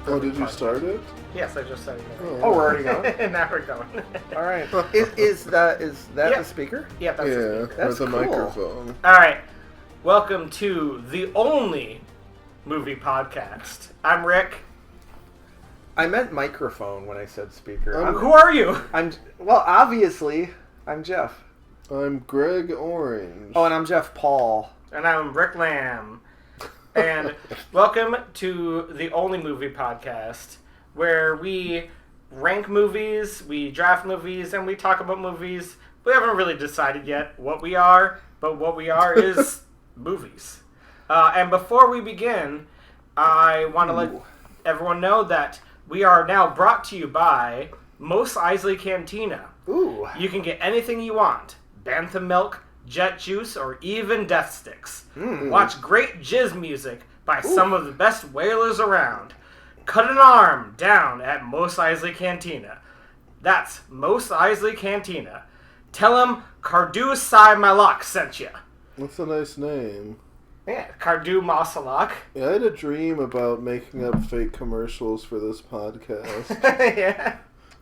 Oh, did you start it? Yes, I just said it. Oh, we're already going? And now we're going. All right. Is that Yeah. the speaker? Yeah, that's the Yeah, speaker. That's with a cool. microphone. All right. Welcome to the only movie podcast. I'm Rick. I meant microphone when I said speaker. Who are you? Well, obviously, I'm Jeff. I'm Greg Orange. Oh, and I'm Jeff Paul. And I'm Rick Lamb. And welcome to the only movie podcast where we rank movies, we draft movies, and we talk about movies. We haven't really decided yet what we are, but what we are is movies. And before we begin, I want to let everyone know that we are now brought to you by Mos Eisley Cantina. Ooh. You can get anything you want. Bantam milk, jet juice, or even death sticks. Watch great jizz music by some of the best wailers around. Cut an arm down at Mos Eisley Cantina. That's Mos Eisley Cantina. Tell him Cardew Sai Malak sent you. That's a nice name. Yeah, Cardew Masalak. Yeah, I had a dream about making up fake commercials for this podcast. Yeah.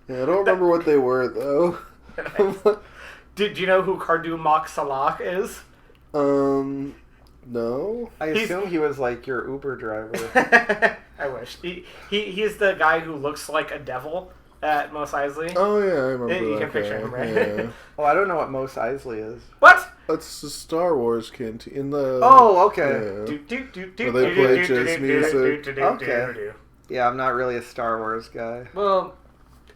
Yeah, I don't remember what they were, though. Do you know who Cardew Masalak is? No? I assume he was like your Uber driver. I wish. He's the guy who looks like a devil at Mos Eisley. Oh, yeah, I remember You that can picture guy. him, right? Yeah. Oh, I don't know what Mos Eisley is. What? That's the Star Wars canteen. In the... Oh, okay. Yeah. Where they play jazz music. Okay. Yeah, I'm not really a Star Wars guy. Well,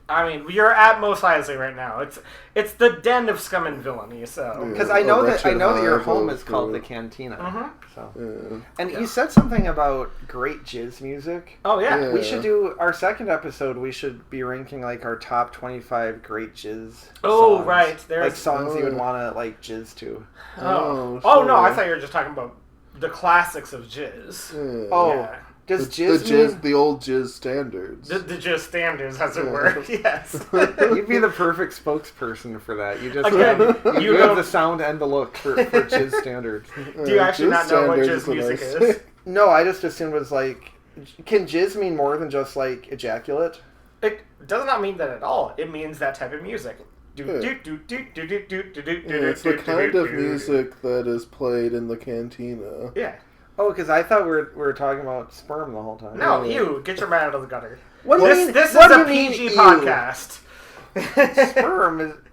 I mean, you're at Mos Eisley right now. It's the den of scum and villainy. So Because Yeah, I know that Wretched your Hive home was is called the good. Cantina. So. Yeah. And you said something about great jizz music. oh yeah. Yeah. We should do our second episode. We should be ranking like our top 25 great jizz. Oh, songs. right, there's- like songs you would Oh. want to like jizz to. Oh, Oh, no, I sure. thought you were just talking about the classics of jizz. Yeah. Oh, Yeah. does the jizz mean... the old jizz standards. The jizz standards, as it Yeah. were. Yes. You'd be the perfect spokesperson for that. You just Again, you you have know- the sound and the look for jizz standards. Do you actually not know what standards jizz is music nice. is? No, I just assumed it was like, can jizz mean more than just like ejaculate? It does not mean that at all. It means that type of music. Yeah. It's the kind of music that is played in the cantina. Yeah. Oh, because I thought we were talking about sperm the whole time. No, you get your man out of the gutter. What do you This mean? this what is do a you mean, PG ew? podcast.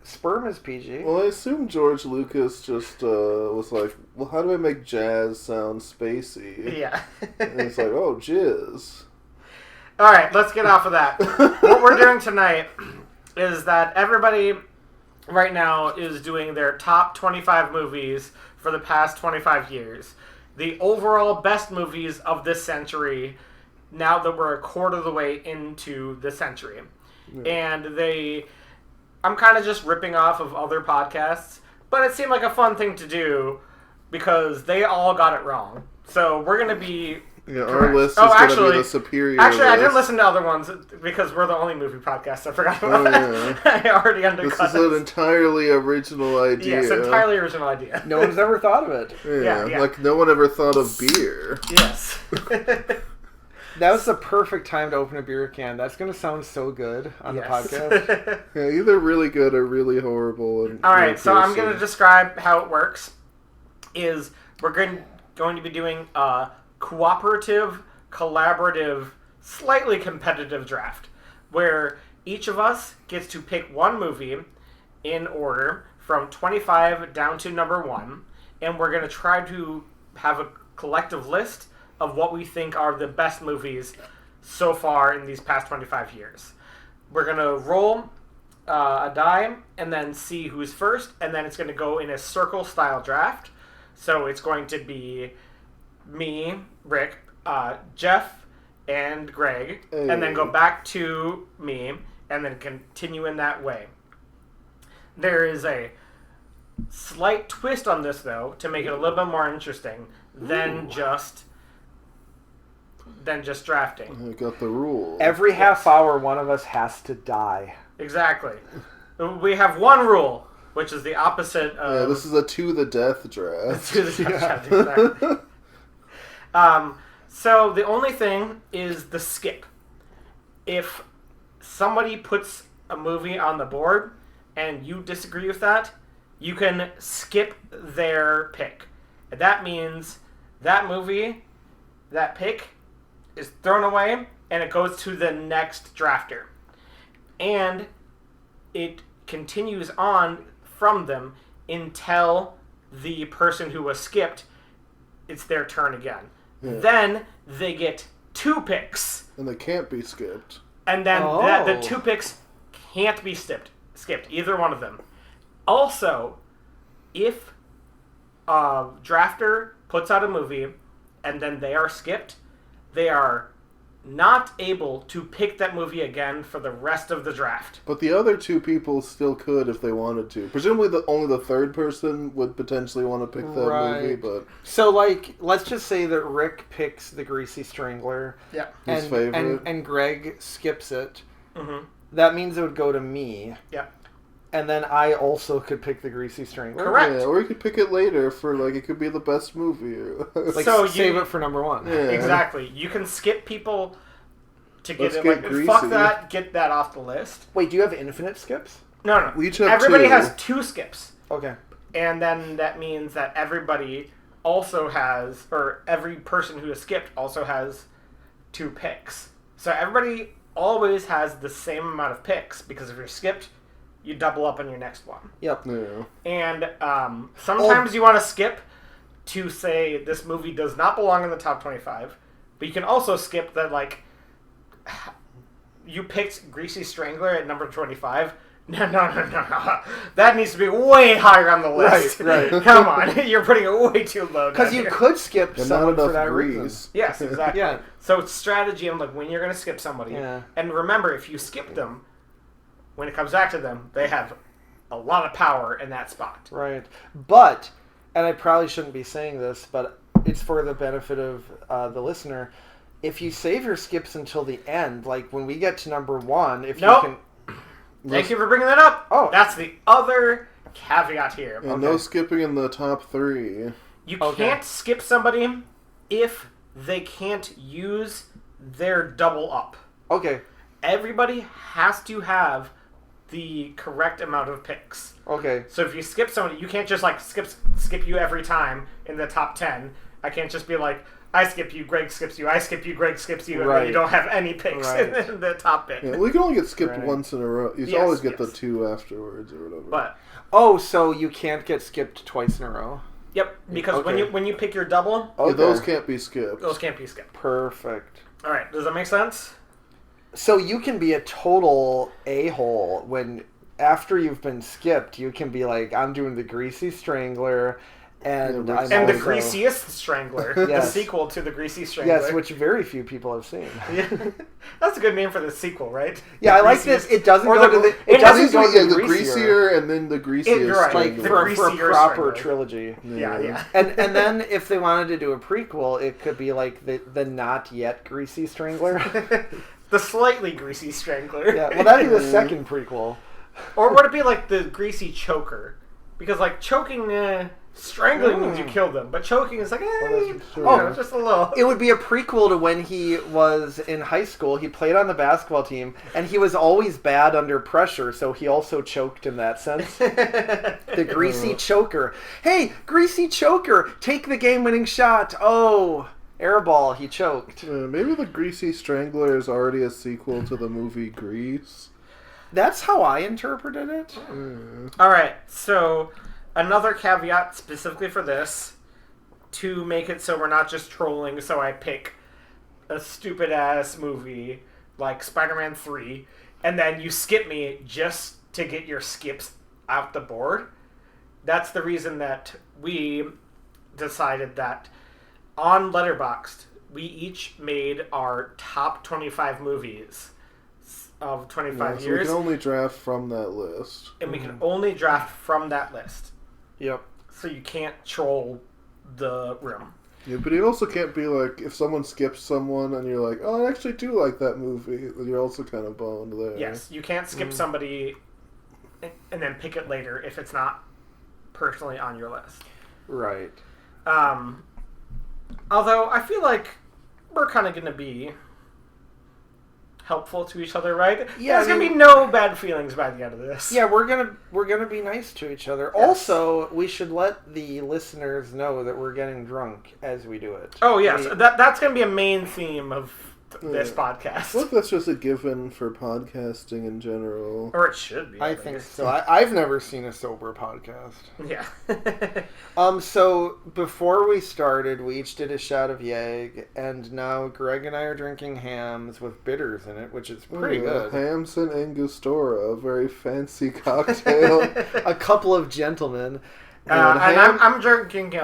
Sperm is PG. Well, I assume George Lucas just was like, well, how do I make jazz sound spacey? Yeah. And it's like, oh, jizz. All right, let's get off of that. What we're doing tonight is that everybody right now is doing their top 25 movies for the past 25 years. The overall best movies of this century, now that we're a quarter of the way into the century. And I'm kind of just ripping off of other podcasts, but it seemed like a fun thing to do because they all got it wrong. So we're going to be... Yeah, our Correct. list is Oh, going to actually- be the superior Actually, I didn't list. listen to other ones because we're the only movie podcast. I forgot about Oh, that. I already This undercut is an it. entirely original idea. Yes, entirely original idea. No one's ever thought of it. Yeah. Like no one ever thought of beer. Yes. That was the perfect time to open a beer can. That's going to sound so good on the podcast. Yeah, either really good or really horrible. And All right, so I'm going to piercing. describe how it works. Is we're going to be doing a cooperative, collaborative, slightly competitive draft, where each of us gets to pick one movie in order from 25 down to number 1, and we're going to try to have a collective list of what we think are the best movies so far in these past 25 years. We're going to roll a die and then see who's first, and then it's going to go in a circle-style draft. So it's going to be me, Rick, Jeff, and Greg, and then go back to me, and then continue in that way. There is a slight twist on this, though, to make it a little bit more interesting than just drafting. I got the rule. Every half hour, one of us has to die. Exactly. We have one rule, which is the opposite of... Yeah, this is a to the death draft. Exactly. So the only thing is the skip. if somebody puts a movie on the board and you disagree with that, you can skip their pick. And that means that movie, that pick, is thrown away and it goes to the next drafter. And it continues on from them until the person who was skipped, it's their turn again. Yeah. Then they get 2 picks. And they can't be skipped. And then the 2 picks can't be skipped, either one of them. Also, if a drafter puts out a movie and then they are skipped, they are not able to pick that movie again for the rest of the draft. But the other 2 people still could if they wanted to. Presumably only the third person would potentially want to pick that movie, but... So, like, let's just say that Rick picks The Greasy Strangler. Yeah. His favorite. And Greg skips it. Mm-hmm. That means it would go to me. Yeah. And then I also could pick The Greasy Strangler. Correct. Yeah, or you could pick it later for, like, it could be the best movie. Like, So save it for number 1. Yeah. Exactly. You can skip people to get Let's it. get Like, Greasy. fuck that. Get that off the list. Wait, do you have infinite skips? No. We each have Everybody 2. has 2 skips, Okay. and then that means that everybody also has, or every person who is skipped also has 2 picks. So everybody always has the same amount of picks because if you're skipped, you double up on your next one. Yep. Yeah. And sometimes you want to skip to say this movie does not belong in the top 25, but you can also skip that, like, you picked Greasy Strangler at number 25. No. That needs to be way higher on the list. Right. Come on. You're putting it way too low. Because down you here. could skip And not someone for enough that grease. reason. Yes, exactly. Yeah. So it's strategy on, like, when you're going to skip somebody. Yeah. And remember, if you skip them, when it comes back to them, they have a lot of power in that spot. Right. But, and I probably shouldn't be saying this, but it's for the benefit of the listener. If you save your skips until the end, like when we get to number 1, if Nope. you can... Thank you for bringing that up. Oh. That's the other caveat here. And no skipping in the top 3. You Okay. can't skip somebody if they can't use their double up. Okay. Everybody has to have the correct amount of picks. Okay. So if you skip somebody, you can't just, like, skip you every time in the top 10. I can't just be like, I skip you, Greg skips you, I skip you, Greg skips you, and then Right. you don't have any picks Right. in the top pick. Yeah, we can only get skipped Right. once in a row. You Yes, always get yes. the 2 afterwards or whatever. But Oh, so you can't get skipped twice in a row? yep, because Okay. when you pick your double, Yeah, Okay. those can't be skipped. those can't be skipped. Perfect. All right, does that make sense? So you can be a total a-hole when, after you've been skipped, you can be like, I'm doing the Greasy Strangler, and Yeah, I'm And the also- Greasiest Strangler, the Yes. sequel to the Greasy Strangler. Yes, which very few people have seen. Yeah. That's a good name for the sequel, right? Yeah, The I like Greasiest- this. It doesn't or go to the. It it doesn't doesn't go to the the greasier and then the greasiest. You're right. Like The for a Greasier proper Strangler. trilogy. Yeah. And then if they wanted to do a prequel, it could be like the not yet Greasy Strangler. The slightly Greasy Strangler. Yeah, well that'd be the second prequel. Or would it be like the Greasy Choker? Because, like, choking, strangling means you kill them, but choking is like, that's true. you know, just a little. It would be a prequel to when he was in high school. He played on the basketball team, and he was always bad under pressure, so he also choked in that sense. The Greasy Choker. Hey, Greasy Choker, take the game-winning shot. Oh, airball, he choked. Maybe the Greasy Strangler is already a sequel to the movie Grease. That's how I interpreted it. All right, so another caveat specifically for this, to make it so we're not just trolling, so I pick a stupid-ass movie like Spider-Man 3, and then you skip me just to get your skips out the board. That's the reason that we decided that on Letterboxd, we each made our top 25 movies of 25 So we years, can only draft from that list. and we can only draft from that list. Yep. So you can't troll the room. Yeah, but it also can't be like, if someone skips someone and you're like, oh, I actually do like that movie, then you're also kind of boned there. Yes, you can't skip somebody and then pick it later if it's not personally on your list. Right. Although I feel like we're kind of going to be helpful to each other, right? Yeah, There's gonna be no bad feelings by the end of this. Yeah, we're gonna be nice to each other. Yes. Also, we should let the listeners know that we're getting drunk as we do it. Oh yes, that's gonna be a main theme of this I podcast, think that's just a given for podcasting in general. or it should be. I think so. I've never seen a sober podcast. Yeah. So before we started, we each did a shot of Yag, and now Greg and I are drinking hams with bitters in it, which is pretty good. Hams and Angostura, a very fancy cocktail. A couple of gentlemen. And ham- I'm drinking.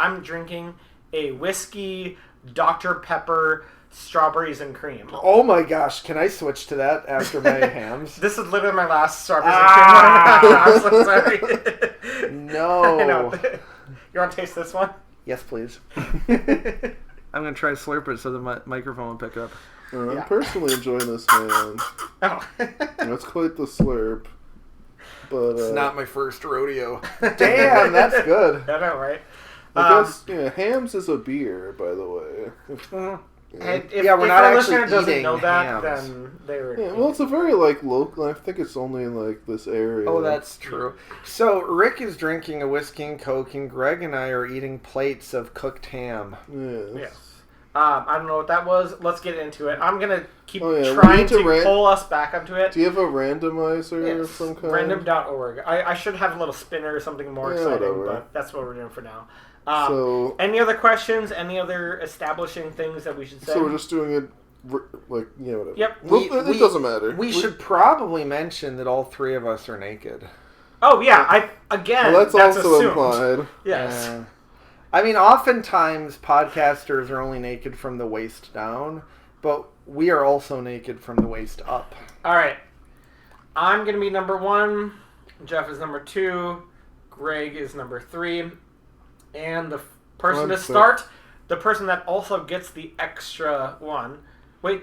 I'm drinking a whiskey Dr. Pepper strawberries and cream. Oh my gosh, can I switch to that after my hams? This is literally my last strawberries and cream. I'm so sorry. No. I know. You want to taste this one? Yes, please. I'm going to try to slurp it so the microphone will pick up. I'm personally enjoying this ham. Oh. That's quite the slurp. But It's not my first rodeo. Damn, that's good. I know, right? I guess hams is a beer, by the way. And if, Yeah, we're if not our actually listener doesn't eating know that, hams. then they're... Yeah, well, it's a very local. I think it's only in this area. Oh, that's true. So Rick is drinking a whiskey and Coke, and Greg and I are eating plates of cooked ham. Yes. Yes. I don't know what that was. Let's get into it. I'm going to keep We trying need to to pull us back onto it. Do you have a randomizer of Yes, some kind? random.org. I should have a little spinner or something more Yeah, exciting, whatever. but that's what we're doing for now. So Any other questions? Any other establishing things that we should say? we're just doing it whatever. Yep. It doesn't matter. We should probably mention that all three of us are naked. Oh, yeah. Well, that's also assumed. implied. Yes. I mean, oftentimes podcasters are only naked from the waist down, but we are also naked from the waist up. All right. I'm going to be number 1. Jeff is number 2. Greg is number 3. And the person to start, the person that also gets the extra one. Wait,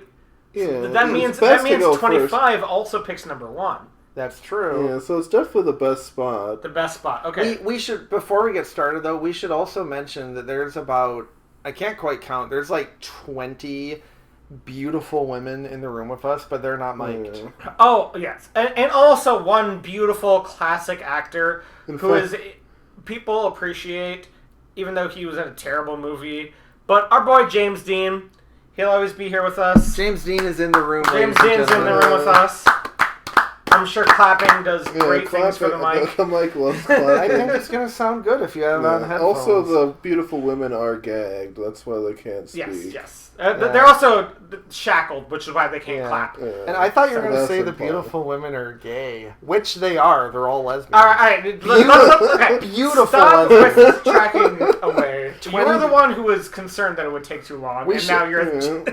Yeah. that it's best to means go 25 also picks number 1. That's true. Yeah, so it's definitely the best spot. The best spot. Okay. We should, before we get started though, we should also mention that there's about, I can't quite count, there's like 20 beautiful women in the room with us, but they're not mic'd. Yeah. Oh, yes. And also one beautiful classic actor who is people appreciate, even though he was in a terrible movie. But our boy James Dean, he'll always be here with us. James Dean is in the room. James ladies and Dean's in the gentlemen. room with us. I'm sure clapping does great things for the mic. The mic loves I clapping. think it's going to sound good if you have it on Yeah. headphones. Also, the beautiful women are gagged. That's why they can't speak. Yes. They're also shackled, which is why they can't Yeah. clap. Yeah. And I thought you were So going to that's say the implied. beautiful women are gay, which they are. They're all lesbians. All right. Okay. Beautiful Stop lesbians. with tracking away. You were the one who was concerned that it would take too long, We and now should-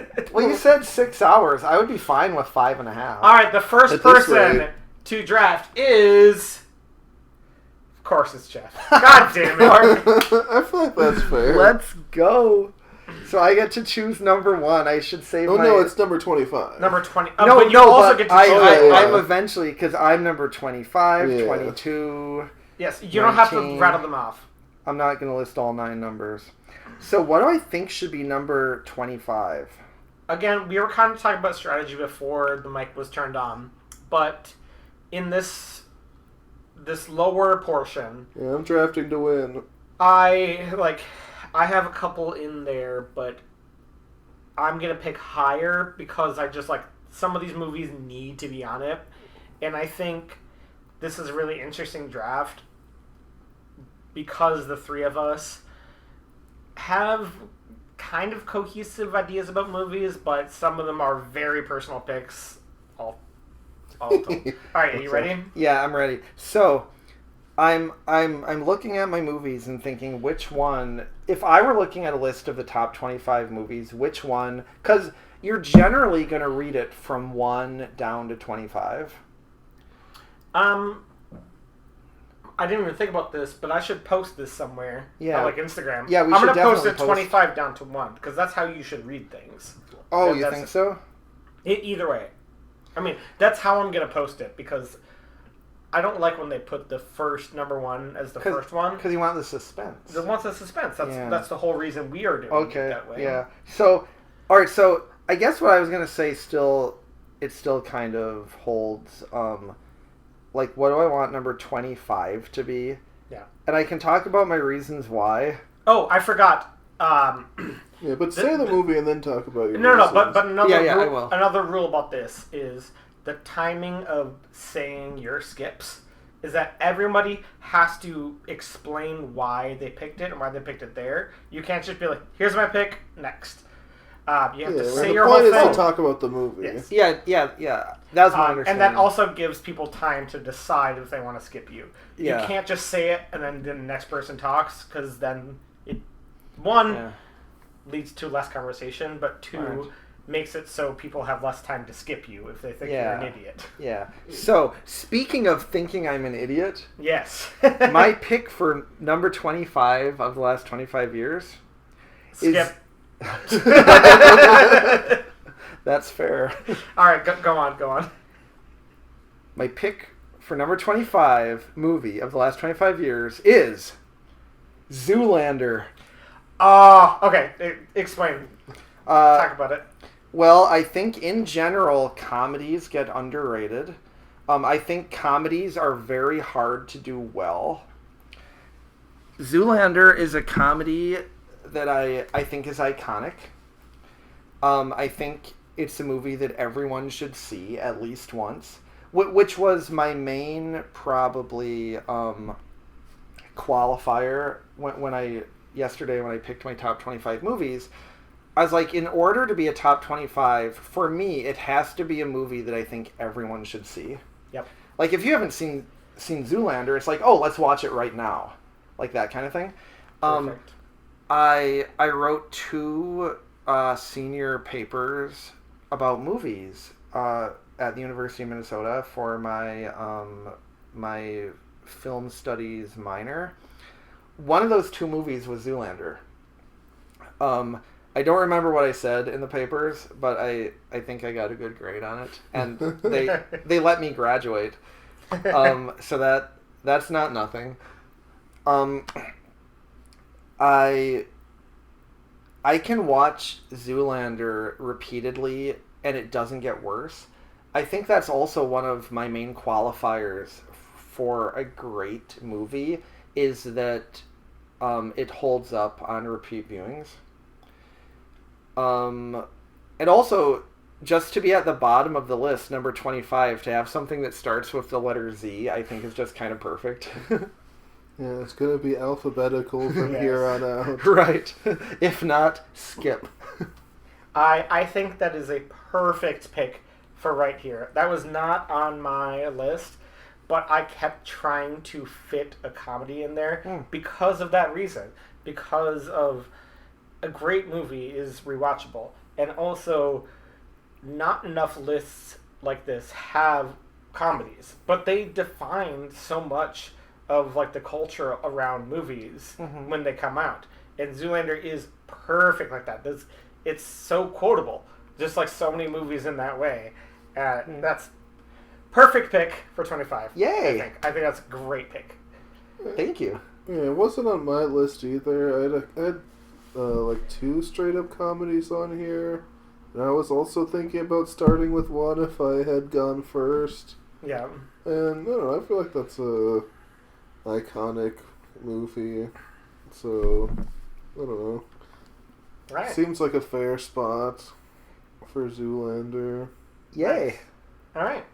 you're. Well, you said 6 hours. I would be fine with 5.5. All right. The first At this person rate. to draft is. Of course, it's Jeff. God damn it. I feel like that's fair. Let's go. So I get to choose number 1. I should say Oh my... no, it's number 25. Number 20. No, but you no, also but get to I, choose. yeah. I'm eventually, because I'm number 25, Yeah. 22. Yes, you don't have to 19. rattle them off. I'm not going to list all 9 numbers. So what do I think should be number 25? Again, we were kind of talking about strategy before the mic was turned on, but in this lower portion, Yeah, I'm drafting to win. I have a couple in there, but I'm gonna pick higher because I just like some of these movies need to be on it, and I think this is a really interesting draft because the three of us have kind of cohesive ideas about movies, but some of them are very personal picks. All of them. All right, are you ready? Yeah, I'm ready. So, I'm looking at my movies and thinking which one, if I were looking at a list of the top 25 movies, which one, because you're generally going to read it from 1 down to 25. I didn't even think about this, but I should post this somewhere. Yeah. On, like Instagram. Yeah, we I'm should gonna post definitely it 25 down to 1 because that's how you should read things. Oh, That- you that's- think so? Either way, I mean that's how I'm gonna post it because I don't like when they put the first number 1 as the first one. Because you want the suspense. It wants the suspense. Yeah. That's the whole reason we are doing it Okay, that way. yeah. So, all right, so I guess what I was gonna say it still kind of holds. Like, what do I want number 25 to be? Yeah. And I can talk about my reasons why. Oh, I forgot. Yeah, but say the movie and then talk about your No, reasons. but another Yeah, I rule, will. another rule about this is the timing of saying your skips is that everybody has to explain why they picked it and why they picked it there. You can't just be like, "Here's my pick, next." You have to say the your point whole is thing. to talk about the movie. Yes. Yeah. That's my understanding. and that also gives people time to decide if they want to skip you. Yeah. You can't just say it and then the next person talks, because then it, one, leads to less conversation, but two, Right. makes it so people have less time to skip you if they think you're an idiot. Yeah. So, speaking of thinking I'm an idiot, Yes. my pick for number 25 of the last 25 years Skip. is... That's fair. All right, go on. My pick for number 25 movie of the last 25 years is Zoolander. Okay. Explain. Uh, Talk about it. Well, I think in general, comedies get underrated. I think comedies are very hard to do well. Zoolander is a comedy that I think is iconic. I think it's a movie that everyone should see at least once, which was my main probably qualifier when I picked my top 25 movies. I was like, in order to be a top 25, for me, it has to be a movie that I think everyone should see. Yep. Like, if you haven't seen Zoolander, it's like, oh, let's watch it right now. Like that kind of thing. Perfect. I wrote 2 senior papers about movies at the University of Minnesota for my my film studies minor. One of those 2 movies was Zoolander. I don't remember what I said in the papers, but I think I got a good grade on it, and they let me graduate. So that's not nothing. I can watch Zoolander repeatedly and it doesn't get worse. I think that's also one of my main qualifiers for a great movie is that it holds up on repeat viewings. And also, just to be at the bottom of the list, number 25, to have something that starts with the letter Z, I think is just kind of perfect. Yeah, it's going to be alphabetical from here on out. Right. If not, skip. I think that is a perfect pick for right here. That was not on my list, but I kept trying to fit a comedy in there because of that reason. Because of a great movie is rewatchable. And also, not enough lists like this have comedies. But they define so much of like the culture around movies when they come out. And Zoolander is perfect like that. It's so quotable. Just like so many movies in that way. That's perfect pick for 25. Yay! I think that's a great pick. Thank you. Yeah, it wasn't on my list either. I had like 2 straight up comedies on here. And I was also thinking about starting with one if I had gone first. Yeah. And I don't know, I feel like that's a iconic movie. So, I don't know. Right. Seems like a fair spot for Zoolander. Yay. Nice. All right.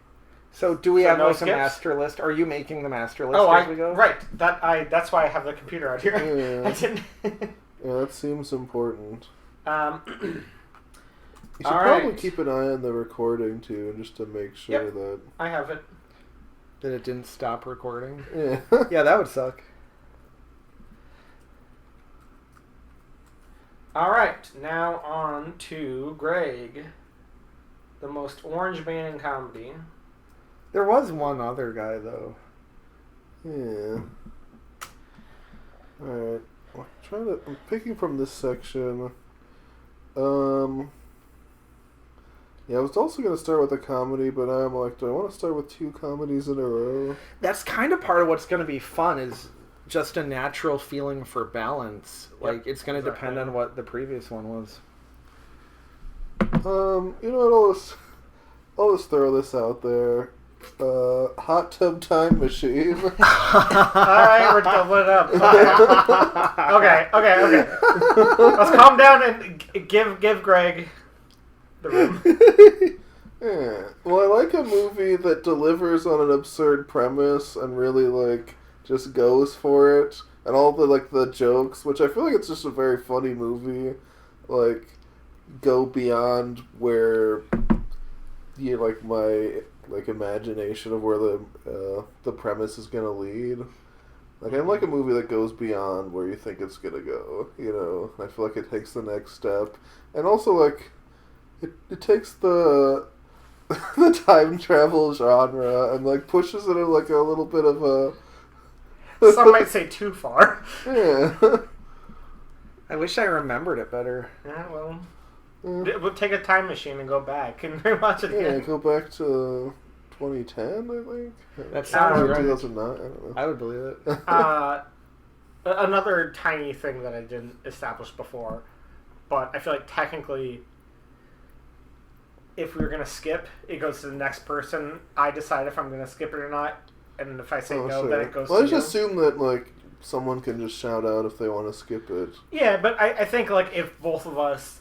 So do we So have no like a skips? master list? Are you making the master list Oh, as we go? right. That's why I have the computer out here. Yeah. I didn't. Yeah, that seems important. You should All probably right. keep an eye on the recording too, just to make sure Yep. that. I have it. That it didn't stop recording? Yeah. Yeah, that would suck. All right. Now on to Greg, the most orange man in comedy. There was one other guy, though. Yeah. Alright. I'm picking from this section. Yeah, I was also going to start with a comedy, but I'm like, do I want to start with 2 comedies in a row? That's kind of part of what's going to be fun is just a natural feeling for balance. Yep, Like, it's going to exactly. depend on what the previous one was. You know what? I'll just throw this out there. Hot tub time machine. Alright, we're doubling it up. Okay. Let's calm down and give Greg the room. Yeah. Well, I like a movie that delivers on an absurd premise and really like just goes for it, and all the jokes, which I feel like it's just a very funny movie, like go beyond where my imagination of where the premise is gonna lead. Like, I like a movie that goes beyond where you think it's gonna go. I feel like it takes the next step, and also like it takes the the time travel genre and like pushes it in like a little bit of a. Some might say too far. Yeah. I wish I remembered it better. Yeah, well, we'll take a time machine and go back and rewatch it Yeah, again. go back to 2010, I think. That sounds right. 2009. I don't know. I would believe it. Another tiny thing that I didn't establish before, but I feel like technically, if we were going to skip, it goes to the next person. I decide if I'm going to skip it or not, and if I say no, sure. then it goes Well, to I just you. assume that like someone can just shout out if they want to skip it. Yeah, but I think like if both of us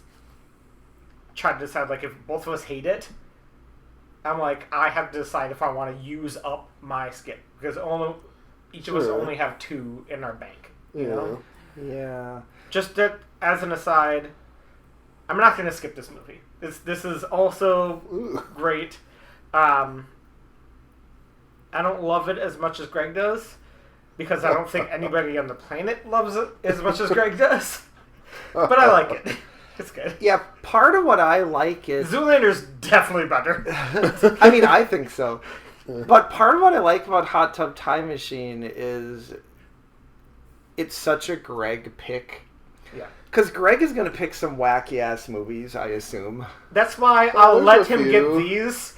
try to decide, like if both of us hate it, I'm like, I have to decide if I want to use up my skip, because each of us Sure. only have 2 in our bank. You Yeah. know? Yeah. Just that, as an aside, I'm not going to skip this movie. This is also Ooh. great. I don't love it as much as Greg does, because I don't think anybody on the planet loves it as much as Greg does. But I like it. It's good. Yeah, part of what I like is... Zoolander's definitely better. I mean, I think so. But part of what I like about Hot Tub Time Machine is it's such a Greg pick. Yeah. Because Greg is going to pick some wacky-ass movies, I assume. That's why I'll there's let a him few. get these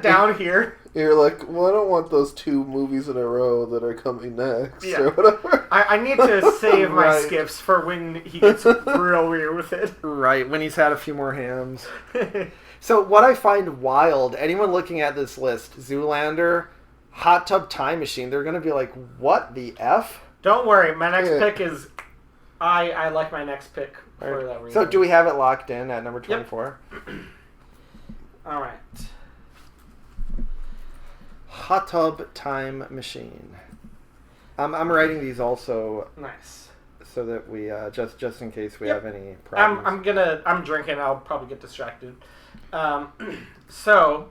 down here. You're like, well, I don't want those 2 movies in a row that are coming next, Yeah. or whatever. I need to save my Right. skips for when he gets real weird with it. Right, when he's had a few more hams. So what I find wild, anyone looking at this list, Zoolander, Hot Tub Time Machine, they're going to be like, what the F? Don't worry, my next Yeah. pick is... I like my next pick for that reason. So do we have it locked in at number 24? All right. Hot Tub Time Machine. I'm writing these also Nice. so that we just in case we Yep. have any problems. I'm drinking. I'll probably get distracted. So,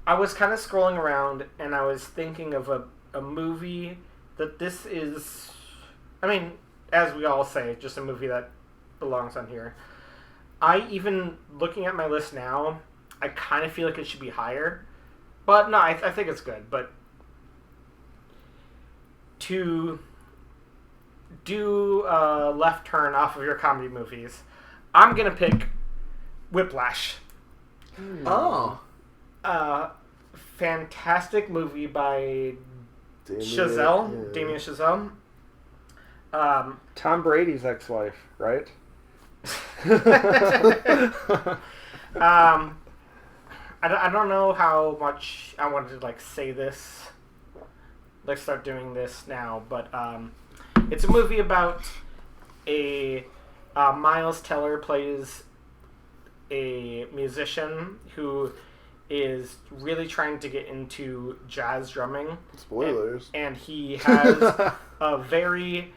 I was kind of scrolling around and I was thinking of a movie that this is. I mean, as we all say, just a movie that belongs on here. Looking at my list now, I kind of feel like it should be higher. But no, I think it's good. But to do a left turn off of your comedy movies, I'm going to pick Whiplash. Oh. Fantastic movie by Damien Chazelle. Tom Brady's ex-wife, right? I don't know how much I wanted to say this. Let's start doing this now, but it's a movie about a Miles Teller plays a musician who is really trying to get into jazz drumming. Spoilers. And he has a very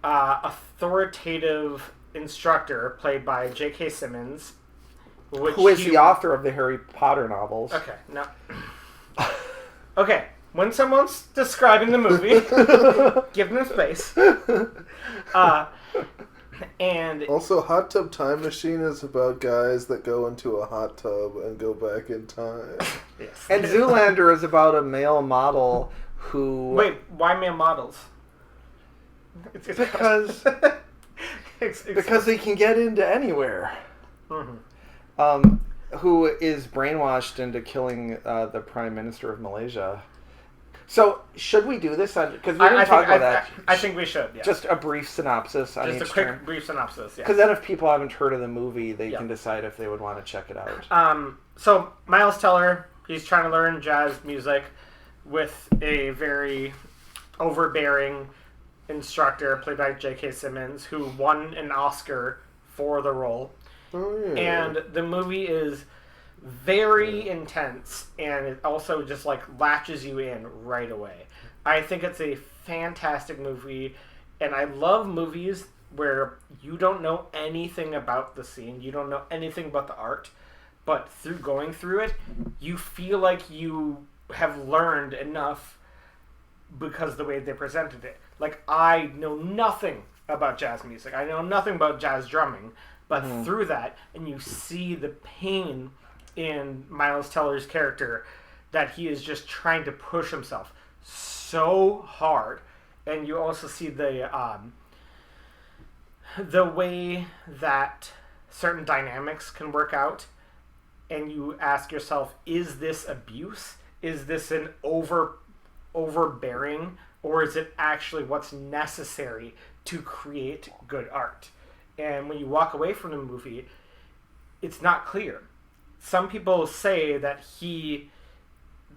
authoritative instructor played by J.K. Simmons. Who is the author of the Harry Potter novels. Okay, no. Okay, when someone's describing the movie, give them space. And Also, Hot Tub Time Machine is about guys that go into a hot tub and go back in time. yes. And Zoolander is about a male model who... Wait, why male models? Because they can get into anywhere. Mm-hmm. Who is brainwashed into killing the Prime Minister of Malaysia. So, should we do this on... Because we didn't talk about that. I think we should, yeah. Just a brief synopsis on each Just a quick, term. brief synopsis, yeah. Because then if people haven't heard of the movie, they can decide if they would want to check it out. So, Miles Teller, he's trying to learn jazz music with a very overbearing instructor played by J.K. Simmons, who won an Oscar for the role. Oh, yeah. And the movie is very intense, and it also just like latches you in right away. I think it's a fantastic movie, and I love movies where you don't know anything about the scene, you don't know anything about the art, but through going through it, you feel like you have learned enough because of the way they presented it. Like, I know nothing about jazz music, I know nothing about jazz drumming, but through that, and you see the pain in Miles Teller's character, that he is just trying to push himself so hard, and you also see the way that certain dynamics can work out, and you ask yourself, is this abuse? Is this an overbearing, or is it actually what's necessary to create good art? And when you walk away from the movie, it's not clear. Some people say that he,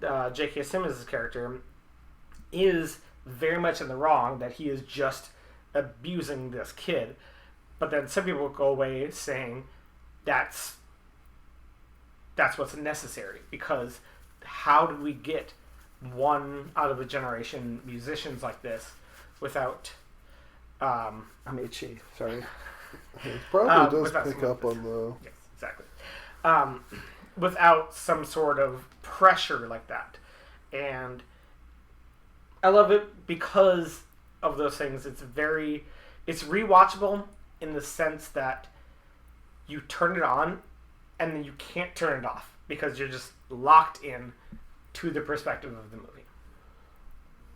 J.K. Simmons' character, is very much in the wrong, that he is just abusing this kid. But then some people go away saying that's what's necessary, because how do we get one out of a generation musicians like this without... I'm itchy, sorry. It probably does pick up this. on the... Yes, exactly. Without some sort of pressure like that. And I love it because of those things. It's rewatchable in the sense that you turn it on and then you can't turn it off because you're just locked in to the perspective of the movie.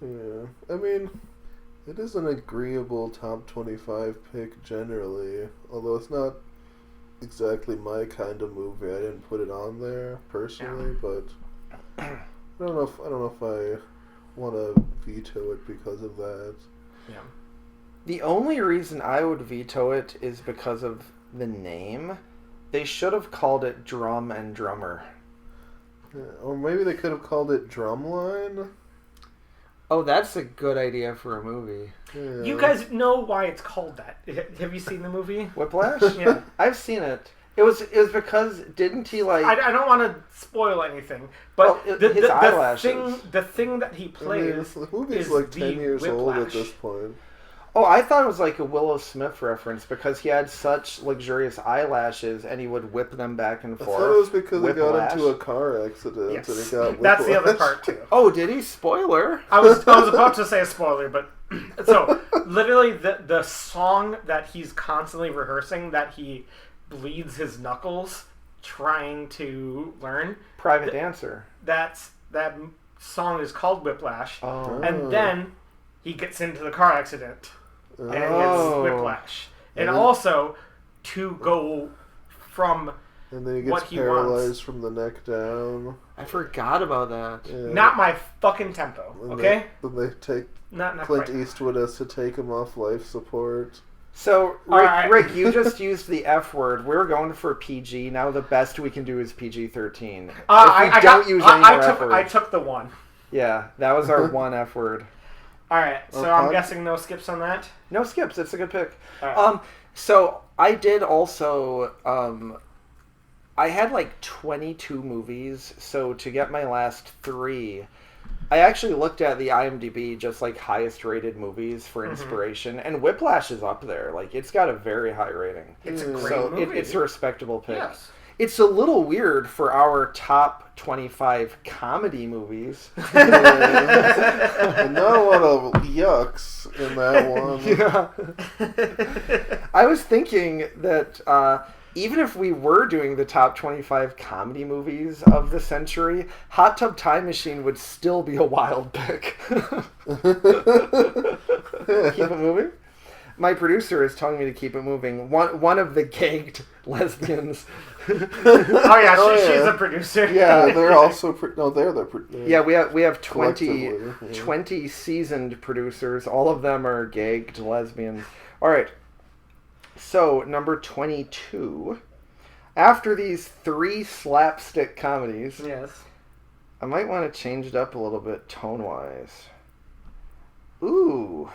Yeah, I mean, it is an agreeable top 25 pick generally, although it's not exactly my kind of movie. I didn't put it on there personally, but I don't know if I want to veto it because of that. Yeah. The only reason I would veto it is because of the name. They should have called it Drum and Drummer. Yeah, or maybe they could have called it Drumline. Oh, that's a good idea for a movie. Yeah. You guys know why it's called that. Have you seen the movie? Whiplash? Yeah. I've seen it. It was because didn't he like? I don't want to spoil anything, but Well, his eyelashes. the thing that he plays the movie's is like the 10 years old at Whiplash. this point. Oh, I thought it was like a Willow Smith reference because he had such luxurious eyelashes and he would whip them back and I forth. thought it was because he got Whiplash. into a car accident Yes. and he got That's the other whiplash. part too. Oh, did he? Spoiler. I was about to say a spoiler, but so literally the song that he's constantly rehearsing, that he bleeds his knuckles trying to learn. Private Dancer. That song is called Whiplash, Oh. and then he gets into the car accident and gets Oh. whiplash, and And then- also to go from And then he what gets he paralyzed wants. from the neck down. I forgot about that. Yeah. not my fucking tempo, And okay? Then they take Not Clint quite. Eastwood has to take him off life support. So, All right. Rick, you just used the F word. We're going for PG. Now the best we can do is PG-13. If we don't use any more F words. I took the one. Yeah, that was our one F word. All right, so Okay. I'm guessing no skips on that. No skips. It's a good pick. All right. So I did also. I had like 22 movies. So to get my last 3, I actually looked at the IMDb, just like highest rated movies for inspiration, and Whiplash is up there. Like it's got a very high rating. It's a great So movie. it's a respectable pick. Yes. It's a little weird for our top 25 comedy movies. And not a lot of yucks in that one. Yeah. I was thinking that even if we were doing the top 25 comedy movies of the century, Hot Tub Time Machine would still be a wild pick. Keep it moving. My producer is telling me to keep it moving. One of the gagged lesbians. Oh yeah, Oh, she's yeah. a producer. Yeah, they're also... they're Yeah, we have 20, Collectively, yeah. 20 seasoned producers. All of them are gagged lesbians. All right. So, number 22. After these 3 slapstick comedies, Yes. I might want to change it up a little bit tone-wise. Ooh.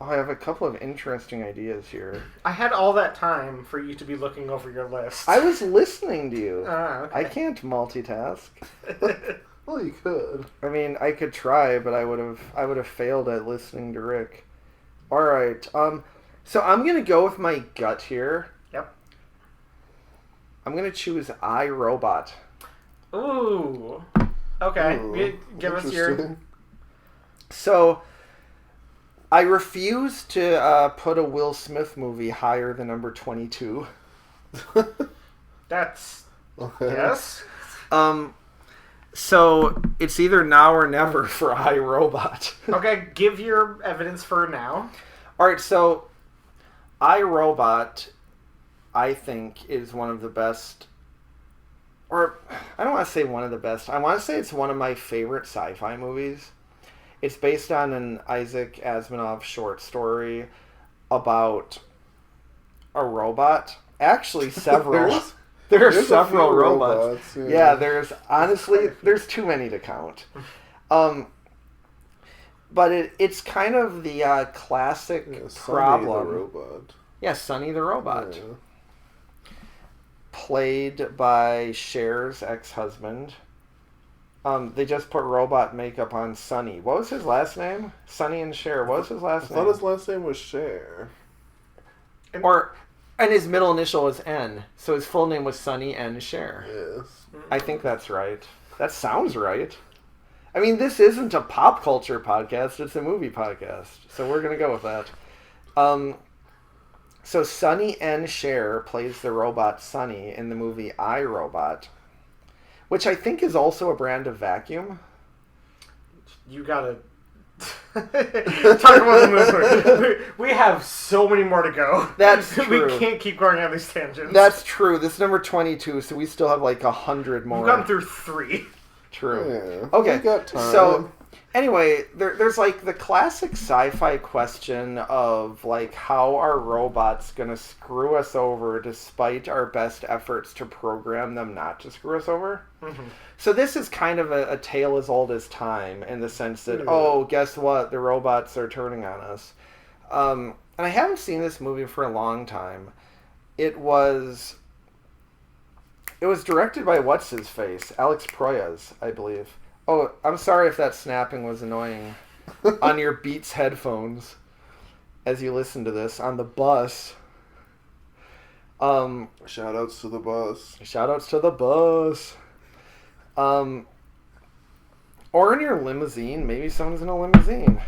Oh, I have a couple of interesting ideas here. I had all that time for you to be looking over your list. I was listening to you. Okay. I can't multitask. Well, you could. I mean, I could try, but I would have failed at listening to Rick. All right. So I'm gonna go with my gut here. Yep. I'm gonna choose iRobot. Ooh. Okay. Ooh, Give us your. interesting. So I refuse to put a Will Smith movie higher than number 22. That's Okay. yes. So it's either now or never for iRobot. Okay. Give your evidence for now. All right, so iRobot, I think, is one of the best, or I don't want to say one of the best. I want to say it's one of my favorite sci-fi movies. It's based on an Isaac Asimov short story about a robot. Actually, several. There are There's a several few robots. Yeah, there's too many to count. But it's kind of the classic Yeah, Sonny problem. the robot. Yeah, Sonny the robot. Yeah. Played by Cher's ex-husband. They just put robot makeup on Sonny. What was his last name? Sonny and Cher. What was his I last thought name? his last name was Cher. And his middle initial was N. So his full name was Sonny N. Cher. Yes. I think that's right. That sounds right. I mean, this isn't a pop culture podcast. It's a movie podcast. So we're going to go with that. So Sonny N. Cher plays the robot Sonny in the movie iRobot, which I think is also a brand of vacuum. You gotta talk about the movie. We have so many more to go. That's true. We can't keep going on these tangents. That's true. This is number 22, so we still have like 100 more. We've gone through 3. True. Yeah. Okay. We got time. So, anyway, there's like the classic sci-fi question of like, how are robots gonna screw us over despite our best efforts to program them not to screw us over? Mm-hmm. So this is kind of a tale as old as time in the sense that, Yeah. oh, guess what? The robots are turning on us. And I haven't seen this movie for a long time. It was directed by what's-his-face? Alex Proyas, I believe. Oh, I'm sorry if that snapping was annoying on your Beats headphones as you listen to this on the bus. Shoutouts to the bus. Shoutouts to the bus. Or in your limousine. Maybe someone's in a limousine.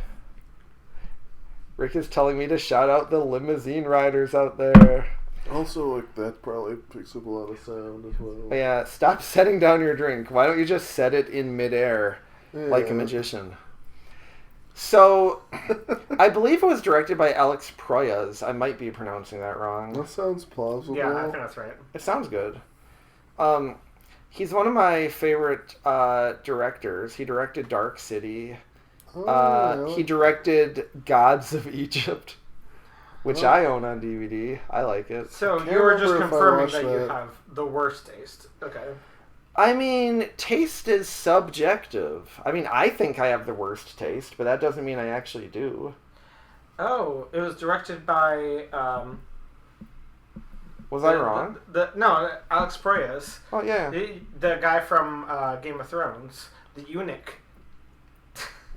Rick is telling me to shout out the limousine riders out there. Also, like, that probably picks up a lot of sound as well. But yeah, stop setting down your drink. Why don't you just set it in midair like a magician? So, I believe it was directed by Alex Proyas. I might be pronouncing that wrong. That sounds plausible. Yeah, I think that's right. It sounds good. He's one of my favorite directors. He directed Dark City. Oh, He directed Gods of Egypt, which Oh. I own on DVD. I like it. So Can't you were just remember if I confirming watched that you that. have the worst taste. Okay. I mean, taste is subjective. I mean, I think I have the worst taste, but that doesn't mean I actually do. Oh, it was directed by. Was I wrong? No, Alex Proyas, Oh, yeah. the guy from Game of Thrones, the eunuch.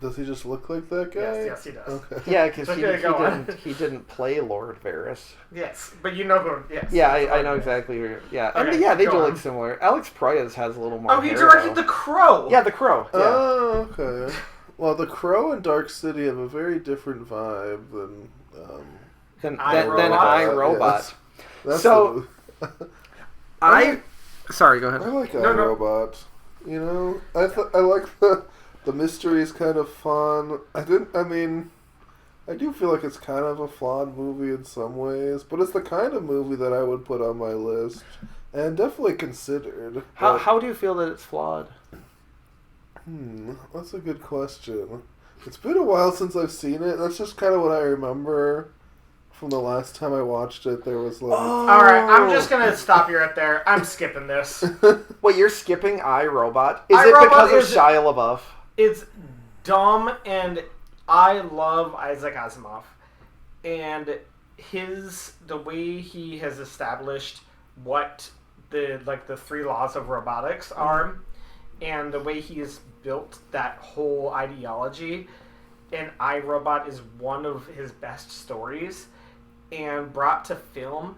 Does he just look like that guy? Yes, he does. Okay. Yeah, because Okay, go on. he didn't play Lord Varys. Yes, but you know who? Yes. Yeah, I know exactly who. Yeah, and Okay, yeah, they go do on. look similar. Alex Proyas has a little more. Oh, he hair, directed though. The Crow. Yeah, The Crow. Yeah. Oh, okay. Well, The Crow and Dark City have a very different vibe than Then iRobot. iRobot. Yes. That's So- the- Sorry, go ahead. I like No. iRobot. You know, I like the mystery is kind of fun. I I do feel like it's kind of a flawed movie in some ways, but it's the kind of movie that I would put on my list and definitely considered. How do you feel that it's flawed? That's a good question. It's been a while since I've seen it. That's just kind of what I remember from the last time I watched it. There was like... All right, I'm just going to stop you right there. I'm skipping this. Wait, you're skipping iRobot? Is iRobot it because of Shia LaBeouf? It's dumb, and I love Isaac Asimov. And the way he has established what the 3 laws of robotics are, and the way he has built that whole ideology, and iRobot is one of his best stories, and brought to film,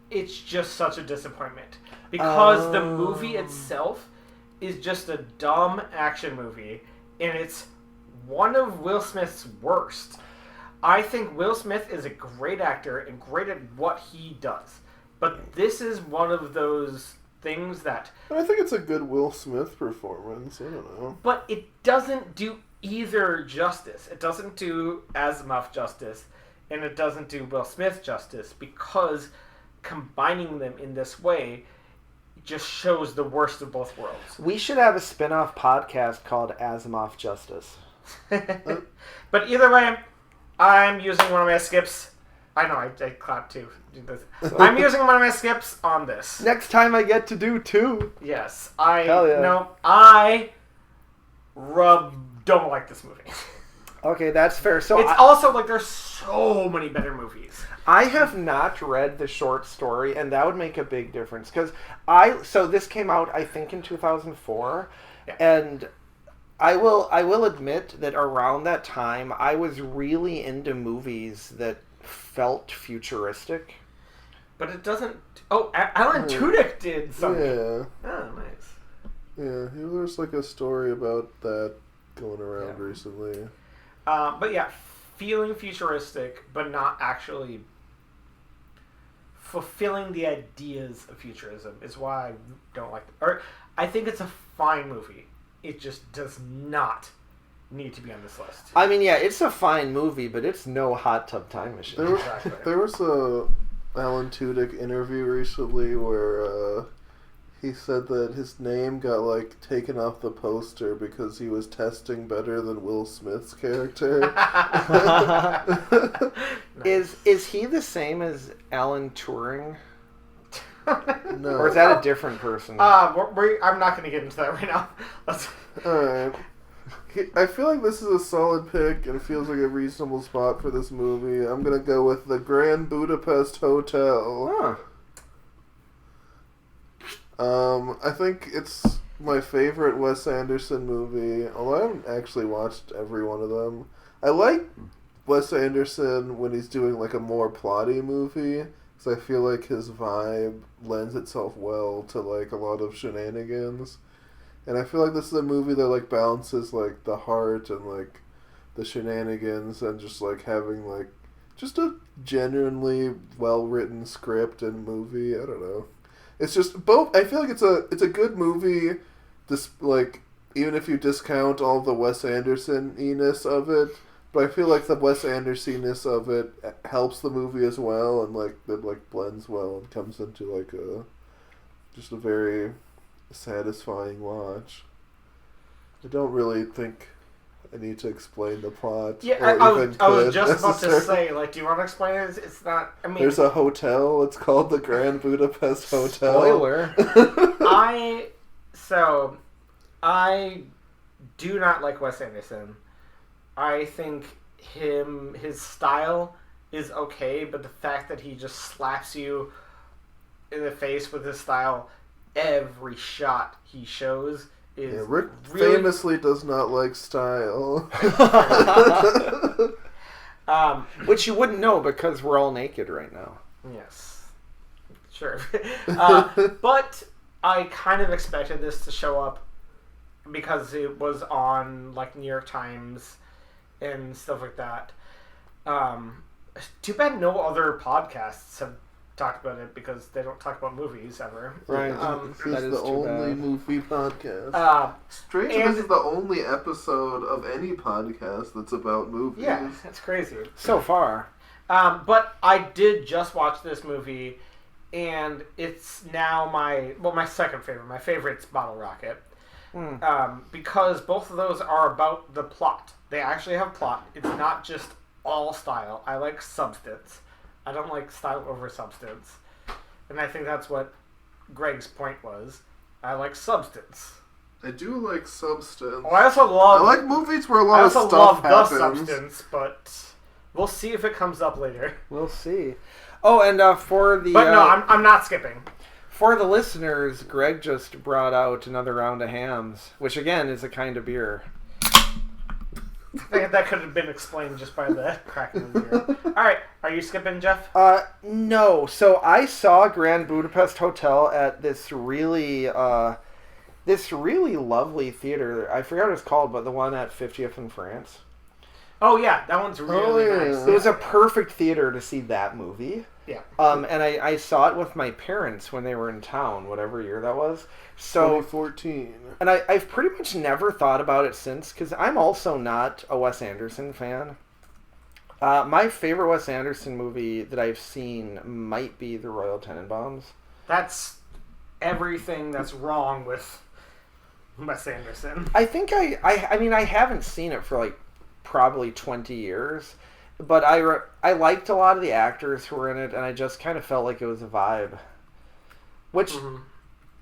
it's just such a disappointment. Because the movie itself is just a dumb action movie, and it's one of Will Smith's worst. I think Will Smith is a great actor and great at what he does. But this is one of those things that... I think it's a good Will Smith performance. I don't know. But it doesn't do either justice. It doesn't do Asimov justice, and it doesn't do Will Smith justice, because combining them in this way just shows the worst of both worlds. We should have a spin-off podcast called Asimov Justice. But either way, I'm using one of my skips. I know, I clapped too. I'm using one of my skips on this. Next time I get to do 2. Yes, Hell yeah. No, don't like this movie. Okay, that's fair. So it's also like there's so many better movies. I have not read the short story, and that would make a big difference. Because so this came out, I think, in 2004, Yeah. and I will admit that around that time, I was really into movies that felt futuristic. But it doesn't... Oh, Alan Tudyk did something. Yeah. Oh, nice. Yeah, there's like a story about that going around recently. But yeah, feeling futuristic, but not actually fulfilling the ideas of futurism is why I don't like it. Or I think it's a fine movie. It just does not need to be on this list. I mean, yeah, it's a fine movie, but it's no Hot Tub Time Machine. There was a Alan Tudyk interview recently where he said that his name got like taken off the poster because he was testing better than Will Smith's character. Nice. Is he the same as Alan Turing? No. Or is that a different person? I'm not going to get into that right now. Alright. I feel like this is a solid pick and feels like a reasonable spot for this movie. I'm going to go with The Grand Budapest Hotel. Huh. I think it's my favorite Wes Anderson movie, although I haven't actually watched every one of them. I like Wes Anderson when he's doing like a more plotty movie, because I feel like his vibe lends itself well to like a lot of shenanigans. And I feel like this is a movie that like balances like the heart and like the shenanigans and just like having like just a genuinely well written script and movie. I don't know. It's just both. I feel like it's a good movie. This like even if you discount all the Wes Anderson-iness of it, but I feel like the Wes Anderson-ness of it helps the movie as well, and like it like blends well and comes into like just a very satisfying watch. I don't really think I need to explain the plot. Yeah, I was just about to say, like, do you want to explain it? It's not. I mean, there's a hotel. It's called the Grand Budapest Hotel. Spoiler. I do not like Wes Anderson. I think his style is okay, but the fact that he just slaps you in the face with his style every shot he shows is Rick really... famously does not like style. Which you wouldn't know because we're all naked right now. Yes. Sure. But I kind of expected this to show up because it was on like New York Times and stuff like that. Too bad no other podcasts have talked about it because they don't talk about movies ever. Right. This that is is the too only bad. movie podcast. Strange and- this is the only episode of any podcast that's about movies. Yeah, that's crazy. So far. But I did just watch this movie, and it's now my second favorite. My favorite's Bottle Rocket. Because both of those are about the plot. They actually have plot. It's not just all style. I like substance. I don't like style over substance. And I think that's what Greg's point was. I like substance. I do like substance. Oh, I also love... I like movies where a lot of stuff love happens. the substance, but we'll see if it comes up later. We'll see. Oh, and for the... But no, I'm not skipping. For the listeners, Greg just brought out another round of hams, which again is a kind of beer. I think that could have been explained just by the cracking of the beer. Alright, are you skipping, Jeff? No. So I saw Grand Budapest Hotel at this really lovely theater. I forgot what it's called, but the one at 50th in France. Oh yeah, that one's really nice. It was a perfect theater to see that movie. Yeah. And I saw it with my parents when they were in town, whatever year that was. So 2014. And I've pretty much never thought about it since, because I'm also not a Wes Anderson fan. My favorite Wes Anderson movie that I've seen might be The Royal Tenenbaums. That's everything that's wrong with Wes Anderson. I think I mean, I haven't seen it for like probably 20 years, but I liked a lot of the actors who were in it, and I just kind of felt like it was a vibe. Which... Mm-hmm.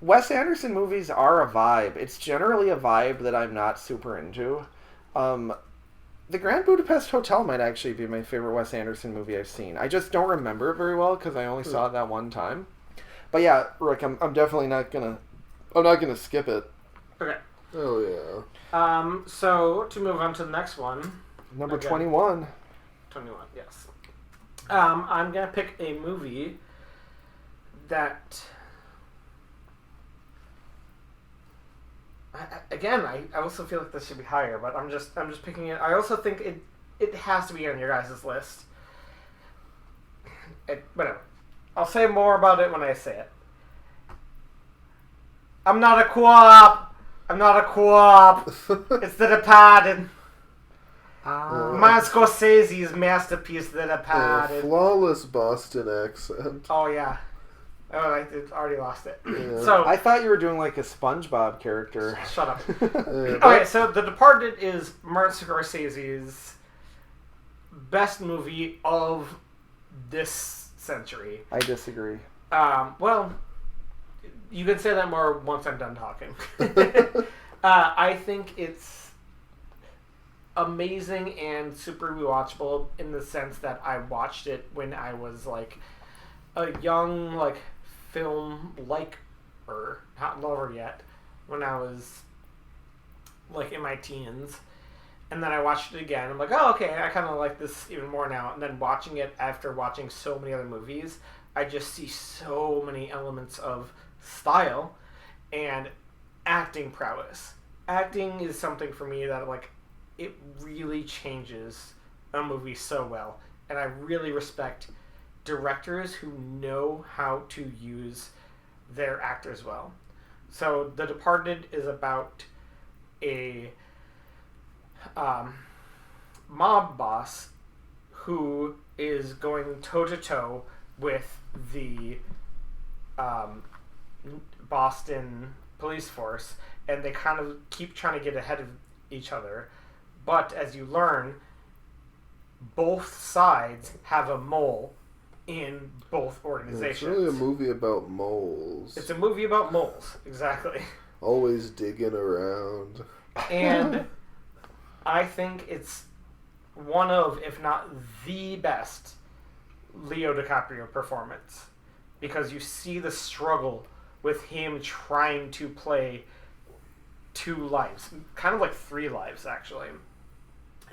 Wes Anderson movies are a vibe. It's generally a vibe that I'm not super into. The Grand Budapest Hotel might actually be my favorite Wes Anderson movie I've seen. I just don't remember it very well because I only saw it that one time. But yeah, Rick, I'm definitely not gonna skip it. Okay. Oh yeah. So to move on to the next one. Number 21. 21, yes. I'm gonna pick a movie that. I also feel like this should be higher, but I'm just picking it. I also think it has to be on your guys' list. Whatever. I'll say more about it when I say it. I'm not a co-op. It's The Departed. Martin Scorsese's masterpiece, The Departed. Flawless Boston accent. Oh yeah. Oh, I already lost it. Yeah. So I thought you were doing like a SpongeBob character. Shut up. Okay, so The Departed is Martin Scorsese's best movie of this century. I disagree. Well, you can say that more once I'm done talking. I think it's amazing and super rewatchable in the sense that I watched it when I was like a young film liker, not lover yet, when I was like in my teens, and then I watched it again. I'm like, oh okay, I kind of like this even more now. And then watching it after watching so many other movies, I just see so many elements of style and acting prowess. Acting is something for me that it really changes a movie so well, and I really respect directors who know how to use their actors well. So The Departed is about a mob boss who is going toe-to-toe with the Boston police force, and they kind of keep trying to get ahead of each other. But as you learn, both sides have a mole in both organizations. It's really a movie about moles. It's a movie about moles, exactly. Always digging around. And I think it's one of, if not the best, Leo DiCaprio performance. Because you see the struggle with him trying to play two lives. Kind of like three lives, actually.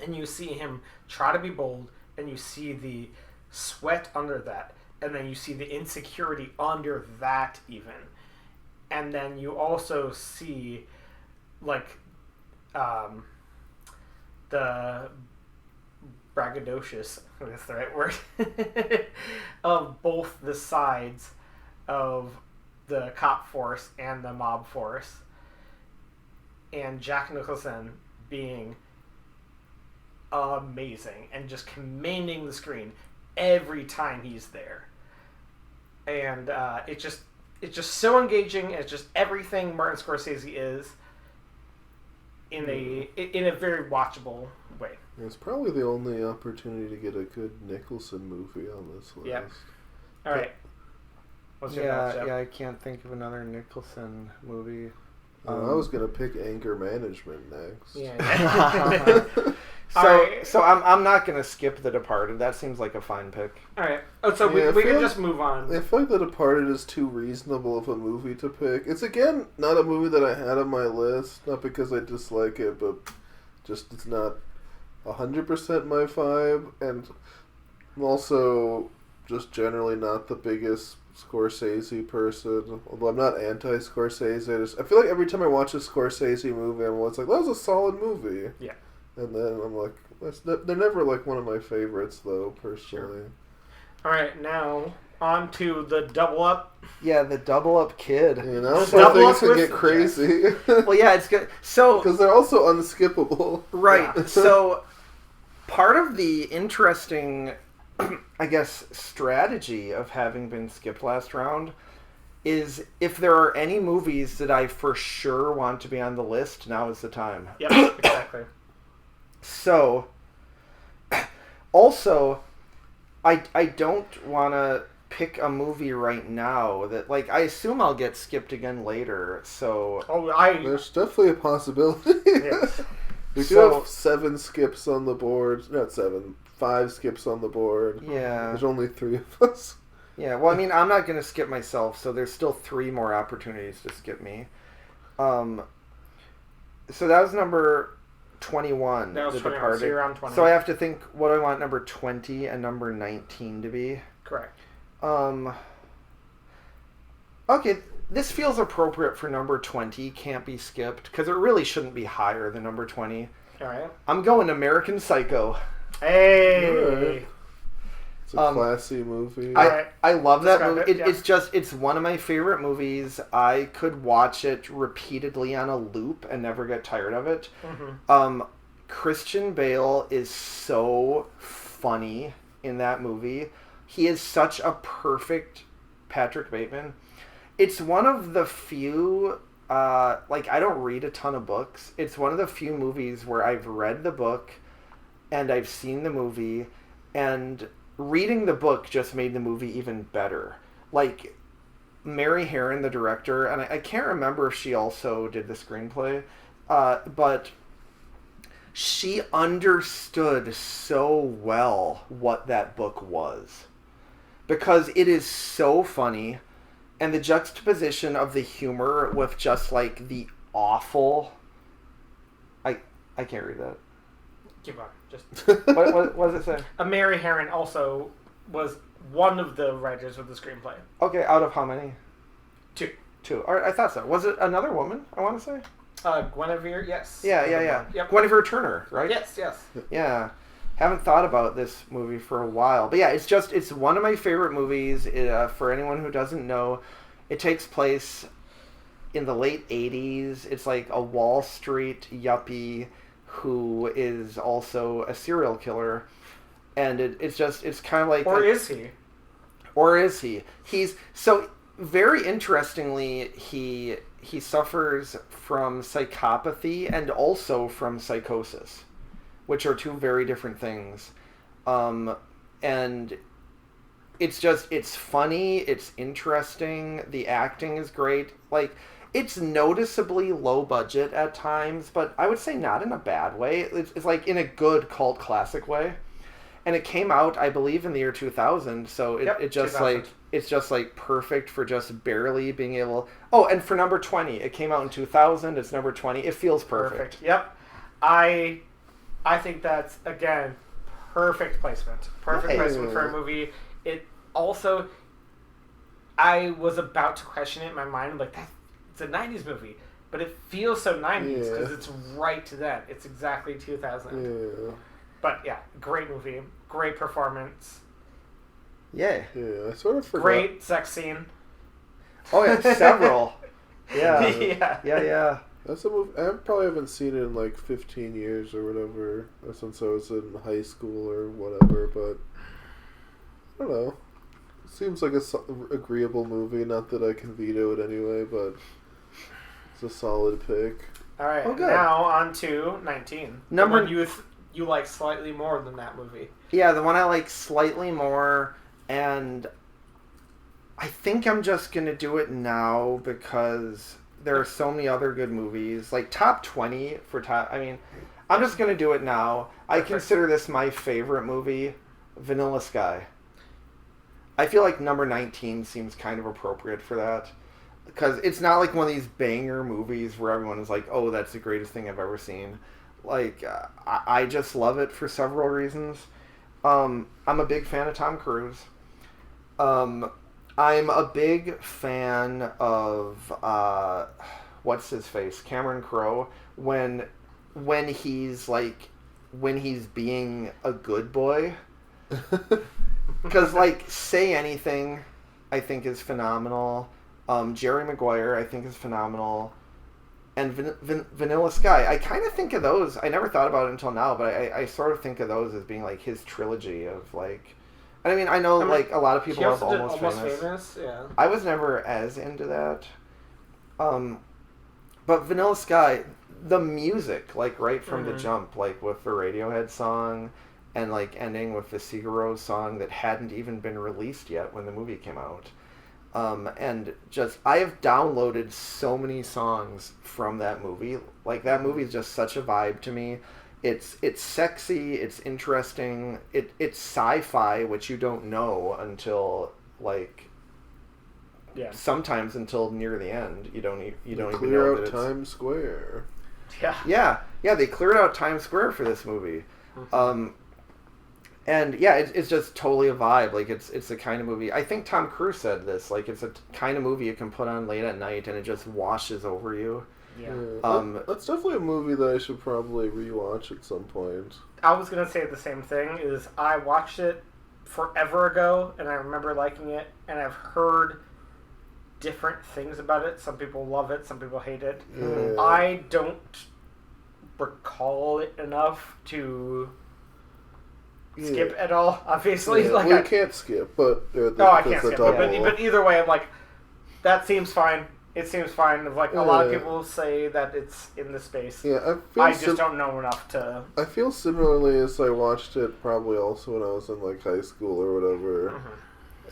And you see him try to be bold, and you see the sweat under that, and then you see the insecurity under that even. And then you also see the braggadocious, if that's the right word, of both the sides of the cop force and the mob force, and Jack Nicholson being amazing and just commanding the screen every time he's there. And it's just so engaging. It's just everything Martin Scorsese is in a very watchable way. It's probably the only opportunity to get a good Nicholson movie on this list. Yep. All right. What's your thoughts, Jeff? Yeah, I can't think of another Nicholson movie. I was gonna pick Anger Management next. Yeah. So I'm not gonna skip The Departed. That seems like a fine pick. All right. Oh, so Yeah, we can just move on. I feel like The Departed is too reasonable of a movie to pick. It's again not a movie that I had on my list, not because I dislike it, but just it's not 100% my vibe, and I'm also just generally not the biggest Scorsese person. Although I'm not anti-Scorsese, I feel like every time I watch a Scorsese movie, I'm always like, that was a solid movie. Yeah. And then I'm like, they're never like one of my favorites though, personally. Sure. All right, now on to the Double Up. Yeah, The Double Up Kid. You know, Double so things Up can with get the crazy. Well, yeah, it's good. So Because they're also unskippable. right. Yeah. So part of the interesting, I guess, strategy of having been skipped last round is if there are any movies that I for sure want to be on the list, now is the time. Yep, exactly. So, also, I don't want to pick a movie right now that, like, I assume I'll get skipped again later, so... Oh, There's definitely a possibility. Yes. We do So- have 7 skips on the board. Not 7. 5 skips on the board. Yeah. There's only 3 of us. Yeah, well, I mean, I'm not going to skip myself, so there's still 3 more opportunities to skip me. So that was number 21, That was The 21, Departed. so you're on 20. So I have to think what I want number 20 and number 19 to be. Correct. Okay, this feels appropriate for number 20, can't be skipped, because it really shouldn't be higher than number 20. All right. I'm going American Psycho. Hey. It's a classy movie. I love that Describe movie. it, yeah. It's one of my favorite movies. I could watch it repeatedly on a loop and never get tired of it. Mm-hmm. Christian Bale is so funny in that movie. He is such a perfect Patrick Bateman. It's one of the few, like, I don't read a ton of books. It's one of the few movies where I've read the book and I've seen the movie, and reading the book just made the movie even better. Like, Mary Herron, the director, and I can't remember if she also did the screenplay, but she understood so well what that book was. Because it is so funny, and the juxtaposition of the humor with just, like, the awful... I can't read that. Keep on. Just. What does it say? Mary Herron also was one of the writers of the screenplay. Okay, out of how many? 2. 2. All right, I thought so. Was it another woman, I want to say? Guinevere, yes. Yeah. Yep. Guinevere Turner, right? Yes. Yeah. Haven't thought about this movie for a while. But yeah, it's one of my favorite movies. For anyone who doesn't know, it takes place in the late 80s. It's like a Wall Street yuppie who is also a serial killer. And it's kind of like... Or is he? Or is he? He's... So, very interestingly, he suffers from psychopathy and also from psychosis, which are 2 very different things. And it's funny, it's interesting, the acting is great. Like, it's noticeably low budget at times, but I would say not in a bad way. It's like in a good cult classic way. And it came out, I believe, in the year 2000, so it's just like perfect for just barely being able... Oh, and for number 20, it came out in 2000, it's number 20, it feels perfect. Yep. I think that's, again, perfect placement. Perfect placement for a movie. It also... I was about to question it in my mind, like, it's a 90s movie, but it feels so 90s because it's right to that. It's exactly 2000. Yeah. But yeah, great movie, great performance, Yay. Yeah, I sort of forgot. great sex scene. Oh yeah, several. Yeah. Yeah. Yeah. That's a movie. I probably haven't seen it in like 15 years or whatever, since I was in high school or whatever. But I don't know. Seems like a agreeable movie. Not that I can veto it anyway, but it's a solid pick. All right, Oh, good. now on to 19. Number- The one you like slightly more than that movie. Yeah, the one I like slightly more, and I think I'm just gonna do it now because there are so many other good movies. Like top 20 for top. I mean, I'm just gonna do it now. I Perfect. consider this my favorite movie, Vanilla Sky. I feel like number 19 seems kind of appropriate for that. Because it's not like one of these banger movies where everyone is like, oh, that's the greatest thing I've ever seen. Like, I just love it for several reasons. I'm a big fan of Tom Cruise. I'm a big fan of, what's his face? Cameron Crowe. When he's being a good boy. Because, like, Say Anything, I think is phenomenal. Jerry Maguire, I think, is phenomenal. And Vanilla Sky, I kind of think of those. I never thought about it until now, but I sort of think of those as being, like, his trilogy of, like... I mean, I know, like, a lot of people She love also did Almost Famous. yeah. I was never as into that. But Vanilla Sky, the music, like, right from the jump, like, with the Radiohead song, and, like, ending with the Sigur Rós song that hadn't even been released yet when the movie came out. And just, I have downloaded so many songs from that movie. Like, that movie is just such a vibe to me. It's sexy, it's interesting, it's sci-fi, which you don't know until, like, sometimes until near the end. You don't even know Clear that out it's... Times Square. Yeah. Yeah, they cleared out Times Square for this movie. And yeah, it's just totally a vibe. Like, it's the kind of movie, I think Tom Cruise said this, like, it's a kind of movie you can put on late at night and it just washes over you. Yeah. That's definitely a movie that I should probably rewatch at some point. I was going to say the same thing, is I watched it forever ago, and I remember liking it, and I've heard different things about it. Some people love it, some people hate it. Yeah. I don't recall it enough to skip at all, obviously. Yeah, Like, well, you can't skip, but... I can't skip it. double. But either way, I'm like, that seems fine. It seems fine. Like, a lot of people say that it's in the space. Yeah, I just don't know enough to... I feel similarly as I watched it probably also when I was in, like, high school or whatever.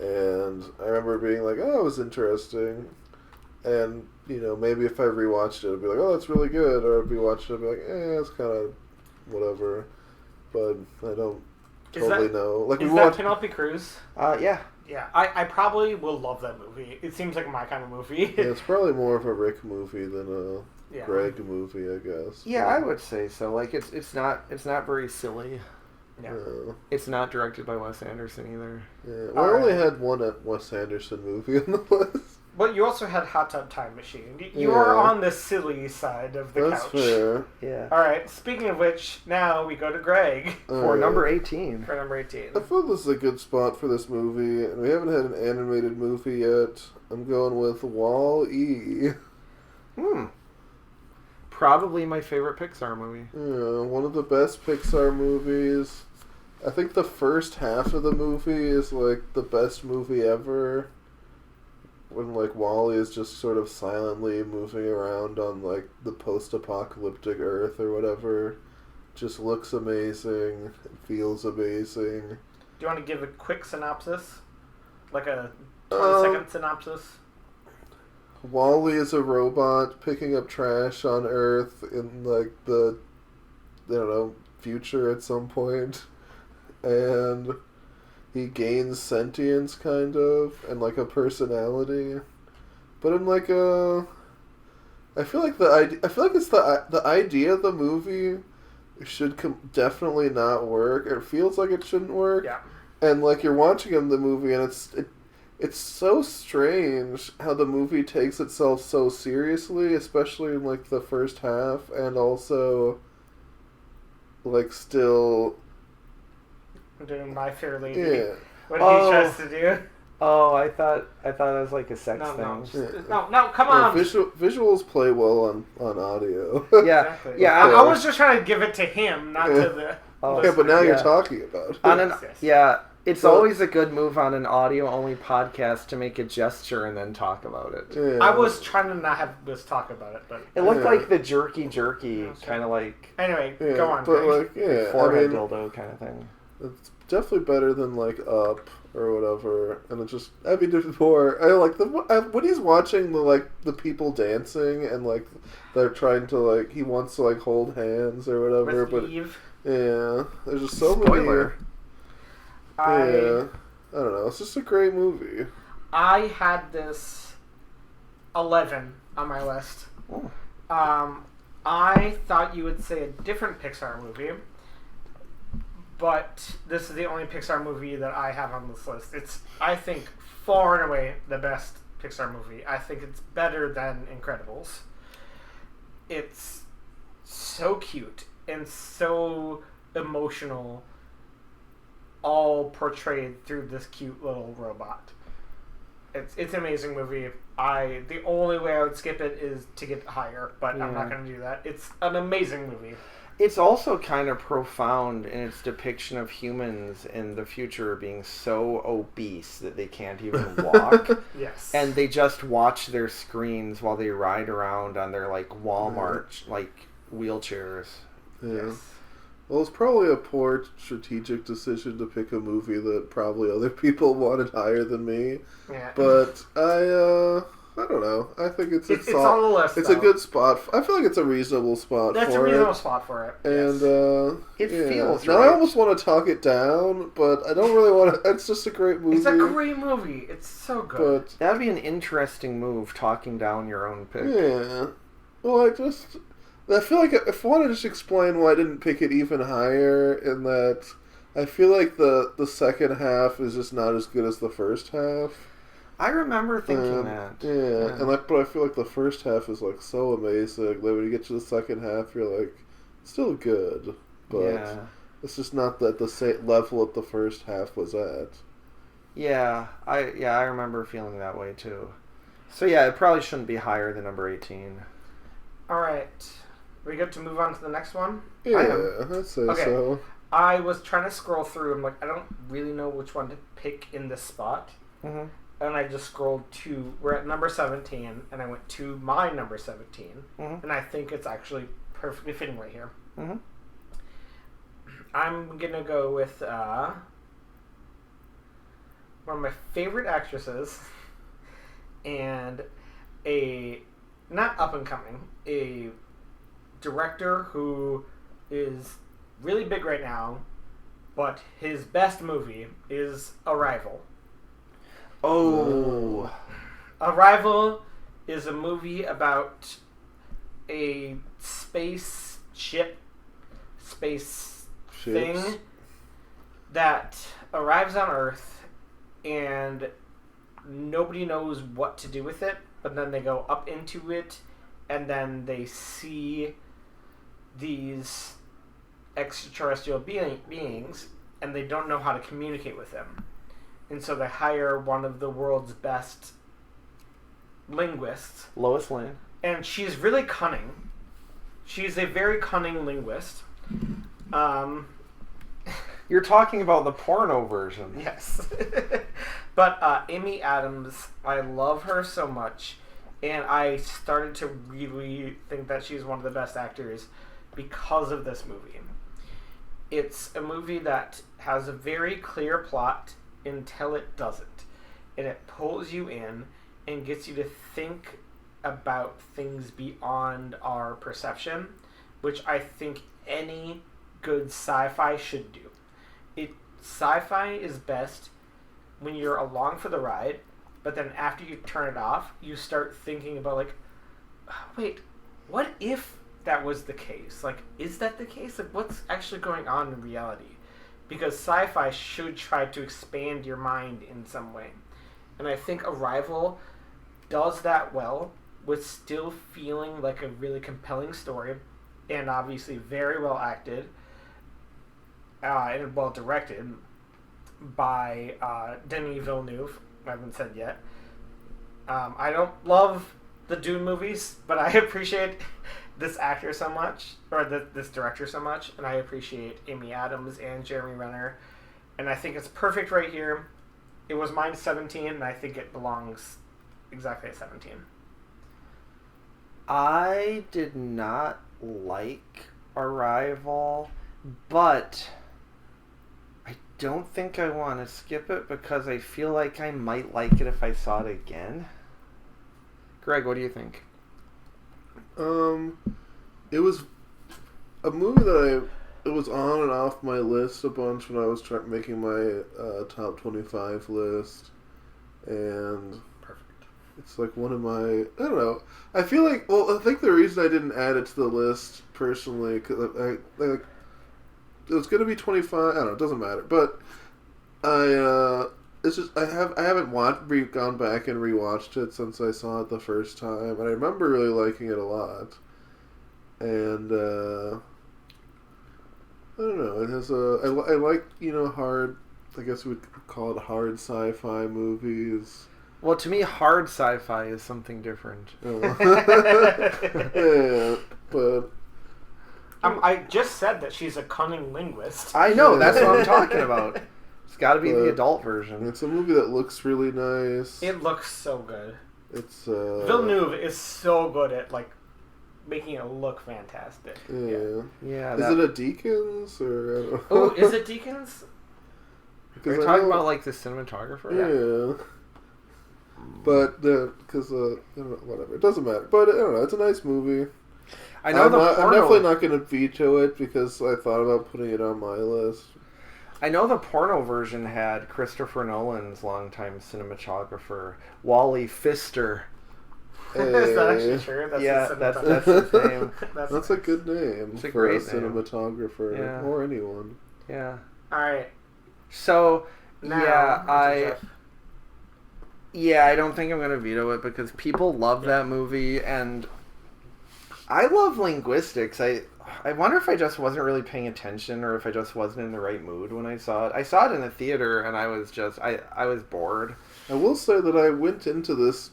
And I remember being like, oh, it was interesting. And, you know, maybe if I rewatched it, I'd be like, oh, that's really good. Or I'd be watching it and be like, it's kind of whatever. But I don't totally know. Like, Is that Penelope Cruz? Yeah. Yeah, I probably will love that movie. It seems like my kind of movie. Yeah, it's probably more of a Rick movie than a Yeah. Greg movie, I guess. Yeah, But, I would say so. Like, it's not very silly. Yeah. It's not directed by Wes Anderson either. Yeah. Well, I only had one Wes Anderson movie on the list. But you also had Hot Tub Time Machine. You are Yeah. on the silly side of the That's couch. fair. Yeah. All right. Speaking of which, now we go to Greg For Alright. number 18. for number 18. I feel this is a good spot for this movie, and we haven't had an animated movie yet. I'm going with Wall-E. Probably my favorite Pixar movie. Yeah, one of the best Pixar movies. I think the first half of the movie is like the best movie ever. When like Wall-E is just sort of silently moving around on like the post-apocalyptic Earth or whatever. Just looks amazing. Feels amazing. Do you want to give a quick synopsis? Like a 20-second synopsis? Wall-E is a robot picking up trash on Earth in like the, I don't know, future at some point. And he gains sentience, kind of, and like a personality. But in like a... I feel like it's the idea of the movie should definitely not work. It feels like it shouldn't work. Yeah. And like you're watching the movie and it's so strange how the movie takes itself so seriously, especially in like the first half, and also like still doing My Fair Lady. Yeah. What he tries to do. Oh, I thought it was like a sex No, thing. no, come on. Visuals play well on audio. Yeah, Exactly. yeah. I was just trying to give it to him, not to the. Oh, Yeah, but now you're Yeah. talking about it. On an, Yes. yeah, it's So- always a good move on an audio-only podcast to make a gesture and then talk about it. Yeah. I was trying to not have us talk about it, but It looked Yeah. like the jerky, Okay. kind of like anyway, Yeah, go on. but Greg. like, yeah, forehead I mean, dildo kind of thing. it's definitely better than like Up or whatever. And it's just, I mean, there's more. I like when he's watching the people dancing and like they're trying to like he wants to like hold hands or whatever. With But Eve, yeah, there's just so Spoiler. many. Yeah, I don't know. It's just a great movie. I had this 11 on my list. Oh. I thought you would say a different Pixar movie, but this is the only Pixar movie that I have on this list. It's, I think, far and away the best Pixar movie. I think it's better than Incredibles. It's so cute and so emotional, all portrayed through this cute little robot. It's an amazing movie. The only way I would skip it is to get higher, but I'm not Yeah. going to do that. It's an amazing movie. It's also kind of profound in its depiction of humans in the future being so obese that they can't even walk. Yes. And they just watch their screens while they ride around on their like Walmart like wheelchairs. Yeah. Yes. Well, it's probably a poor strategic decision to pick a movie that probably other people wanted higher than me. Yeah. But I don't know. I think it's It's on the list. It's though. a good spot. I feel like it's a reasonable spot That's for a reasonable it. spot for it. And yes. It yeah. feels Now right. I almost want to talk it down, but I don't really want to. It's just a great movie. It's a great movie. It's so good. But That'd be an interesting move, talking down your own pick. yeah, well, I feel like if I want to just explain why I didn't pick it even higher, in that I feel like the second half is just not as good as the first half. I remember thinking that. Yeah, and but I feel like the first half is like so amazing. Then when you get to the second half, you're like, still good, but Yeah. it's just not at the same level that the first half was at. Yeah, I remember feeling that way too. So yeah, it probably shouldn't be higher than number 18. All right. We good to move on to the next one? Yeah, I'd say Okay. so. I was trying to scroll through. I'm like, I don't really know which one to pick in this spot. Mm-hmm. And I just scrolled to, we're at number 17, and I went to my number 17. Mhm. And I think it's actually perfectly fitting right here. Mm-hmm. I'm going to go with one of my favorite actresses and not up and coming, a director who is really big right now, but his best movie is Arrival. Oh. Arrival is a movie about a spaceship, space Ships. thing that arrives on Earth, and nobody knows what to do with it, but then they go up into it, and then they see these extraterrestrial beings, and they don't know how to communicate with them. And so they hire one of the world's best linguists, Lois Lane. and she's really cunning. She's a very cunning linguist. You're talking about the porno version. Yes. But Amy Adams, I love her so much, and I started to really think that she's one of the best actors because of this movie. It's a movie that has a very clear plot until it doesn't, and it pulls you in and gets you to think about things beyond our perception, which I think any good sci-fi should do. Sci-fi is best when you're along for the ride, but then after you turn it off, you start thinking about like, wait, what if that was the case? Like, is that the case? Like, what's actually going on in reality? Because sci-fi should try to expand your mind in some way. And I think Arrival does that well with still feeling like a really compelling story, and obviously very well acted and well directed. by Denis Villeneuve. I haven't said yet. I don't love the Dune movies, but I appreciate this actor so much, or this director so much, and I appreciate Amy Adams and Jeremy Renner, and I think it's perfect right here. It was mine 17, and I think it belongs exactly at 17. I did not like Arrival, but I don't think I want to skip it because I feel like I might like it if I saw it again. Greg, what do you think? It was a movie that it was on and off my list a bunch when I was making my top 25 list, and Perfect. it's like one of my, I don't know, I feel like, well, I think the reason I didn't add it to the list personally, because it was going to be 25, I don't know, it doesn't matter, but it's just, I haven't gone back and rewatched it since I saw it the first time, and I remember really liking it a lot. And I don't know. It has I like, hard. I guess we would call it hard sci-fi movies. Well, to me, hard sci-fi is something different. Yeah, but I just said that she's a cunning linguist. I know, that's what I'm talking about. It's got to be the adult version. it's a movie that looks really nice. It looks so good. It's Villeneuve is so good at making it look fantastic. Yeah. Yeah. Is it a Deakins or? I don't know. Oh, is it Deakins? Are you talking about the cinematographer? Yeah. But because whatever, it doesn't matter. But I don't know. It's a nice movie. I know I'm porno. definitely not going to veto it because I thought about putting it on my list. I know the porno version had Christopher Nolan's longtime cinematographer, Wally Pfister. Is that actually true? That's his name. That's a good name It's a for a great name. cinematographer Yeah. or anyone. Yeah. All right. So, Now, I don't think I'm going to veto it because people love that movie, and I love linguistics. I wonder if I just wasn't really paying attention or if I just wasn't in the right mood when I saw it. I saw it in the theater, and I was bored. I will say that I went into this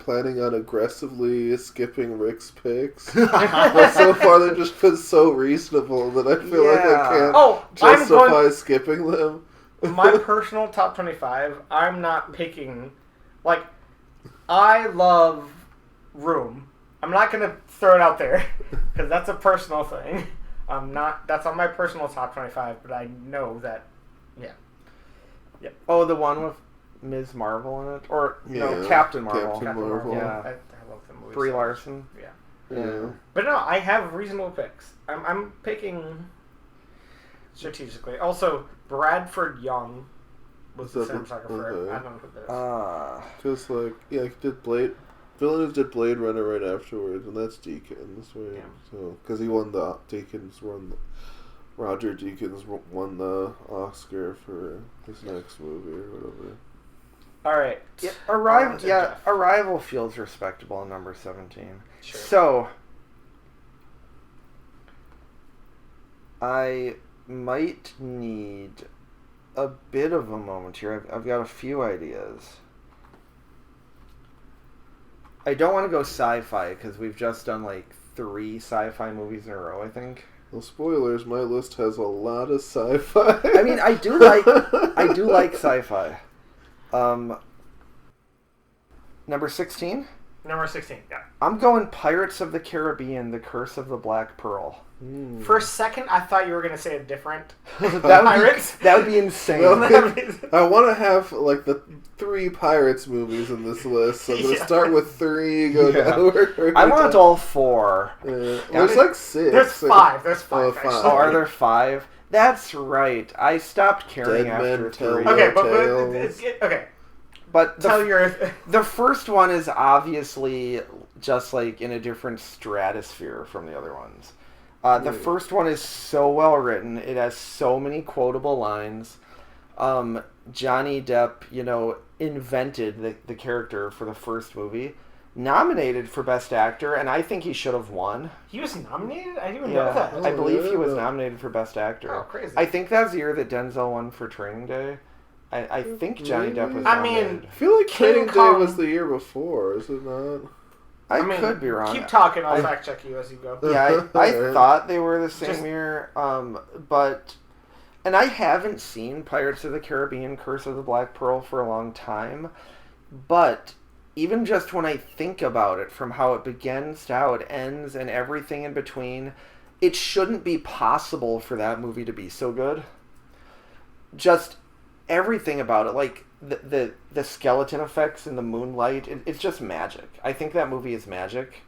planning on aggressively skipping Rick's picks, but so far they've just been so reasonable that I feel like I can't justify skipping them. My personal top 25, I'm not picking. I love Room. I'm not going to throw it out there because that's a personal thing. That's on my personal top 25, but I know that, yeah. Yep. Oh, the one with Ms. Marvel in it? Or, no, Captain Marvel. Captain Marvel. Yeah. I love the movie. Brie Larson. Yeah. But no, I have reasonable picks. I'm picking strategically. Also, Bradford Young was the cinematographer. Okay. I don't know who that is. Because Villeneuve did Blade Runner right afterwards, and that's Deakins, right? Yeah. So because he won Roger Deakins won the Oscar for his next movie or whatever. All right. Yeah, Jeff. Arrival feels respectable in number 17. Sure. So, I might need a bit of a moment here. I've got a few ideas. I don't want to go sci-fi because we've just done 3 sci-fi movies in a row, I think. Well, spoilers, my list has a lot of sci-fi. I mean, I do like sci-fi. Number 16? Number 16, yeah. I'm going Pirates of the Caribbean, The Curse of the Black Pearl. For a second, I thought you were going to say a different Pirates. That would be insane. I want to have the 3 Pirates movies in this list. So I'm going to start with 3, go downward. I want all 4. There's 6. There's 5. There's 5. Oh, Oh, are there 5? That's right. I stopped caring Dead after Men 3. Tell Okay, but Tales. okay. But Tell your. the first one is obviously just in a different stratosphere from the other ones. The first one is so well written. It has so many quotable lines. Johnny Depp, invented the character for the first movie. nominated for Best Actor, and I think he should have won. He was nominated? I didn't even know that. I believe he was yeah. nominated for Best Actor. Oh, crazy. I think that's the year that Denzel won for Training Day. I think Johnny Depp was I mean, nominated. I feel like King Training Day Kong- was the year before, is it not? I could be wrong. Keep talking. I'll I- fact check you as you go. Yeah, I Alright. thought they were the same Just- year, but... And I haven't seen Pirates of the Caribbean Curse of the Black Pearl for a long time, but even just when I think about it, from how it begins to how it ends and everything in between, it shouldn't be possible for that movie to be so good. Just everything about it, like the skeleton effects in the moonlight, it's just magic. I think that movie is magic.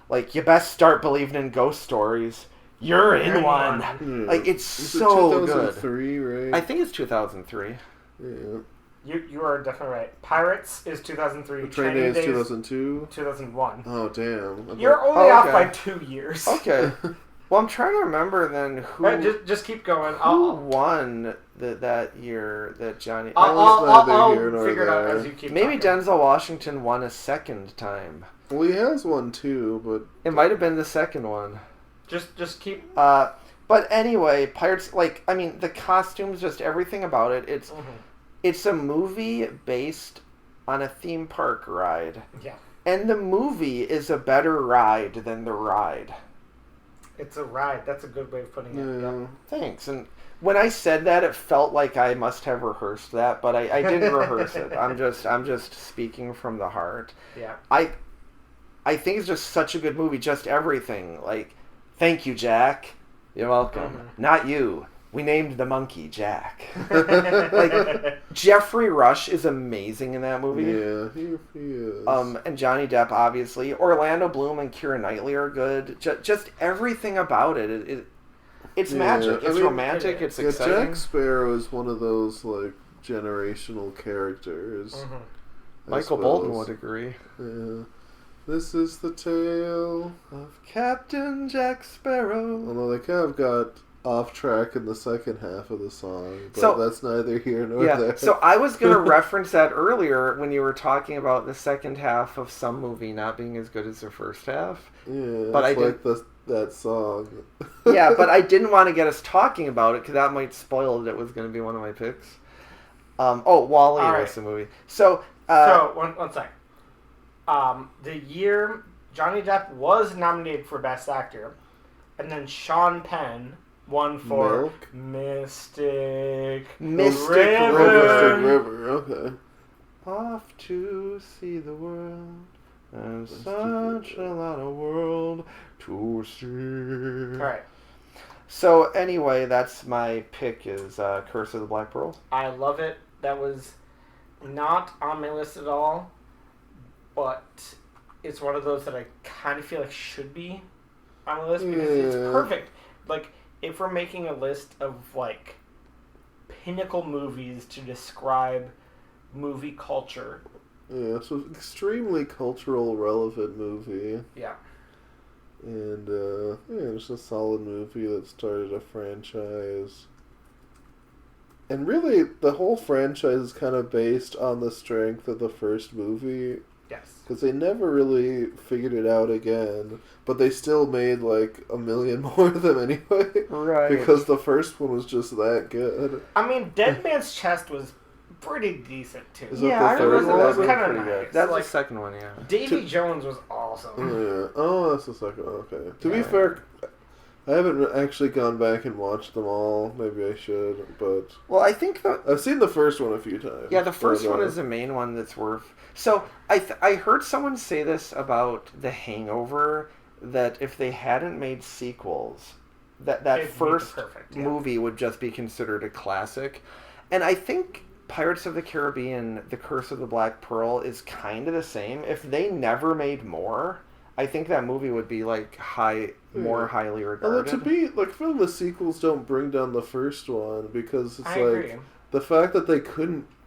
Like, you best start believing in ghost stories. You're in one. Yeah. Like, it's Was so it good. 2003, right? I think it's 2003. Yeah. You are definitely right. Pirates is 2003. Training Day is Day 2002. 2001. Oh, damn. I'm You're like- only off okay. by 2 years. Okay. Well, I'm trying to remember then who Right, just keep going. who won that year that Johnny... I'll neither here nor figure it out there. as you keep Maybe talking. Denzel Washington won a second time. Well, he has one too, but It might have been the second one. Just keep... But anyway, Pirates, like, I mean, the costumes, just everything about it, it's a movie based on a theme park ride. Yeah. And the movie is a better ride than the ride. It's a ride. That's a good way of putting it. yeah. Yeah. Thanks. And when I said that, it felt like I must have rehearsed that, but I didn't rehearse it. I'm just speaking from the heart. Yeah. I think it's just such a good movie. Just everything. Like, thank you, Jack. You're welcome. Not you. We named the monkey Jack. Like, Jeffrey Rush is amazing in that movie. Yeah, he is. And Johnny Depp, obviously. Orlando Bloom and Keira Knightley are good. Just everything about it. It's Yeah, magic. I It's mean, romantic. It's yeah, exciting. Jack Sparrow is one of those, like, generational characters. I Michael Bolton suppose. would agree. Yeah. This is the tale. Of Captain Jack Sparrow. Although they kind of got off track in the second half of the song, but So- that's neither here nor Yeah, there. so I was going to reference that earlier when you were talking about the second half of some movie not being as good as the first half. yeah, but it's I like that song. Yeah, but I didn't want to get us talking about it because that might spoil that it was going to be one of my picks. WALL-E All right. was the movie. So, So, one sec. The year Johnny Depp was nominated for Best Actor, and then Sean Penn won for Milk? Mystic River. Mystic River, okay. Off to see the world. There's such a lot of world to see. All right. So anyway, that's my pick is Curse of the Black Pearl. I love it. That was not on my list at all, but it's one of those that I kind of feel like should be on the list because it's Yeah. perfect. Like, if we're making a list of, like, pinnacle movies to describe movie culture. Yeah, it's an extremely cultural relevant movie. Yeah. And, yeah, it's a solid movie that started a franchise. And really, the whole franchise is kind of based on the strength of the first movie. Yes. Because they never really figured it out again. But they still made, like, 1 million more of them anyway. Right. Because the first one was just that good. I mean, Dead Man's Chest was pretty decent, too. Is that yeah, the I third remember one? that was was kinda pretty nice. good. That's Like, the second one, yeah. Davy Jones was awesome. Yeah. Oh, that's the second one. Okay. To be Yeah. fair, I haven't actually gone back and watched them all. Maybe I should, but Well, I think I've seen the first one a few times. yeah, the first but, one is the main one that's worth. So I heard someone say this about The Hangover, that if they hadn't made sequels, that It'd be first perfect, yeah. movie would just be considered a classic. And I think Pirates of the Caribbean, The Curse of the Black Pearl is kind of the same. If they never made more, I think that movie would be like more highly Although regarded. to be like, I feel the sequels don't bring down the first one because it's I like agree. the fact that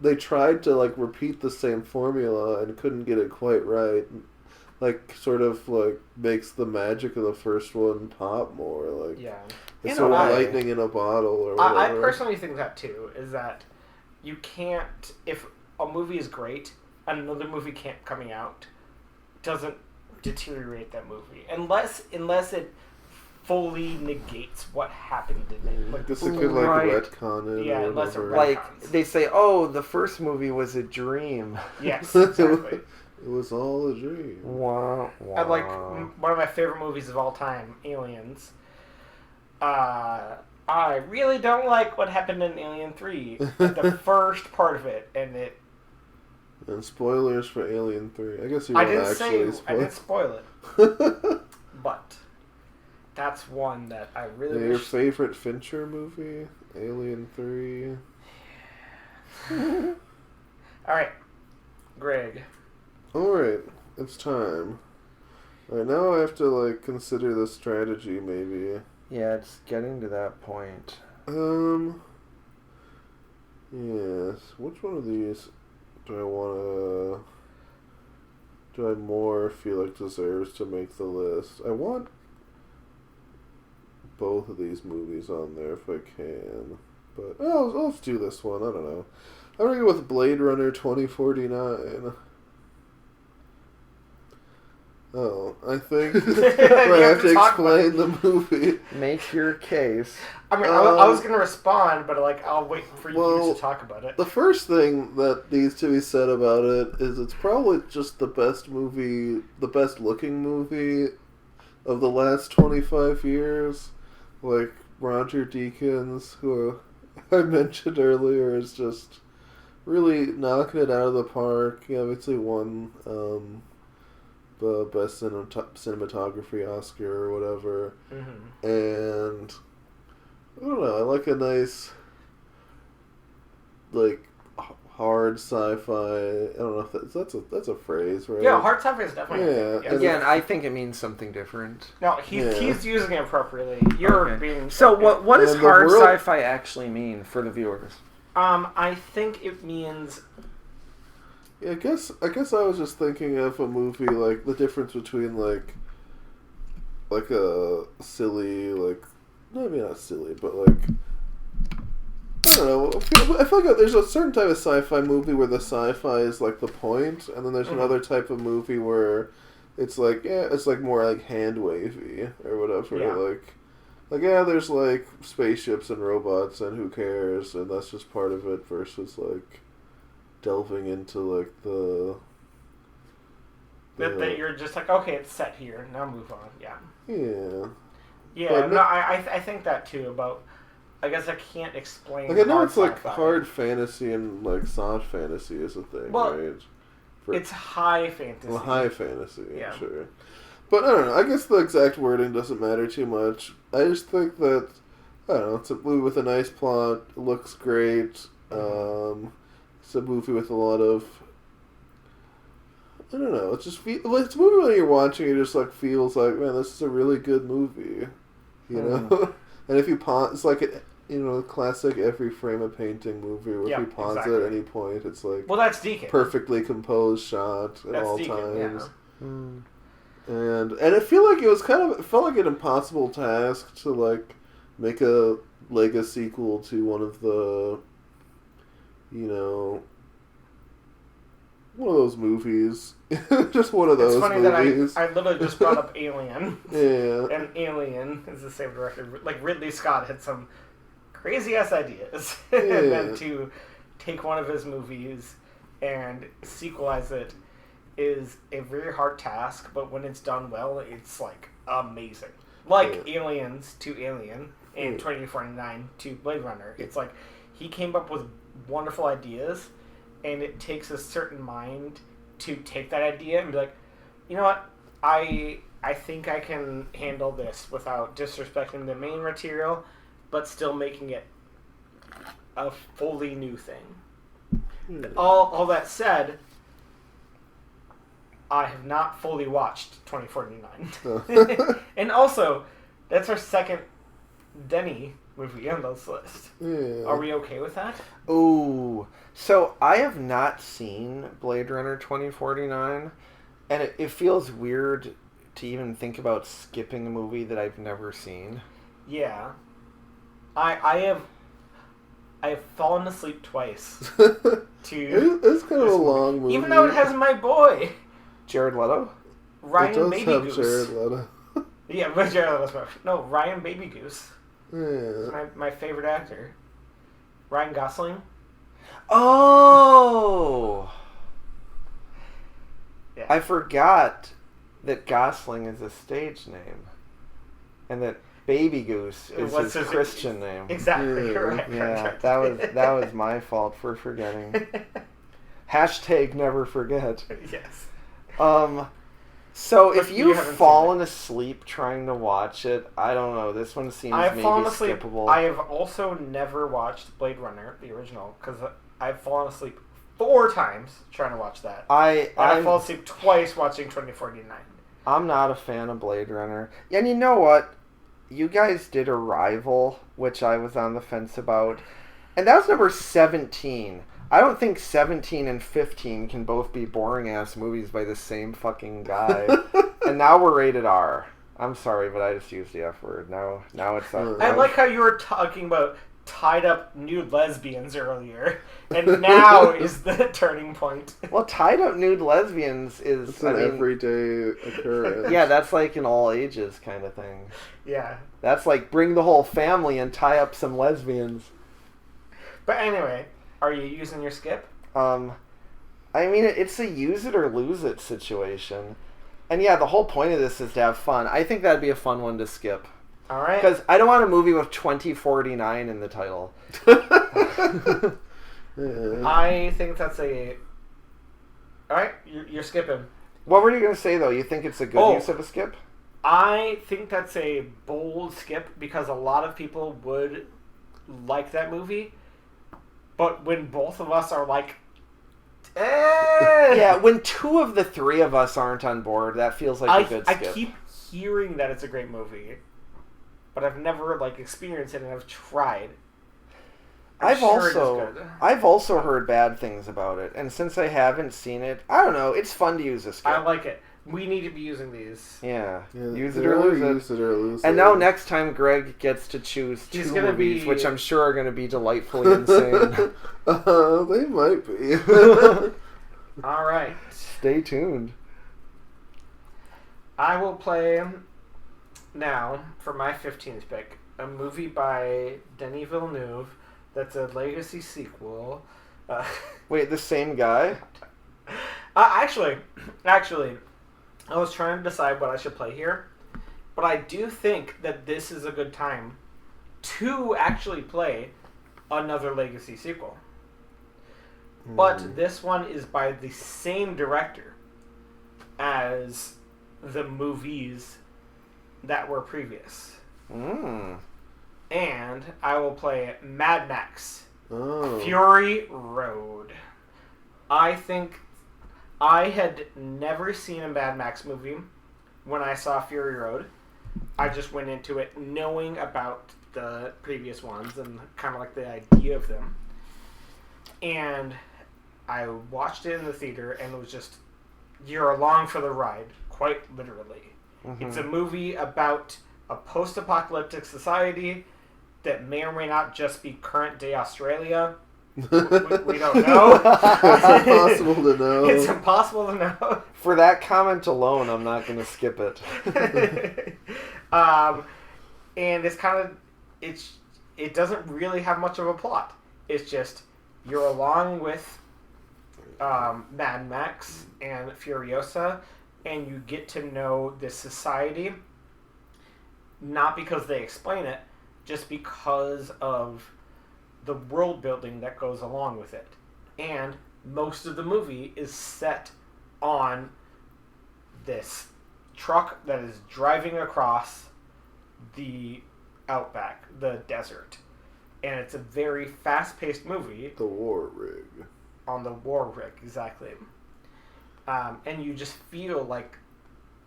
they tried to like repeat the same formula and couldn't get it quite right, like sort of like makes the magic of the first one pop more. Like Yeah. it's In sort a of way. lightning in a bottle or whatever. I personally think that too, is that you can't, if a movie is great and another movie can't coming out, doesn't deteriorate that movie unless it fully negates what happened in it. I guess it could like Right. retcon it. Yeah, or unless it whatever. Like they say, oh, the first movie was a dream. Yes, exactly. It was all a dream. Wow. I like one of my favorite movies of all time, Aliens. I really don't like what happened in Alien 3. The first part of it, and it. And spoilers for Alien 3. I guess you I won't didn't actually say I didn't spoil it, spoil. but that's one that I really Your wish. favorite Fincher movie? Alien 3. All right, Greg. Alright, it's time. Alright, now I have to like consider the strategy maybe. Yeah, it's getting to that point. Yes. Which one of these do I more feel like deserves to make the list? I want both of these movies on there if I can. But let's do this one. I don't know. I'm gonna go with Blade Runner 2049. Oh, I think I have to explain the movie. Make your case. I mean, I was gonna respond, but like I'll wait for you to talk about it. The first thing that needs to be said about it is it's probably just the best movie, the best looking movie of the last 25 years. Like, Roger Deakins, who I mentioned earlier, is just really knocking it out of the park. He obviously won the best cinematography Oscar or whatever. Mm-hmm. And I don't know, I like a nice, like, hard sci-fi. I don't know if that's a phrase, right? Yeah, hard sci-fi is definitely. Yeah, Yes. Again, I think it means something different. No, he's using it appropriately. You're being. So what does And the hard world- sci-fi actually mean for the viewers? I think it means. Yeah, I guess I was just thinking of a movie like the difference between like a silly, like, maybe not silly, but like, I don't know. I feel like there's a certain type of sci-fi movie where the sci-fi is like the point, and then there's another type of movie where it's like, yeah, it's like more like hand wavy or whatever. Yeah. Like yeah, there's like spaceships and robots and who cares, and that's just part of it versus like delving into like the That you're just like, okay, it's set here. Now move on. Yeah. yeah. Yeah. But No, I think that too. About. I guess I can't explain. Like I know hard it's like sci-fi. hard fantasy and like soft fantasy is a thing, Well, right? It's high fantasy. Well, high fantasy, Yeah. sure. But I don't know. I guess the exact wording doesn't matter too much. I just think that I don't know. It's a movie with a nice plot. It looks great. It's a movie with a lot of. I don't know. It's just it's a movie when you're watching it just like feels like, man, this is a really good movie, you know. And if you pause, it's like a classic every frame a painting movie where if you pause exactly. at any point, it's like Well, that's Deacon. perfectly composed shot at That's all Deacon, times. yeah. And it felt like it felt like an impossible task to like make a Lego sequel to one of the, one of those movies. Just one of those It's funny movies. that I literally just brought up Alien. Yeah. And Alien is the same director. Like, Ridley Scott had some crazy-ass ideas. Yeah. And then to take one of his movies and sequelize it is a very hard task, but when it's done well, it's, like, amazing. Like Aliens to Alien and 2049 to Blade Runner. It's like, he came up with wonderful ideas, and it takes a certain mind to take that idea and be like, you know what, I think I can handle this without disrespecting the main material, but still making it a fully new thing. All that said, I have not fully watched 2049. And also, that's our second Denny movie on this list. Yeah. Are we okay with that? Oh, so I have not seen Blade Runner 2049, and it feels weird to even think about skipping a movie that I've never seen. Yeah. I have fallen asleep twice to It's kind of a long movie. even though it has my boy. Jared Leto? Ryan it does Baby have Goose. Jared Leto. Yeah, but Jared Leto's no, Ryan Baby Goose. Yeah. My favorite actor. Ryan Gosling. Oh! Yeah. I forgot that Gosling is a stage name. And that Baby Goose is What's his Christian name. Exactly. Yeah. Correct. Yeah, that was my fault for forgetting. Hashtag never forget. Yes. So But if you you've haven't seen fallen asleep trying to watch it, I don't know. This one seems I've maybe fallen asleep. skippable. I have also never watched Blade Runner, the original, because I've fallen asleep 4 times trying to watch that. I've fallen asleep twice watching 2049. I'm not a fan of Blade Runner. And you know what? You guys did Arrival, which I was on the fence about. And that was number 17. I don't think 17 and 15 can both be boring-ass movies by the same fucking guy. And now we're rated R. I'm sorry, but I just used the F word. Now it's up. I like how you were talking about tied-up nude lesbians earlier, and now is the turning point. Well, tied-up nude lesbians is... It's an everyday occurrence. Yeah, that's like an all-ages kind of thing. Yeah. That's like bring the whole family and tie up some lesbians. But anyway, are you using your skip? I mean, it's a use it or lose it situation. And yeah, the whole point of this is to have fun. I think that'd be a fun one to skip. All right. Because I don't want a movie with 2049 in the title. Yeah. I think that's a... All right, you're skipping. What were you going to say, though? You think it's a good use of a skip? I think that's a bold skip because a lot of people would like that movie. But when both of us are like... Yeah, when 2 of the 3 of us aren't on board, that feels like a good skip. I keep hearing that it's a great movie, but I've never experienced it, and I've tried. I've also heard bad things about it, and since I haven't seen it, I don't know. It's fun to use a skip. I like it. We need to be using these. Yeah, Use it or lose it. And now next time Greg gets to choose 2 movies, which I'm sure are going to be delightfully insane. They might be. All right. Stay tuned. I will play now for my 15th pick a movie by Denis Villeneuve that's a legacy sequel. Wait, the same guy? Actually, I was trying to decide what I should play here, but I do think that this is a good time to actually play another legacy sequel. But this one is by the same director as the movies that were previous. And I will play Mad Max Fury Road. I think I had never seen a Mad Max movie when I saw Fury Road. I just went into it knowing about the previous ones and kind of like the idea of them. And I watched it in the theater and it was just, you're along for the ride, quite literally. Mm-hmm. It's a movie about a post-apocalyptic society that may or may not just be current-day Australia. We don't know. It's impossible to know. It's impossible to know. For that comment alone, I'm not going to skip it. And it's kind of, it doesn't really have much of a plot. It's just, you're along with Mad Max and Furiosa, and you get to know this society, not because they explain it, just because of the world building that goes along with it. And most of the movie is set on this truck that is driving across the outback, the desert. And it's a very fast-paced movie. The war rig. On the war rig, exactly. And you just feel like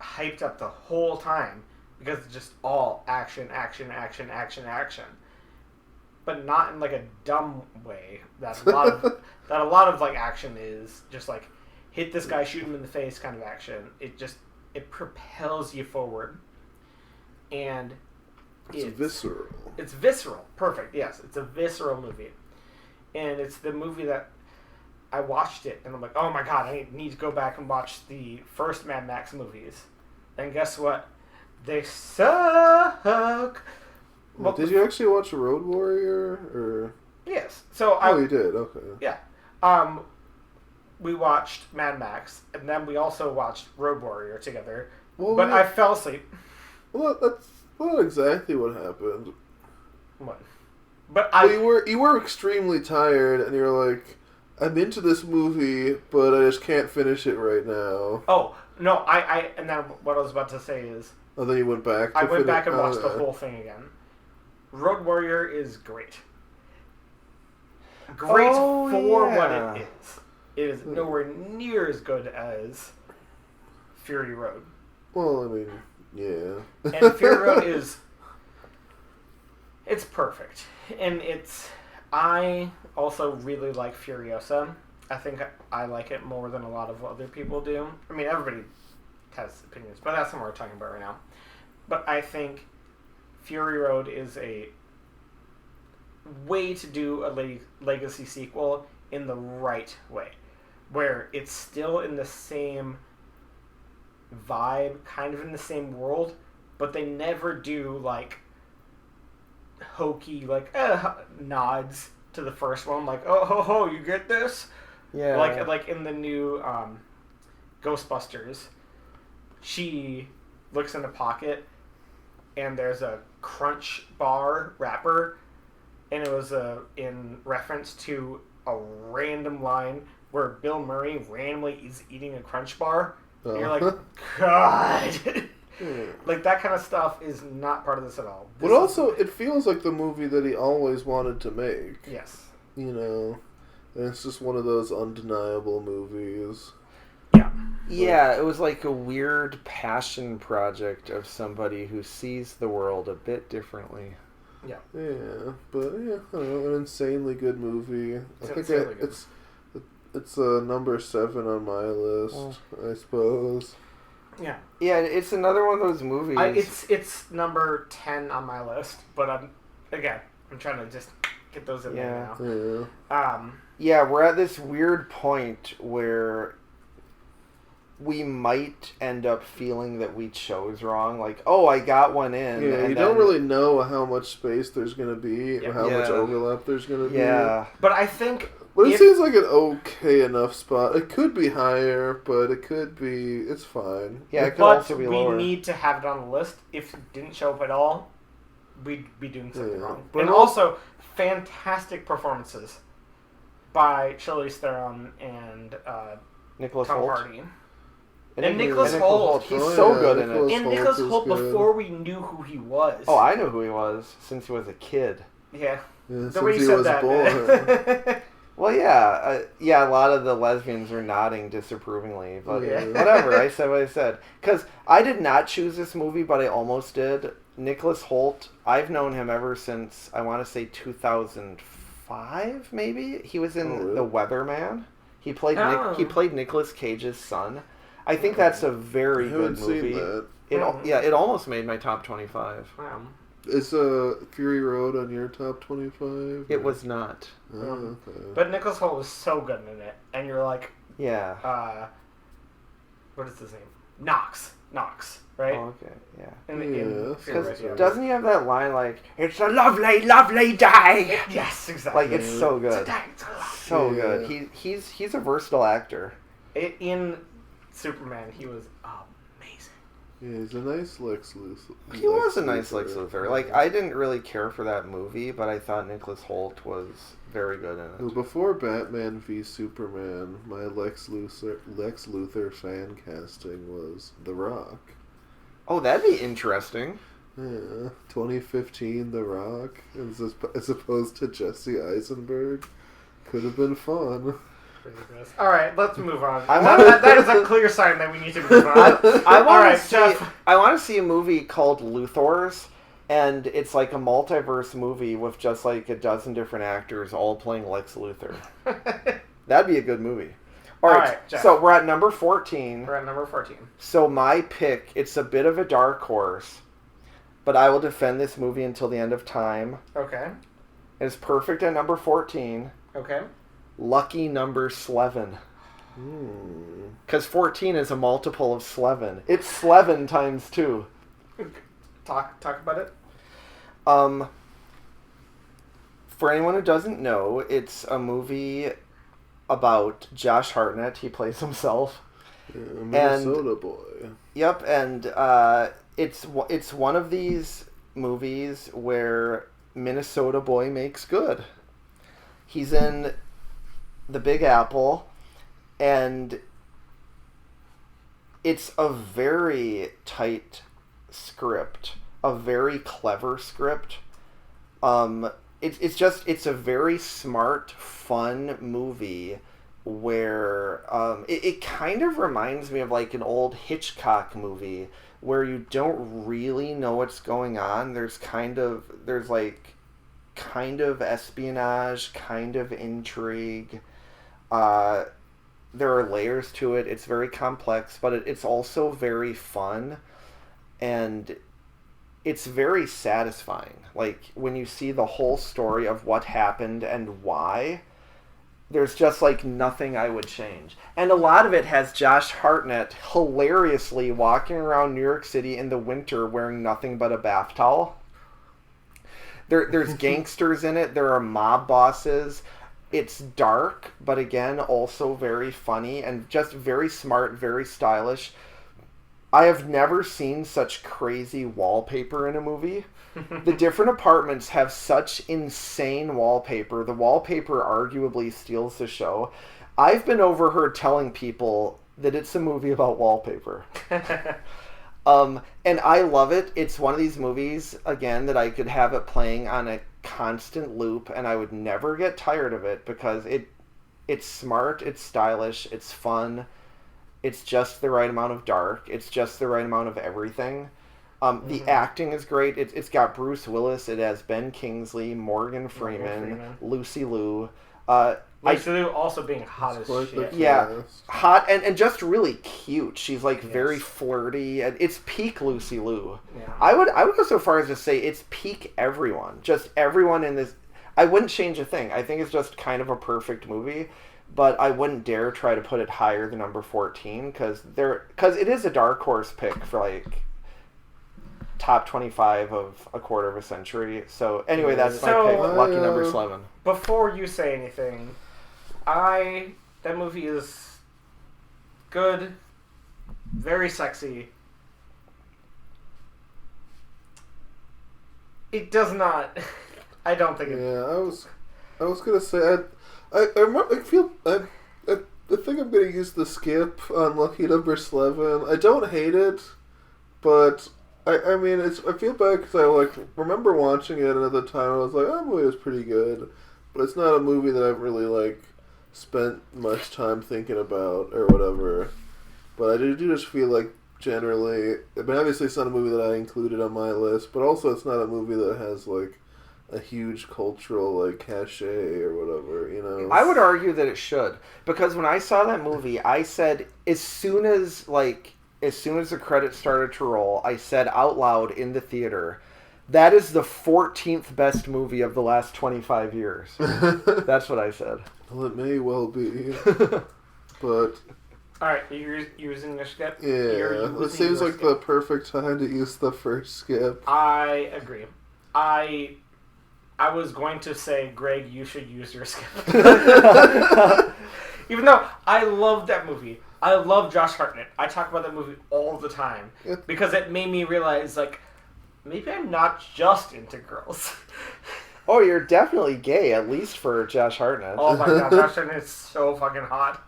hyped up the whole time because it's just all action, action, action, action, action. But not in like a dumb way that a lot of like action is just like hit this guy, shoot him in the face kind of action. It propels you forward. And it's visceral. It's visceral. Perfect. Yes, it's a visceral movie. And it's the movie that I watched it, and I'm like, oh my god, I need to go back and watch the first Mad Max movies. And guess what? They suck. Well, Did you actually watch Road Warrior? Or yes. So you did? Okay. Yeah. We watched Mad Max, and then we also watched Road Warrior together. Well, But I fell asleep. Well, that's not exactly what happened. What? But You were extremely tired, and you're like, I'm into this movie, but I just can't finish it right now. Oh no! And then what I was about to say is, Oh, then you went back. I went back and watched the whole thing again. Road Warrior is great. Great for what it is. It is nowhere near as good as Fury Road. Well, I mean, yeah. And Fury Road is... It's perfect. And I also really like Furiosa. I think I like it more than a lot of other people do. I mean, everybody has opinions, but that's not what we're talking about right now. But I think Fury Road is a way to do a legacy sequel in the right way, where it's still in the same vibe, kind of in the same world, but they never do like hokey nods to the first one, like oh ho ho, you get this, Yeah. like in the new Ghostbusters, she looks in the pocket and there's a Crunch Bar wrapper, and it was in reference to a random line where Bill Murray randomly is eating a Crunch Bar. And you're like, God. Like, that kind of stuff is not part of this at all. But also, it feels like the movie that he always wanted to make. Yes. You know? And it's just one of those undeniable movies. Yeah. Yeah, it was like a weird passion project of somebody who sees the world a bit differently. Yeah. Yeah, but yeah, I don't know, an insanely good movie. It's number 7 on my list, I suppose. Yeah. Yeah, it's another one of those movies. It's number 10 on my list, but I'm trying to just get those in there now. Yeah. Yeah, we're at this weird point where we might end up feeling that we chose wrong. Like, oh, I got one in. Yeah, and you don't really know how much space there's going to be, or how much overlap there's going to be. Yeah. But I think... But it seems like an okay enough spot. It could be higher, but it could be... It's fine. Yeah, it could also be we lower. need to have it on the list. If it didn't show up at all, we'd be doing something wrong. But and also, fantastic performances by Charlize Theron and Nicholas Tom Hoult. Hardy. And Nicholas Hoult. He's so good in it. And Nicholas Hoult before we knew who he was. Oh, I know who he was since he was a kid. Yeah. Yeah, The way since you he said was that. born. Well, yeah, a lot of the lesbians were nodding disapprovingly, but Yeah. whatever, I said what I said. Because I did not choose this movie, but I almost did. Nicholas Hoult, I've known him ever since, I want to say 2005, maybe? He was in really? The Weatherman. He played Oh. Nicolas Cage's son. I think that's a very I good haven't movie. seen that. It almost made my top 25. Wow. Is Fury Road on your top 25? It was not. Oh, okay. But Nicholas Hoult was so good in it. And you're like, Yeah. what is his name? Knox, right? Oh, okay, yeah. In Yeah, Fury Road, that's yeah. right. Doesn't he have that line like, "It's a lovely, lovely day"? Yes, exactly. Like, it's so good. So Yeah. good. He's a versatile actor. In Superman, he was amazing. Yeah, he's a nice Lex Luthor. He was a nice Lex Luthor. Like, I didn't really care for that movie, but I thought Nicholas Hoult was very good in Well, it. before Batman v Superman, my Lex Luthor fan casting was The Rock. Oh, that'd be interesting. Yeah, 2015 The Rock as opposed to Jesse Eisenberg. Could have been fun. All right, let's move on. I wanna- that is a clear sign that we need to move on. I All want right, to see. Jeff. I want to see a movie called Luthors, and it's like a multiverse movie with just like a dozen different actors all playing Lex Luthor. That'd be a good movie. All right, Jeff. so we're at number 14. We're at number 14. So my pick, it's a bit of a dark horse, but I will defend this movie until the end of time. Okay. It's perfect at number 14. Okay. Lucky number 11. Because 14 is a multiple of 11. It's 11 times 2. Talk about it. For anyone who doesn't know, it's a movie about Josh Hartnett. He plays himself. Yeah, Minnesota boy. Yep, and it's one of these movies where Minnesota boy makes good. He's in the Big Apple, and it's a very tight script, a very clever script. It's a very smart, fun movie where it kind of reminds me of like an old Hitchcock movie where you don't really know what's going on. There's kind of espionage, kind of intrigue. There are layers to it. It's very complex, but it's also very fun, and it's very satisfying. Like, when you see the whole story of what happened and why, there's just, like, nothing I would change. And a lot of it has Josh Hartnett hilariously walking around New York City in the winter wearing nothing but a bath towel. There's gangsters in it. There are mob bosses. It's dark, but again, also very funny and just very smart, very stylish. I have never seen such crazy wallpaper in a movie. The different apartments have such insane wallpaper. The wallpaper arguably steals the show. I've been overheard telling people that it's a movie about wallpaper. And I love it. It's one of these movies, again, that I could have it playing on a constant loop and I would never get tired of it because it's smart, it's stylish, it's fun. It's just the right amount of dark. It's just the right amount of everything. The acting is great. It's got Bruce Willis. It has Ben Kingsley, Morgan Freeman. Lucy Liu. Lucy Liu also being hot as shit. Yeah, hot and just really cute. She's like very flirty, and it's peak Lucy Liu. Yeah. I would go so far as to say it's peak everyone. Just everyone in this. I wouldn't change a thing. I think it's just kind of a perfect movie. But I wouldn't dare try to put it higher than number 14 because it is a dark horse pick for like top 25 of a quarter of a century. So anyway, that's my pick. Lucky number 11. Before you say anything, that movie is good, very sexy. It does not. I don't think it. Yeah, I was gonna say I remember, I think I'm going to use the skip on Lucky Number 11. I don't hate it, but I mean, I feel bad because I like remember watching it, and at the time I was like, oh, that movie was pretty good, but it's not a movie that I've really like spent much time thinking about or whatever. But I do just feel like generally, I mean, obviously it's not a movie that I included on my list, but also it's not a movie that has like a huge cultural like cachet or whatever, you know. I would argue that it should, because when I saw that movie, I said as soon as the credits started to roll, I said out loud in the theater, that is the 14th best movie of the last 25 years. That's what I said. Well, it may well be, but alright, you're using the skip? Yeah, it seems like the perfect time to use the first skip. I agree. I was going to say, Greg, you should use your skip. Even though I love that movie. I love Josh Hartnett. I talk about that movie all the time. Because it made me realize, like, maybe I'm not just into girls. Oh, you're definitely gay, at least for Josh Hartnett. Oh my god, Josh Hartnett is so fucking hot.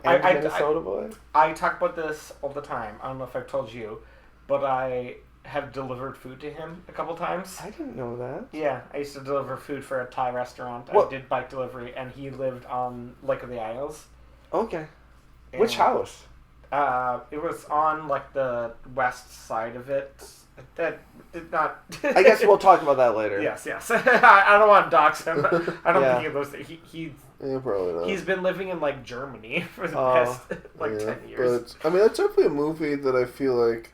Minnesota boy? I talk about this all the time. I don't know if I've told you, but I have delivered food to him a couple times. I didn't know that. Yeah, I used to deliver food for a Thai restaurant. What? I did bike delivery, and he lived on Lake of the Isles. Okay. And, Which house? It was on like the west side of it. That did not. I guess we'll talk about that later. Yes. I don't want to dox him. I don't think he lives there. Yeah, probably not. He's been living in like Germany for the past 10 years. But I mean, that's definitely a movie that I feel like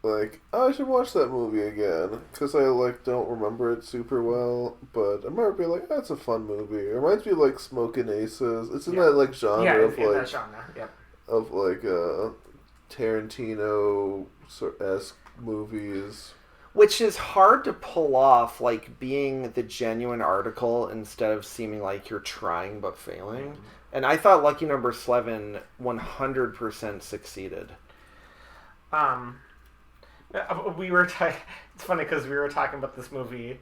like, oh, I should watch that movie again because I like don't remember it super well. But I remember being like, that's a fun movie. It reminds me of like Smoking Aces. It's in that like genre Yeah, of in like that genre. Yep. of like Tarantino esque movies. Which is hard to pull off, like being the genuine article instead of seeming like you're trying but failing. And I thought Lucky Number 11 100% succeeded. We were it's funny because we were talking about this movie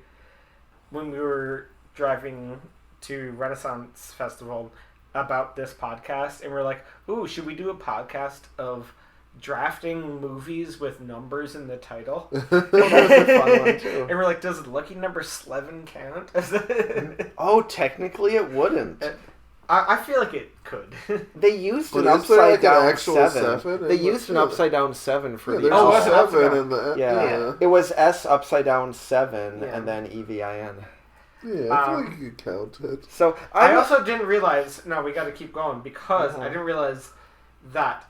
when we were driving to Renaissance Festival about this podcast, and we're like, ooh, should we do a podcast of drafting movies with numbers in the title? That's a fun one too. And we're like, does Lucky Number 11 count? Oh, technically it wouldn't. I feel like it could. They used But an is there, upside like, an down actual 7. seven? They used an upside down 7 for the there's Oh, a was it upside 7 down? in the Yeah. It was S upside down 7 Yeah. and then EVIN. Yeah, I feel like you could count it. So I also didn't realize. No, we got to keep going because I didn't realize that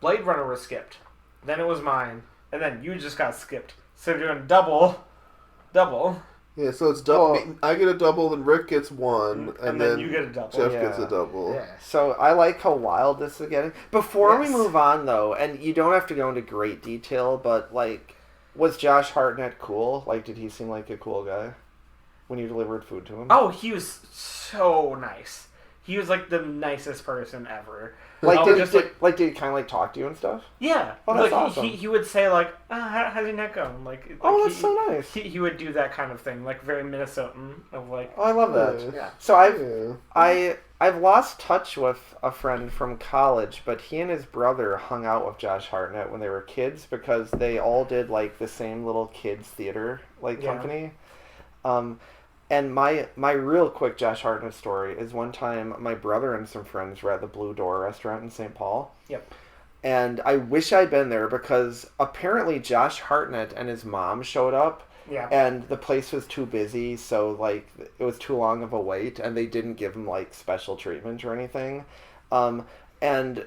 Blade Runner was skipped. Then it was mine, and then you just got skipped. So we're doing double. Yeah, so it's double. Well- I get a double, then Rick gets one, And then you get a double. Jeff Yeah. gets a double. Yeah. So I like how wild this is getting. Before Yes. we move on, though, and you don't have to go into great detail, but like, was Josh Hartnett cool? Like, did he seem like a cool guy when you delivered food to him? Oh, he was so nice. He was like the nicest person ever. Like, Oh, did, just did, like, did he kind of like talk to you and stuff? Yeah. Oh, that's like awesome. he would say like, how did that go? Like, Oh, like, that's so nice. He would do that kind of thing, like very Minnesotan of like. Oh, I love that. Yeah. So Yeah. I've lost touch with a friend from college, but he and his brother hung out with Josh Hartnett when they were kids because they all did like the same little kids theater like Yeah. company. And my real quick Josh Hartnett story is one time my brother and some friends were at the Blue Door restaurant in St. Paul. Yep. And I wish I'd been there because apparently Josh Hartnett and his mom showed up. Yeah. And the place was too busy, so like it was too long of a wait, and they didn't give him like special treatment or anything. And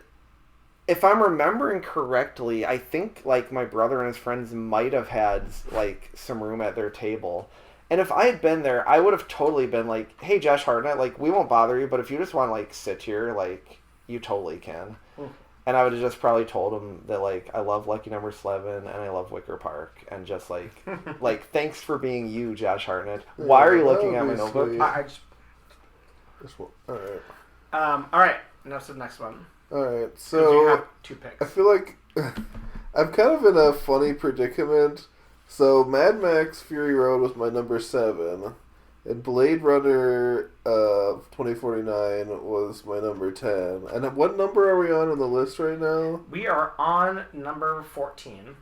if I'm remembering correctly, I think like my brother and his friends might have had like some room at their table. And if I had been there, I would have totally been like, "Hey, Josh Hartnett, like we won't bother you, but if you just want to like sit here, like you totally can." And I would have just probably told him that like I love Lucky Number 11 and I love Wicker Park, and just like thanks for being you, Josh Hartnett. Why are you that looking would at my be notebook? sweet. I just. Alright. All right. Now to the next one. Alright, 'Cause you have so 2 I picks. feel like I'm kind of in a funny predicament. So Mad Max Fury Road was my number 7, and Blade Runner 2049 was my number 10. And what number are we on the list right now? We are on number 14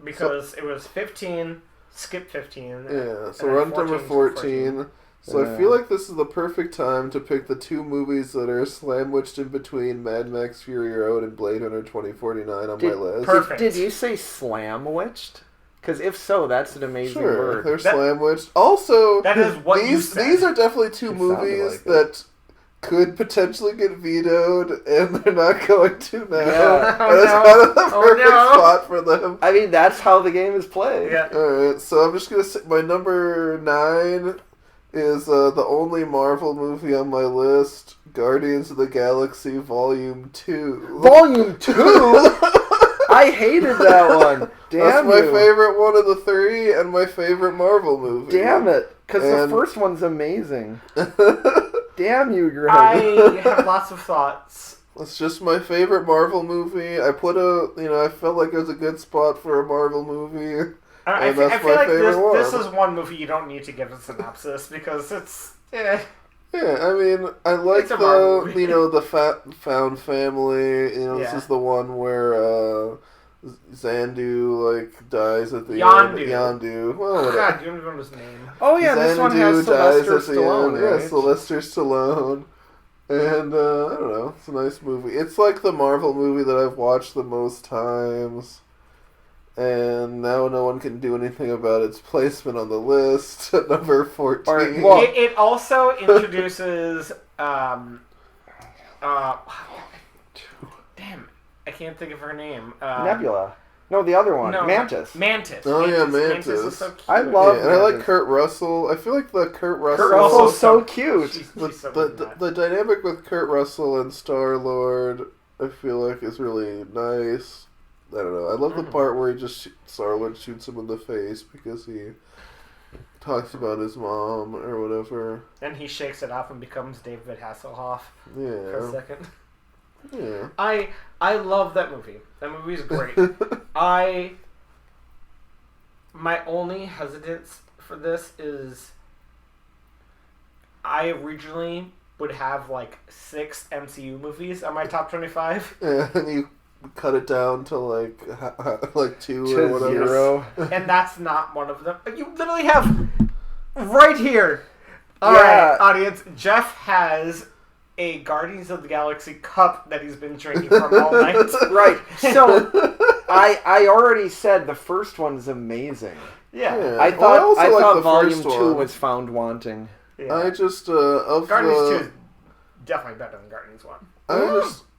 because it was 15, skip 15. Yeah, and so then we're on number 14. 14. So I feel like this is the perfect time to pick the 2 movies that are sandwiched in between Mad Max Fury Road and Blade Runner 2049 on my list. Perfect. Did you say slam-witched? Because if so, that's an amazing Sure, word. they're sandwiched. Also, That is what you these said. these are definitely 2 It sounded movies like it. that could potentially get vetoed, and they're not going to now. Yeah. Oh, And that's no. kind of the Oh, perfect no. spot for them. I mean, that's how the game is played. Yeah. Alright, so I'm just gonna say my number 9 is the only Marvel movie on my list, Guardians of the Galaxy Volume 2. Volume 2? I hated that one. Damn That's my you. favorite one of the 3 and my favorite Marvel movie. Damn it. Because the And- first one's amazing. Damn you, Greg. I have lots of thoughts. It's just my favorite Marvel movie. I felt like it was a good spot for a Marvel movie. I And feel that's like my favorite this one. is one movie you don't need to give a synopsis because it's. Yeah, I mean, I like It's a Marvel movie. the found family. This Yeah. is the one where Xandu dies at the Yondu. end. Yondu. Well, whatever. God, you don't remember his name. Oh, yeah, this one has Sylvester Stallone, Yeah, right? Sylvester Stallone. And, I don't know, it's a nice movie. It's like the Marvel movie that I've watched the most times. And now no one can do anything about its placement on the list at number 14. Alright, well- It also introduces. Damn, I can't think of her name. Nebula. No, the other one. No, Mantis. Mantis. Oh, yeah, Mantis is Mantis. so cute. I love Yeah, and I like Mantis. Kurt Russell. I feel like the Kurt Russell. Kurt Russell's so cute. She's The, so good in the, that. the dynamic with Kurt Russell and Star Lord, I feel like is really nice. I don't know. I love the part where he just Star Lord shoots him in the face because he talks about his mom or whatever. Then he shakes it off and becomes David Hasselhoff for a Yeah, second. yeah. I love that movie. That movie's great. My only hesitance for this is I originally would have like 6 MCU movies on my top 25, Yeah, and you cut it down to like 2 To or whatever. 0. and that's not one of them. You literally have right here. All Yeah. right, audience. Jeff has a Guardians of the Galaxy cup that he's been drinking from all night. Right. So I already said the first one is amazing. Yeah. Yeah. I Well, thought also I like thought the Volume first 2 one. was found wanting. Yeah. I just of Guardians the 2 is definitely better than Guardians 1.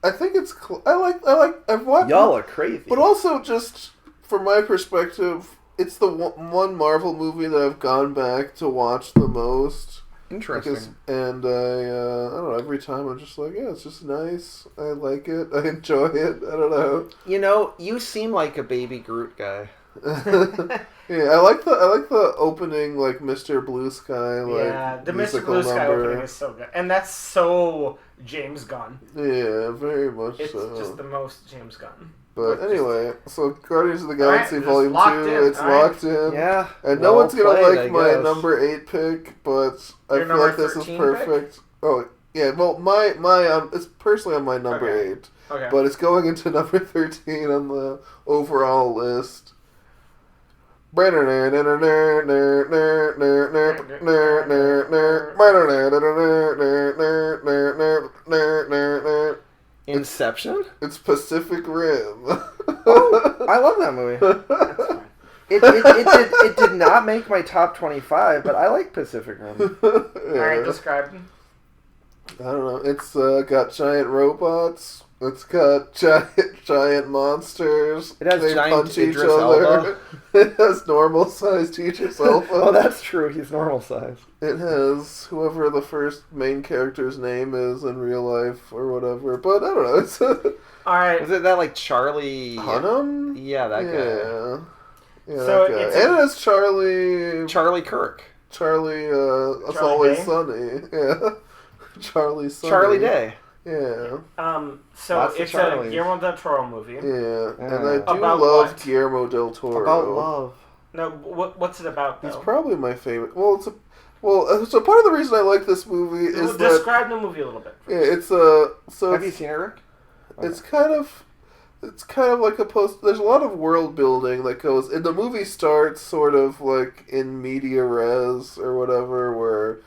I think it's I've watched Y'all are crazy. but also just from my perspective, it's the one Marvel movie that I've gone back to watch the most. Interesting. And I don't know, every time I'm just like, yeah, it's just nice. I like it. I enjoy it. I don't know. You know, you seem like a baby Groot guy. Yeah, I like the opening, like Mr. Blue Sky, like Yeah, the Mr. musical Blue Sky number. opening is so good. And that's so James Gunn. Yeah, very much It's so. just the most James Gunn. But anyway, so Guardians of the Alright, Galaxy it's Volume locked 2, in, it's alright. locked in. Yeah. And no well one's gonna played, like I my guess. number 8 pick, but I Your feel number like this is 13 perfect. Oh, yeah, well, my it's personally on my number Okay. 8, Okay. but it's going into number 13 on the overall list. Inception? It's Pacific Rim. Oh, I love that movie. That's fine. It did not make my top 25, but I like Pacific Rim. Alright, describe. I don't know. It's got giant robots. It's got giant monsters. It has they giant punch each Idris other. Elba. It has normal sized Idris Elba. Oh, that's true. He's normal size. It has whoever the first main character's name is in real life or whatever. But I don't know. It's Alright. Was it that like Charlie? Hunnam? Yeah, that guy. Yeah. Yeah, So that guy. it's And it's Charlie. Charlie Kirk. Charlie. It's Charlie Always Day? Sunny. Yeah. Charlie Sunny. Charlie Day. Yeah. So Lots of it's a Charlies. Guillermo del Toro movie. Yeah. And Yeah. I do About love what? Guillermo del Toro. About love. No, what's it about, He's though? probably my favorite. Well, so part of the reason I like this movie is that Describe the movie a little bit. yeah, it's so Have you it's, seen it, Rick? it's kind of like a post. There's a lot of world building that goes. And the movie starts sort of like in media res or whatever, where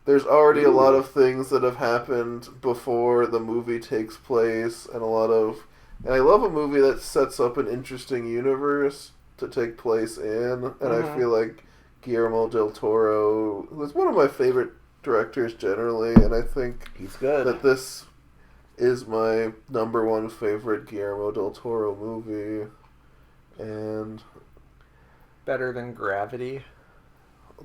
there's already a lot of things that have happened before the movie takes place, and I love a movie that sets up an interesting universe to take place in, and I feel like Guillermo del Toro was one of my favorite directors generally, and I think He's good. that this is my number 1 favorite Guillermo del Toro movie, and Better than Gravity.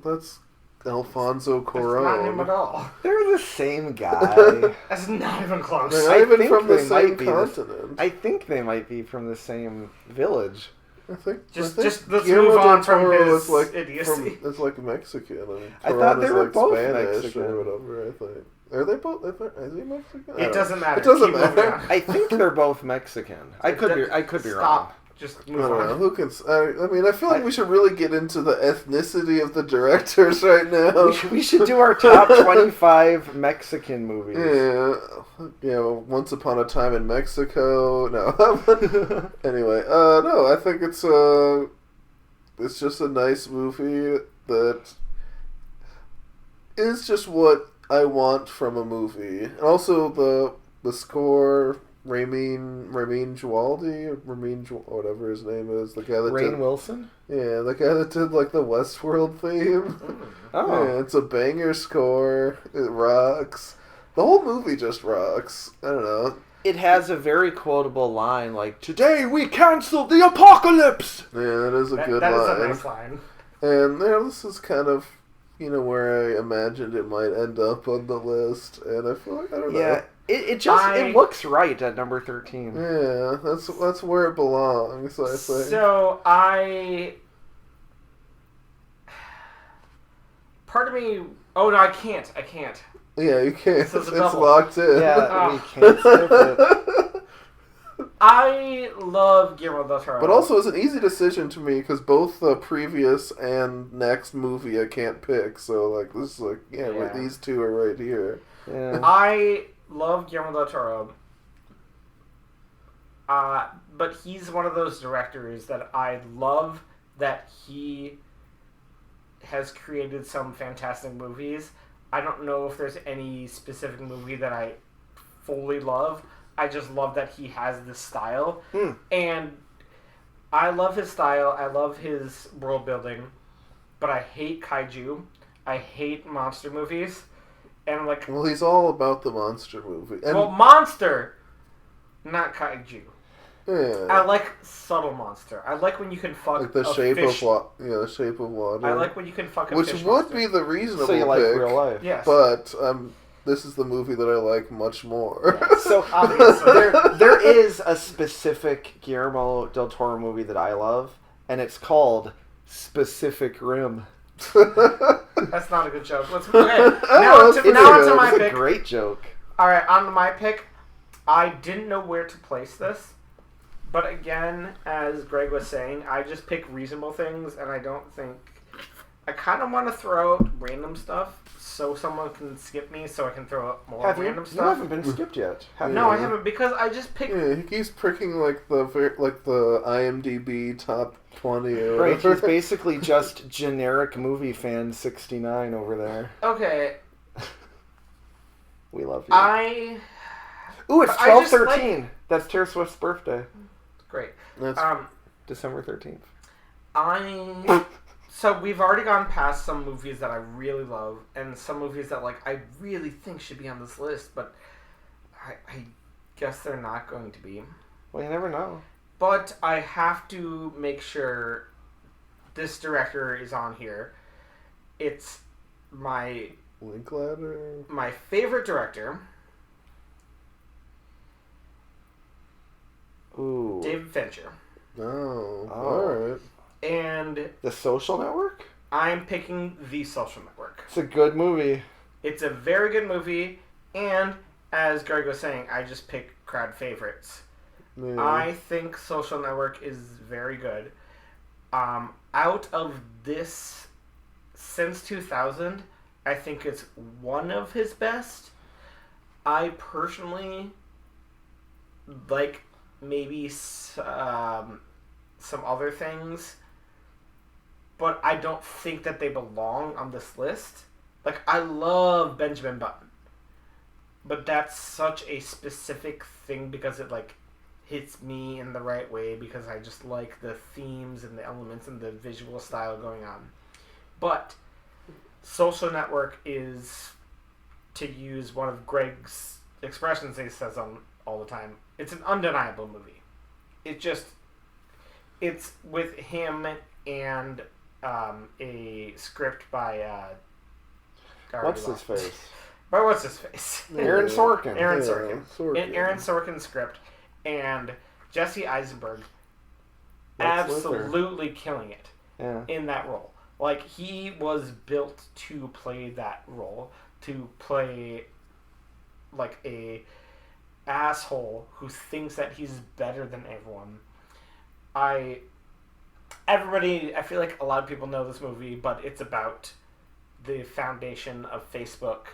that's Alfonso That's not him at Cuarón. all. They're the same guy. That's not even close. They're I not even think from the they same might be continent. I think they might be from the same village. I think Just Guillermo let's move del on from Toro his is like idiocy. It's like Mexican. And I thought Cuarón they is were like both Spanish Mexican. or whatever. I think. Are they both? Is he Mexican? I It don't doesn't know. matter. It doesn't Keep moving matter. on. I think they're both Mexican. I could be wrong. Stop. Just I move don't know. on. Who can? I mean, I feel like we should really get into the ethnicity of the directors right now. We should do our top 25 Mexican movies. Yeah. Once Upon a Time in Mexico. No. Anyway, no. I think it's just a nice movie that is just what I want from a movie. And also the score. Ramin Djawadi, whatever his name is, the guy that Rainn Wilson? yeah, the guy that did like the Westworld theme. Oh. Yeah, it's a banger score. It rocks. The whole movie just rocks. I don't know. It has a very quotable line like, "Today we canceled the apocalypse!" Yeah, that is a good that line. is a nice line. And this is kind of, where I imagined it might end up on the list. And I feel like, I don't know. Yeah, it looks right at number 13. Yeah, that's where it belongs, I think. So part of me... Oh, no, I can't. Yeah, you can't. This is a It's double. locked in. Yeah, we can't skip it. I love Guillermo del Toro. But also, it's an easy decision to me because both the previous and next movie I can't pick. So, this is Yeah. these two are right here. Yeah. I love Guillermo del Toro. But he's one of those directors that I love that he has created some fantastic movies. I don't know if there's any specific movie that I fully love. I just love that he has this style. And I love his style. I love his world building. But I hate kaiju. I hate monster movies. And Well, he's all about the monster movie. And, monster! Not kaiju. yeah. I like subtle monster. I like when you can fuck Like the a shape fish. of water. Yeah, the shape of water. I like when you can fuck a Which fish would monster. be the reasonable So you like pick. real life. Yes. But this is the movie that I like much more. So Obviously. there is a specific Guillermo del Toro movie that I love, and it's called Pacific Rim. That's not a good joke. Let's okay. Oh, Now that's to good. my It's a pick. great joke. Alright, on to my pick. I didn't know where to place this. But again, as Greg was saying, I just pick reasonable things, and I don't think... I kind of want to throw out random stuff so someone can skip me so I can throw out more Have you? random You stuff. haven't been skipped yet. Have No, you? I haven't, because I just picked... Yeah, he keeps picking the IMDb top 20 or Right, whatever. he's basically just generic movie fan 69 over there. Okay, We love you. Ooh, it's I just 12/13. That's Taylor Swift's birthday. Great. That's December 13th. So we've already gone past some movies that I really love, and some movies that I really think should be on this list, but I guess they're not going to be. Well, you never know. But I have to make sure this director is on here. It's my Linklater. favorite director, Ooh. David Fincher, Oh, Oh. alright. and The Social Network? I'm picking The Social Network. It's a good movie. It's a very good movie, and as Greg was saying, I just picked crowd favorites. Yeah. I think Social Network is very good. Out of this, since 2000, I think it's one of his best. I personally like maybe some other things, but I don't think that they belong on this list. I love Benjamin Button, but that's such a specific thing because it hits me in the right way because I just like the themes and the elements and the visual style going on. But Social Network is, to use one of Greg's expressions he says on all the time, it's an undeniable movie. It's with him and a script by What's his face? But what's his face? Aaron Sorkin. Aaron Yeah, Sorkin. Sorkin. An Aaron Sorkin script, and Jesse Eisenberg Lex Luthor. absolutely killing it Yeah. in that role. He was built to play that role, to play a asshole who thinks that he's better than everyone. I feel like a lot of people know this movie, but it's about the foundation of Facebook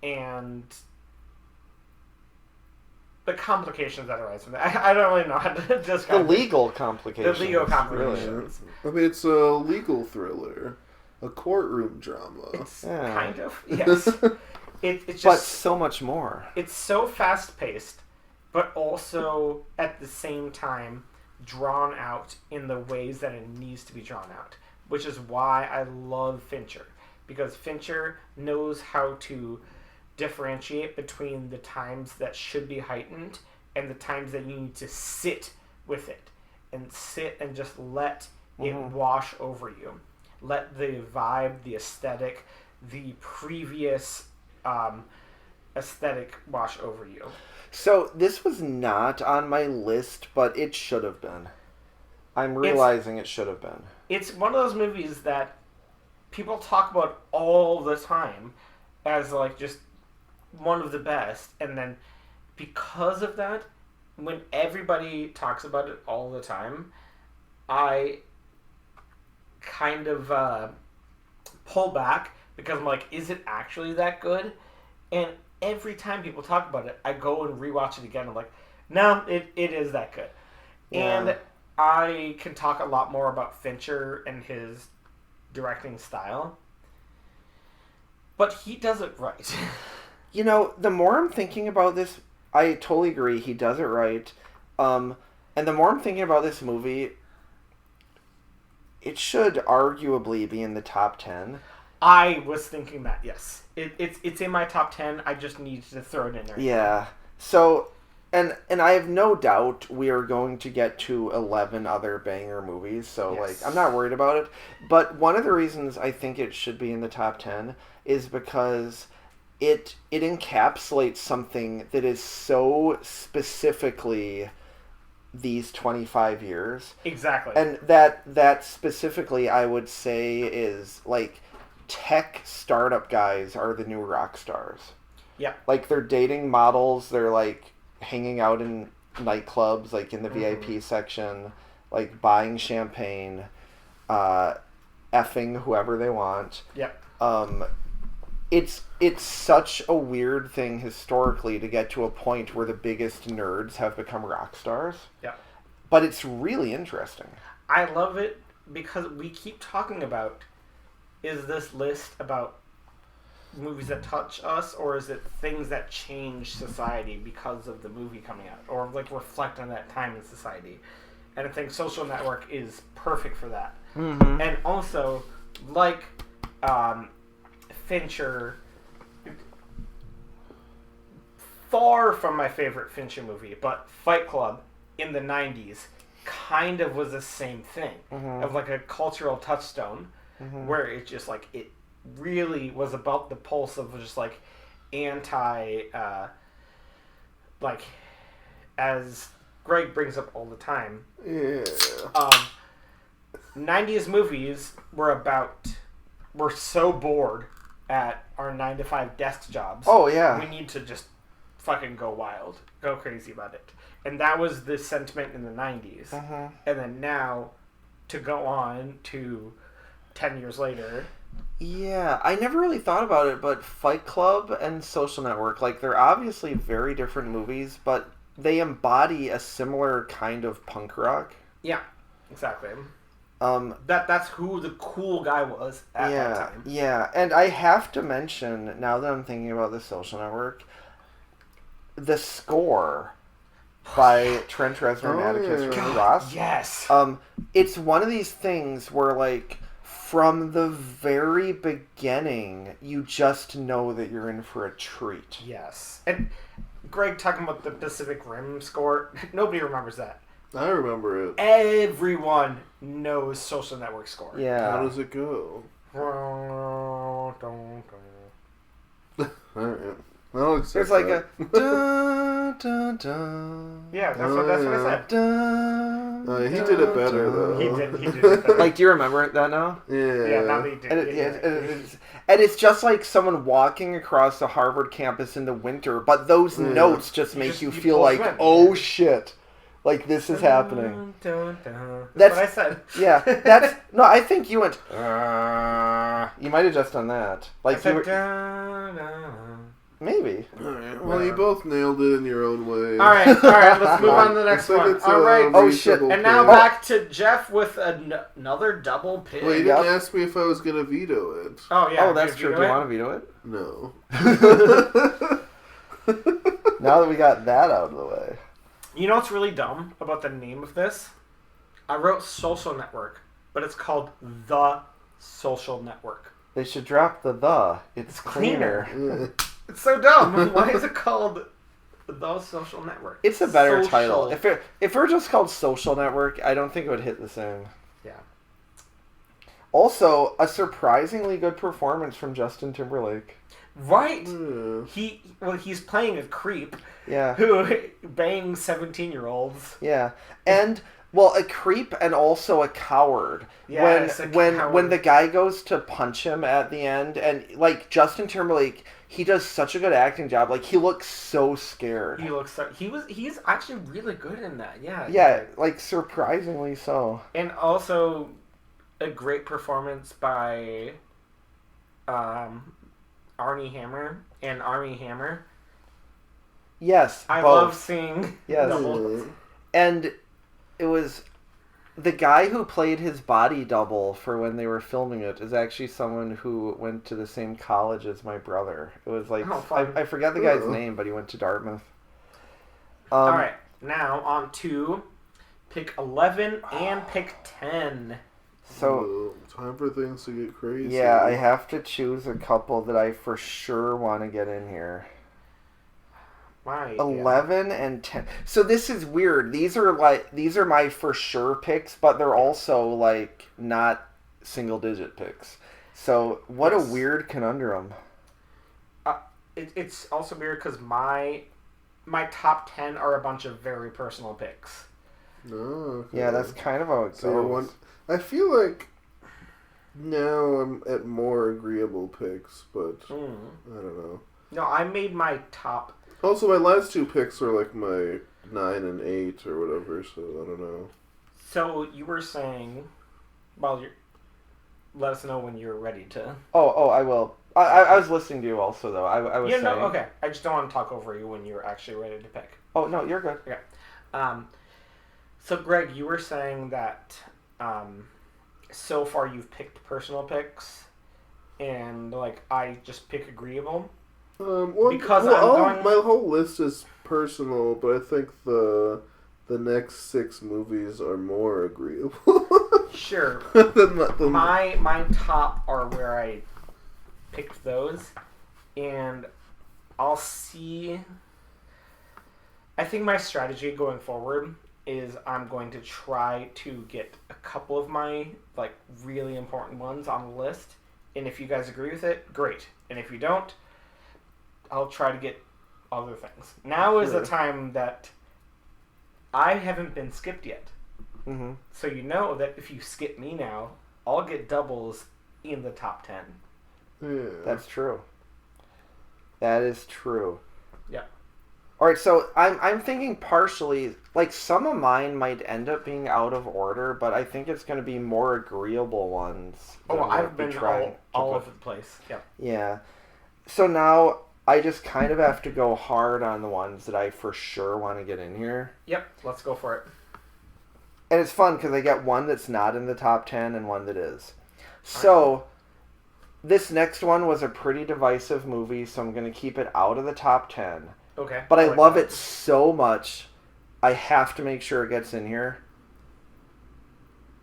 and the complications that arise from that. I don't really know how to The describe legal complications. The legal Really. complications. I mean, it's a legal thriller, a courtroom drama. It's Yeah. kind of, yes. It's But just, so much more. it's so fast paced, but also at the same time drawn out in the ways that it needs to be drawn out, which is why I love Fincher, because Fincher knows how to differentiate between the times that should be heightened and the times that you need to sit with it and sit and just let it wash over you. Let the vibe, the aesthetic, the previous aesthetic wash over you. So this was not on my list, but it should have been. I'm realizing it should have been. It's one of those movies that people talk about all the time as like just one of the best, and then because of that, when everybody talks about it all the time, I kind of pull back because I'm like, is it actually that good? And every time people talk about it, I go and rewatch it again. I'm like, no, it is that good. Yeah. And I can talk a lot more about Fincher and his directing style, but he does it right. You know, the more I'm thinking about this, I totally agree. He does it right. And the more I'm thinking about this movie, it should arguably be in the top 10. I was thinking that, yes. It's in my top 10. I just need to throw it in there. Yeah. So, and I have no doubt we are going to get to 11 other banger movies. So, Yes. I'm not worried about it. But one of the reasons I think it should be in the top 10 is because it encapsulates something that is so specifically these 25 years. Exactly. And that specifically, I would say, is like tech startup guys are the new rock stars. Yeah. Like they're dating models, they're like hanging out in nightclubs, like in the VIP section, like buying champagne, effing whoever they want. Yep. It's such a weird thing historically to get to a point where the biggest nerds have become rock stars. Yeah. But it's really interesting. I love it because we keep talking about, is this list about movies that touch us, or is it things that change society because of the movie coming out, or like reflect on that time in society? And I think Social Network is perfect for that. Mm-hmm. And also, like Fincher, far from my favorite Fincher movie, but Fight Club in the 90s kind of was the same thing, of like a cultural touchstone, where it just like, it really was about the pulse of just like anti, like, as Greg brings up all the time, Yeah. 90s movies we're so bored at our 9-to-5 desk jobs. Oh, yeah. We need to just fucking go wild, go crazy about it. And that was the sentiment in the 90s. And then now, to go on to 10 years later. Yeah, I never really thought about it, but Fight Club and Social Network, like, they're obviously very different movies, but they embody a similar kind of punk rock. Yeah, exactly. That's who the cool guy was at that time. Yeah, and I have to mention, now that I'm thinking about the Social Network, the score by Trent Reznor and Atticus Ross. Yes. It's one of these things where, like, from the very beginning, you just know that you're in for a treat. Yes. And Greg talking about the Pacific Rim score, nobody remembers that. I remember it. Everyone knows Social Network score. Yeah. How does it go? Alright. I'll accept There's like that. a dun dun dun. Yeah, that's what I said. Dun, He did it better though. He did it better. Like, do you remember that now? Yeah. Yeah, now that he did And, and it's just like someone walking across the Harvard campus in the winter, but those notes just make you feel pull like, you in. oh shit, like this is happening. That's what I said. Yeah, that's no. I think you went. You might have just done that. I Like you said, were, maybe. Alright. Well, you both nailed it in your own way. All right, let's move on to the next I think one. it's All a right. Oh, shit. reasonable And now pick. back to Jeff with another double pick. Well, you Yep. didn't ask me if I was gonna veto it. Oh, yeah. Oh, that's true. Do you want to veto it? No. Now that we got that out of the way. You know what's really dumb about the name of this? I wrote Social Network, but it's called The Social Network. They should drop the. It's cleaner. Yeah. It's so dumb. Why is it called The Social Network? It's a better Social. title. If it were just called Social Network, I don't think it would hit the same. Yeah. Also, a surprisingly good performance from Justin Timberlake. Right. Yeah. He's playing a creep Yeah. who bangs 17-year-olds. Yeah. And well, a creep and also a coward. Yes, when the guy goes to punch him at the end, and like Justin Timberlake, he does such a good acting job. Like he looks so scared. He's actually really good in that. Yeah. Yeah, like surprisingly so. And also a great performance by Armie Hammer and Armie Hammer. Yes, I both. love seeing Yes. doubles. And it was the guy who played his body double for when they were filming it is actually someone who went to the same college as my brother. It was like fun. I forget the guy's Oh. name, but he went to Dartmouth. All right, now on to pick 11 and pick 10. So time for things to get crazy. yeah, I have to choose a couple that I for sure want to get in here. My 11 and 10. So this is weird. These are my for sure picks, but they're also like not single digit picks. So what Yes. a weird conundrum. It's also weird because my top 10 are a bunch of very personal picks. No. Okay. Yeah, that's kind of how it So you're goes. I feel like now I'm at more agreeable picks, but I don't know. No, I made my top. Also, my last two picks were like my 9 and 8 or whatever, so I don't know. So you were saying, let us know when you're ready to. Oh, I will. I was listening to you also, though. I was saying. No, okay. I just don't want to talk over you when you're actually ready to pick. Oh, no, you're good. So Greg, you were saying that so far you've picked personal picks, and like I just pick agreeable. Because my whole list is personal, but I think the next 6 movies are more agreeable. Sure. than My top are where I picked those, and I'll see. I think my strategy going forward is I'm going to try to get a couple of my like really important ones on the list, and if you guys agree with it, great. And if you don't, I'll try to get other things. Now is the time that I haven't been skipped yet. Mm-hmm. So you know that if you skip me now, I'll get doubles in the top 10. Yeah. That's true. That is true. Yeah. All right, so I'm thinking partially, like some of mine might end up being out of order, but I think it's going to be more agreeable ones. Oh, that I've might be been trying to all put- over the place. Yeah. Yeah. So now I just kind of have to go hard on the ones that I for sure want to get in here. Yep. Let's go for it. And it's fun because I get one that's not in the top 10 and one that is. So this next one was a pretty divisive movie, so I'm going to keep it out of the top 10. Okay. But I like love that. it so much, I have to make sure it gets in here.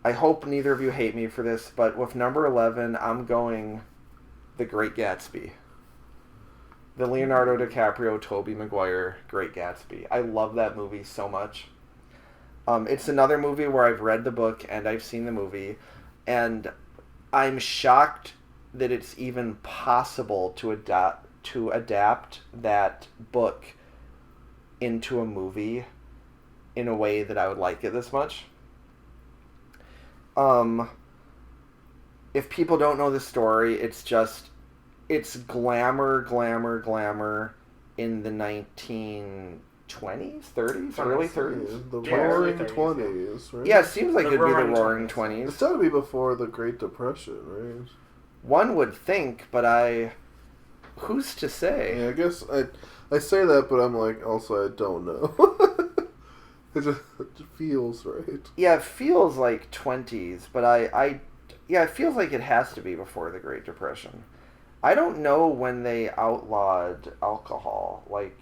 I hope neither of you hate me for this, but with number 11, I'm going The Great Gatsby. The Leonardo DiCaprio, Tobey Maguire, Great Gatsby. I love that movie so much. It's another movie where I've read the book and I've seen the movie, and I'm shocked that it's even possible to adapt that book into a movie in a way that I would like it this much. If people don't know the story, it's glamour in the 1920s, 30s, early 30s. The Yeah, early Roaring 30s, 20s, right? Yeah, it seems like The it'd be the Roaring Roaring 20s. It's 20s. got to be before the Great Depression, right? One would think, but who's to say? Yeah, I guess I say that, but I'm like, also, I don't know. it just feels right. Yeah, it feels like 20s, but yeah, it feels like it has to be before the Great Depression. I don't know when they outlawed alcohol. Like,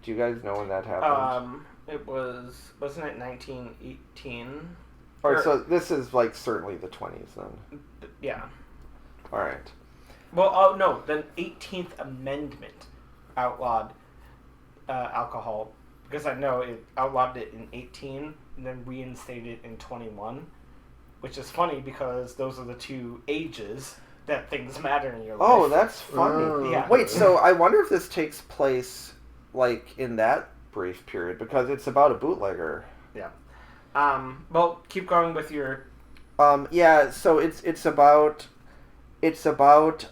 do you guys know when that happened? It wasn't it 1918? Alright, so this is like certainly the 20s then. Yeah. Alright. Well, oh no, the 18th Amendment outlawed alcohol, because I know it outlawed it in 18 and then reinstated it in 21, which is funny because those are the two ages that things matter in your life. Oh, that's funny. Yeah. Wait, so I wonder if this takes place like in that brief period, because it's about a bootlegger. Yeah. Well, keep going with your... Yeah, so it's about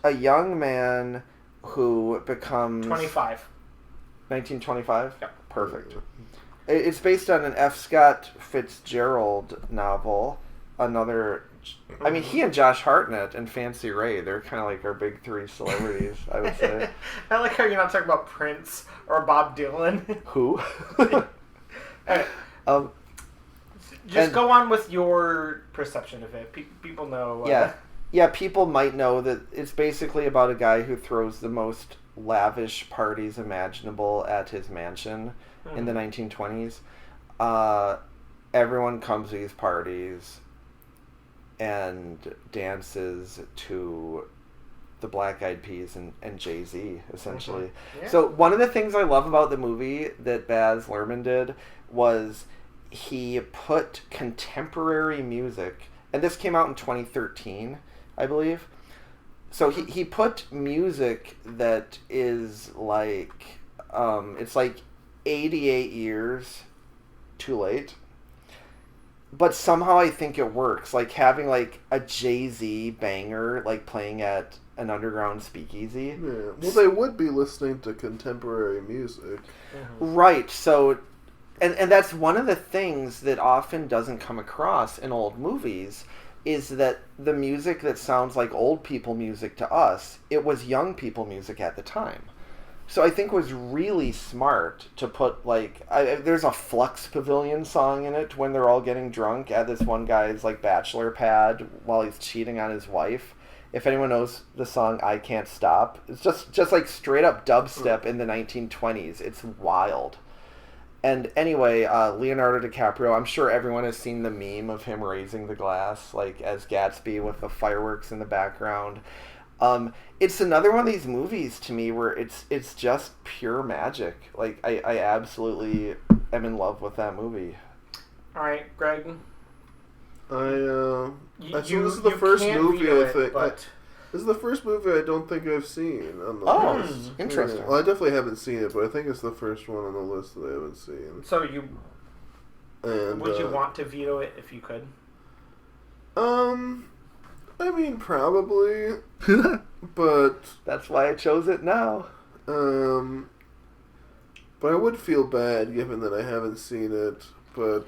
a young man who becomes 25. 1925? Yep. Perfect. It's based on an F. Scott Fitzgerald novel. Another... I mean, he and Josh Hartnett and Fancy Ray, they're kind of like our big three celebrities, I would say. I like how you're not talking about Prince or Bob Dylan. Who? Alright. Just go on with your perception of it. People know... Yeah, people might know that it's basically about a guy who throws the most lavish parties imaginable at his mansion in the 1920s. Everyone comes to these parties and dances to the Black Eyed Peas and Jay-Z, essentially. Mm-hmm. Yeah. So one of the things I love about the movie that Baz Luhrmann did was he put contemporary music, and this came out in 2013, I believe. So he put music that is like, it's like 88 years too late. But somehow I think it works. Like having like a Jay-Z banger like playing at an underground speakeasy. Yeah. Well, they would be listening to contemporary music. Mm-hmm. Right. So, and that's one of the things that often doesn't come across in old movies is that the music that sounds like old people music to us, it was young people music at the time. So I think it was really smart to put like there's a Flux Pavilion song in it when they're all getting drunk at this one guy's like bachelor pad while he's cheating on his wife. If anyone knows the song I Can't Stop, it's just like straight up dubstep in the 1920s. It's wild. And anyway, Leonardo DiCaprio, I'm sure everyone has seen the meme of him raising the glass like as Gatsby with the fireworks in the background. It's another one of these movies to me where it's just pure magic. Like I absolutely am in love with that movie. All right, Greg. I this is the first movie I think. This is the first movie I don't think I've seen on the list. Interesting. Yeah. Well, I definitely haven't seen it, but I think it's the first one on the list that I haven't seen. So And would you want to veto it if you could? I mean, probably, but that's why I chose it now. But I would feel bad given that I haven't seen it. But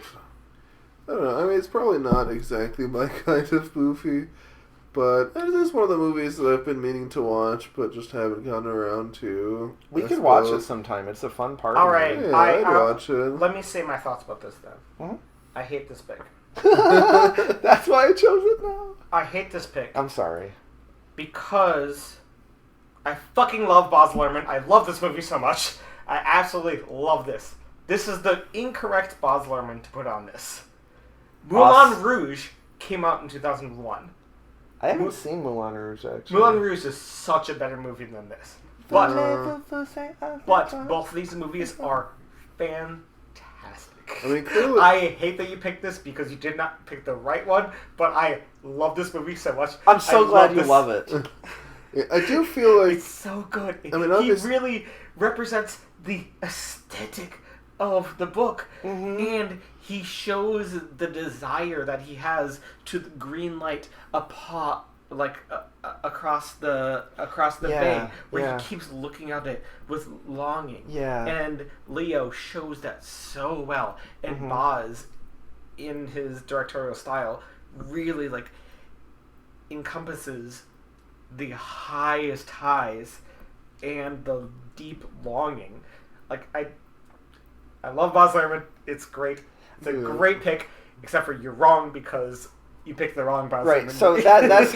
I don't know. I mean, it's probably not exactly my kind of movie. But it is one of the movies that I've been meaning to watch, but just haven't gotten around to. We could watch it sometime. It's a fun party. All right, Yeah, I'd watch it. Let me say my thoughts about this then. Mm-hmm. I hate this pick. That's why I chose it now. I hate this pick. I'm sorry. Because I fucking love Baz Luhrmann. I love this movie so much. I absolutely love this. This is the incorrect Baz Luhrmann to put on this. Moulin Rouge came out in 2001. I haven't seen Moulin Rouge, actually. Moulin Rouge is such a better movie than this. But both of these movies are fantastic. I mean, clearly, I hate that you picked this because you did not pick the right one, but I love this movie so much. I'm so glad you love it. Yeah, I do feel like it's so good. I mean, he really represents the aesthetic of the book, and he shows the desire that he has to green light a pot across the bay, where he keeps looking at it with longing. Yeah. And Leo shows that so well, and Baz, in his directorial style, really like encompasses the highest highs and the deep longing. Like I love Baz Luhrmann. It's great. It's a great pick, except for you're wrong because you picked the wrong Baz Luhrmann. Right, so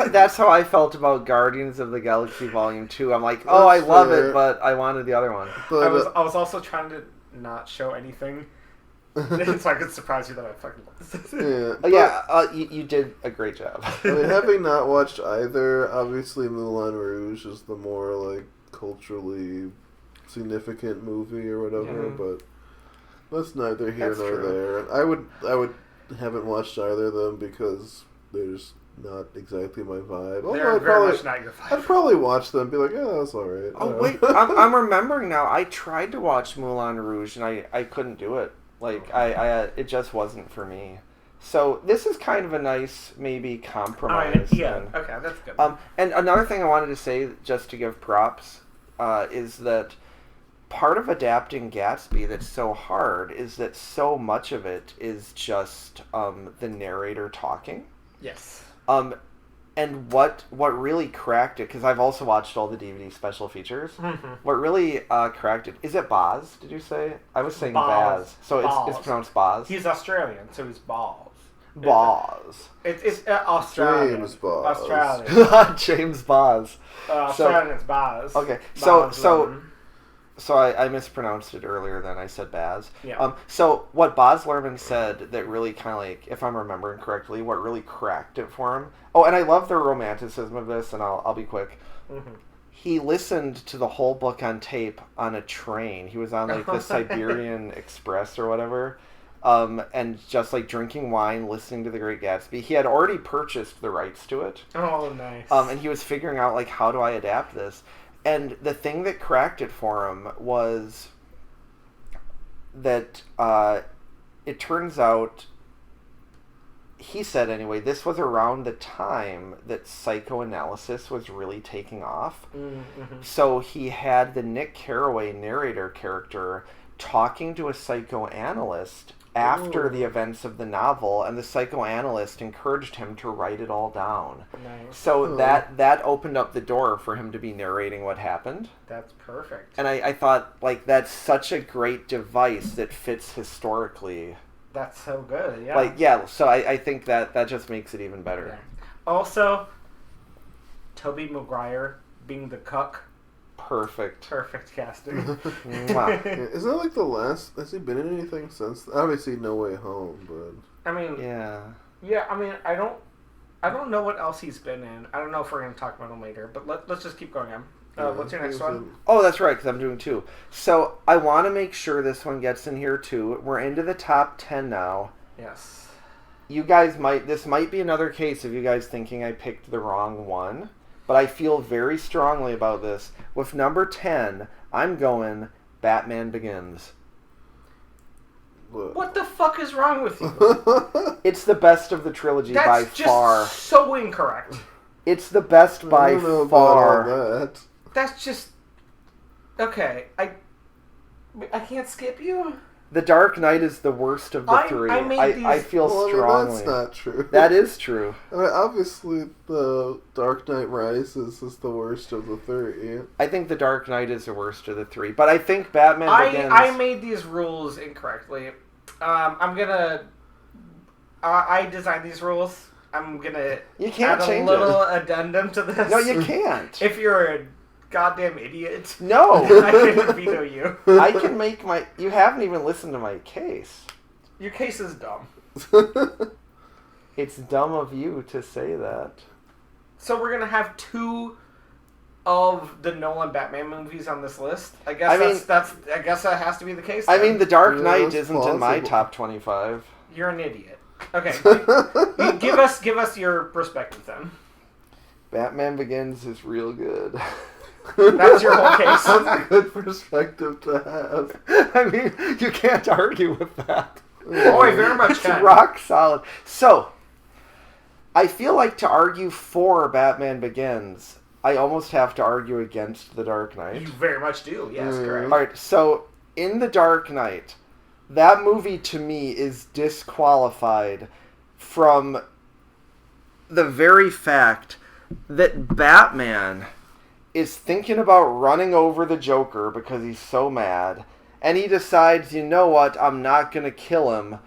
that's how I felt about Guardians of the Galaxy Volume 2. I'm like, I love it, but I wanted the other one. But, I was also trying to not show anything, so I could surprise you that I fucking love this. You did a great job. I mean, having not watched either, obviously Moulin Rouge is the more like culturally significant movie or whatever, but that's neither here That's nor true. there. And I would haven't watched either of them because there's not exactly my vibe. Although They're very much not your I'd vibe. probably watch them and be like, yeah, that's alright. Oh wait, I'm remembering now. I tried to watch Moulin Rouge and I couldn't do it. Like I it just wasn't for me. So this is kind of a nice maybe compromise. Yeah, then. okay, that's good. And another thing I wanted to say, just to give props, is that part of adapting Gatsby that's so hard is that so much of it is just the narrator talking. Yes. And what really cracked it, because I've also watched all the DVD special features, what really cracked it, is it Boz, did you say? I was saying Boz. Baz. So it's pronounced Boz. He's Australian, so he's balls. Boz. It's Australian. James Boz. Australian. James Boz. Australian is Boz. Okay, Boz so Lerman. So I mispronounced it earlier then. I said Baz. Yeah. So what Baz Luhrmann said that really kind of like, if I'm remembering correctly, what really cracked it for him. Oh, and I love the romanticism of this, and I'll be quick. He listened to the whole book on tape on a train. He was on like the Siberian Express or whatever. And just like drinking wine, listening to The Great Gatsby. He had already purchased the rights to it. Oh, nice. And he was figuring out like, how do I adapt this? And the thing that cracked it for him was that it turns out, he said anyway, this was around the time that psychoanalysis was really taking off. So he had the Nick Carraway narrator character talking to a psychoanalyst after the events of the novel, and the psychoanalyst encouraged him to write it all down. Nice. So that opened up the door for him to be narrating what happened. That's perfect. And I thought, like, that's such a great device that fits historically. That's so good, yeah. Like, yeah, so I think that just makes it even better. Yeah. Also, Tobey Maguire being the cuck. Perfect. Perfect casting. Mwah. Yeah, isn't that like the last? Has he been in anything since? Obviously, No Way Home, but I mean, Yeah. I mean, I don't know what else he's been in. I don't know if we're going to talk about him later, but let's just keep going on. What's your next one? Oh, that's right, because I'm doing two. So I want to make sure this one gets in here too. We're into the top 10 now. Yes. You guys this might be another case of you guys thinking I picked the wrong one, but I feel very strongly about this. With number 10, I'm going Batman Begins. What the fuck is wrong with you? It's the best of the trilogy by That's just far. so incorrect. It's the best I by don't know far. about all that. That's just okay. I can't skip you. The Dark Knight is the worst of the three. I made I these- feel Well, I mean, strongly. that's not true. That is true. I mean, obviously, the Dark Knight Rises is the worst of the three. I think The Dark Knight is the worst of the three, but I think Batman Begins. I made these rules incorrectly. I'm gonna. I designed these rules. I'm gonna. You can't add change a little it. addendum to this. No, you can't. If you're a goddamn idiot, No. I can veto you. I can make my... You haven't even listened to my case. Your case is dumb. It's dumb of you to say that. So we're gonna have two of the Nolan Batman movies on this list. I guess I mean- I guess that has to be the case. I then. mean, The Dark Yeah, Knight that's isn't in my possible. top 25. You're an idiot. Okay, give us your perspective then. Batman Begins is real good. That's your whole case. That's a good perspective to have. I mean, you can't argue with that. Oh, I very much It's can. rock solid. So, I feel like to argue for Batman Begins, I almost have to argue against The Dark Knight. You very much do. Yes, correct. Alright, so in The Dark Knight, that movie to me is disqualified from the very fact that Batman is thinking about running over the Joker because he's so mad, and he decides, you know what, I'm not going to kill him.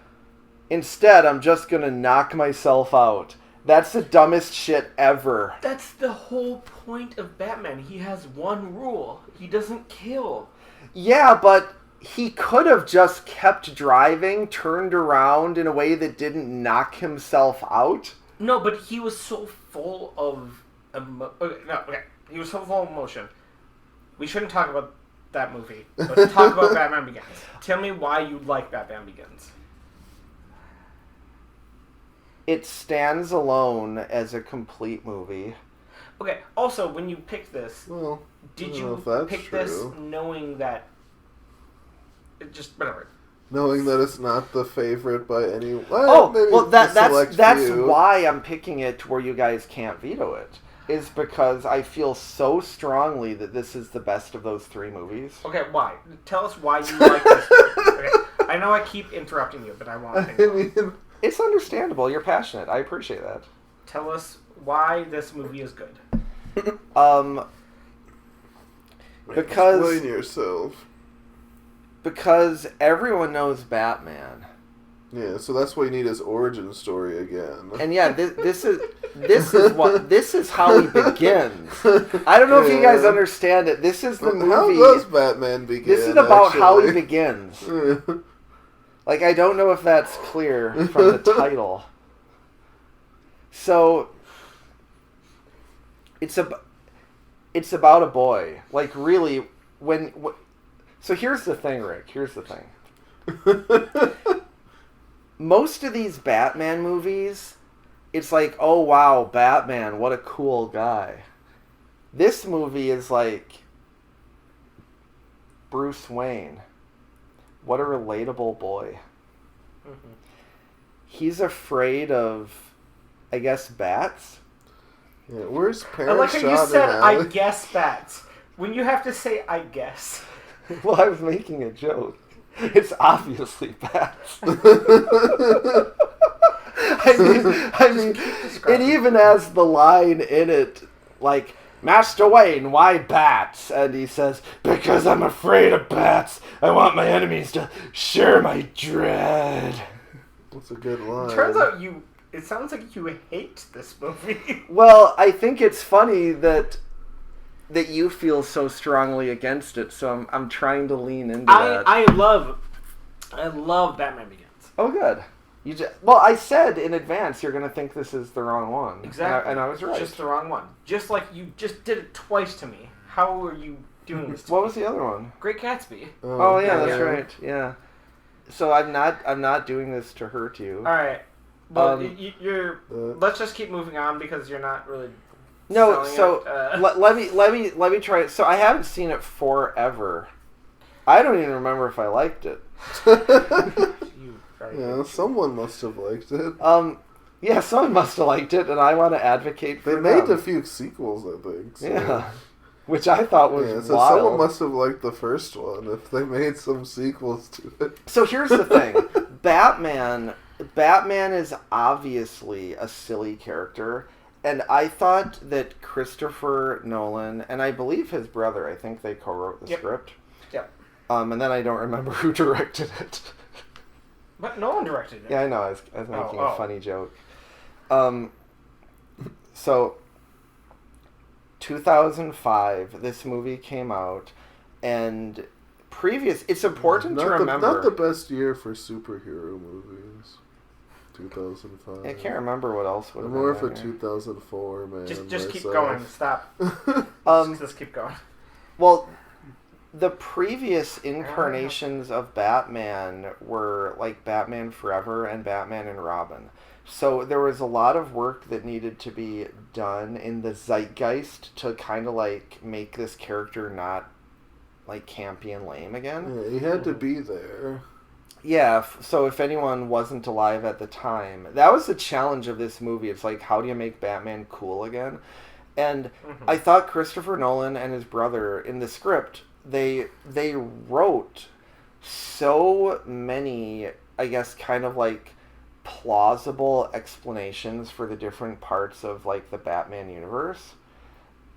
Instead, I'm just going to knock myself out. That's the dumbest shit ever. That's the whole point of Batman. He has one rule. He doesn't kill. Yeah, but he could have just kept driving, turned around in a way that didn't knock himself out. No, but he was so full of okay, he was so full of emotion. We shouldn't talk about that movie. Let's talk about Batman Begins. Tell me why you like Batman Begins. It stands alone as a complete movie. Okay, also, when you picked this, Well, did I don't know you if that's pick true. this knowing that... whatever. Knowing that it's not the favorite by any... That's why I'm picking it to where you guys can't veto it. Is because I feel so strongly that this is the best of those three movies. Okay, why? Tell us why you like this movie. Okay. I know I keep interrupting you, but I want to. It's understandable. You're passionate. I appreciate that. Tell us why this movie is good. Because Explain yourself. Because everyone knows Batman. Yeah, so that's why you need his origin story again. And yeah, this is how he begins. I don't know if you guys understand it. This is the movie. How does Batman begin? This is about how he actually? begins. Like, I don't know if that's clear from the title. So it's about a boy. Like, really, so here's the thing, Rick. Here's the thing. Most of these Batman movies, it's like, oh wow, Batman, what a cool guy. This movie is like, Bruce Wayne, what a relatable boy. Mm-hmm. He's afraid of, I guess, bats. Yeah, where's I Paris like how you shot said, in I Alex? guess bats. When you have to say, I guess. Well, I was making a joke. It's obviously bats. I mean, it even has the line in it, like, Master Wayne, why bats? And he says, because I'm afraid of bats. I want my enemies to share my dread. That's a good line. Turns out it sounds like you hate this movie. Well, I think it's funny that you feel so strongly against it, so I'm trying to lean into that. I love Batman Begins. Oh, good. Well, I said in advance you're going to think this is the wrong one. Exactly. And I was right. Just the wrong one. Just like you just did it twice to me. How are you doing this to What me? was the other one? Great Gatsby. Oh yeah, okay. that's right. Yeah. So I'm not doing this to hurt you. All right. Well, you're. Uh, Let's just keep moving on because you're not really. No, selling so it, let me try it. So I haven't seen it forever. I don't even remember if I liked it. You very Yeah, good. someone must have liked it. Yeah, someone must have liked it, and I want to advocate for They made them. a few sequels, I think. So. Yeah, which I thought was Yeah, so wild. someone must have liked the first one if they made some sequels to it. So here's the thing. Batman is obviously a silly character, and I thought that Christopher Nolan, and I believe his brother, I think they co-wrote the script. Yep. And then I don't remember who directed it. But no one directed it. Yeah, I know. I was making a Oh. funny joke. So 2005, this movie came out, and it's important to remember. Not the best year for superhero movies. 2005. I can't remember what else would have I'm more been for that year. 2004, man. Just keep myself. going. Stop. Just keep going. Well, the previous incarnations of Batman were like Batman Forever and Batman and Robin. So there was a lot of work that needed to be done in the zeitgeist to kind of like make this character not like campy and lame again. Yeah, he had to be there. Yeah, so if anyone wasn't alive at the time, that was the challenge of this movie. It's like, how do you make Batman cool again? And I thought Christopher Nolan and his brother in the script, they wrote so many, I guess, kind of like plausible explanations for the different parts of like the Batman universe,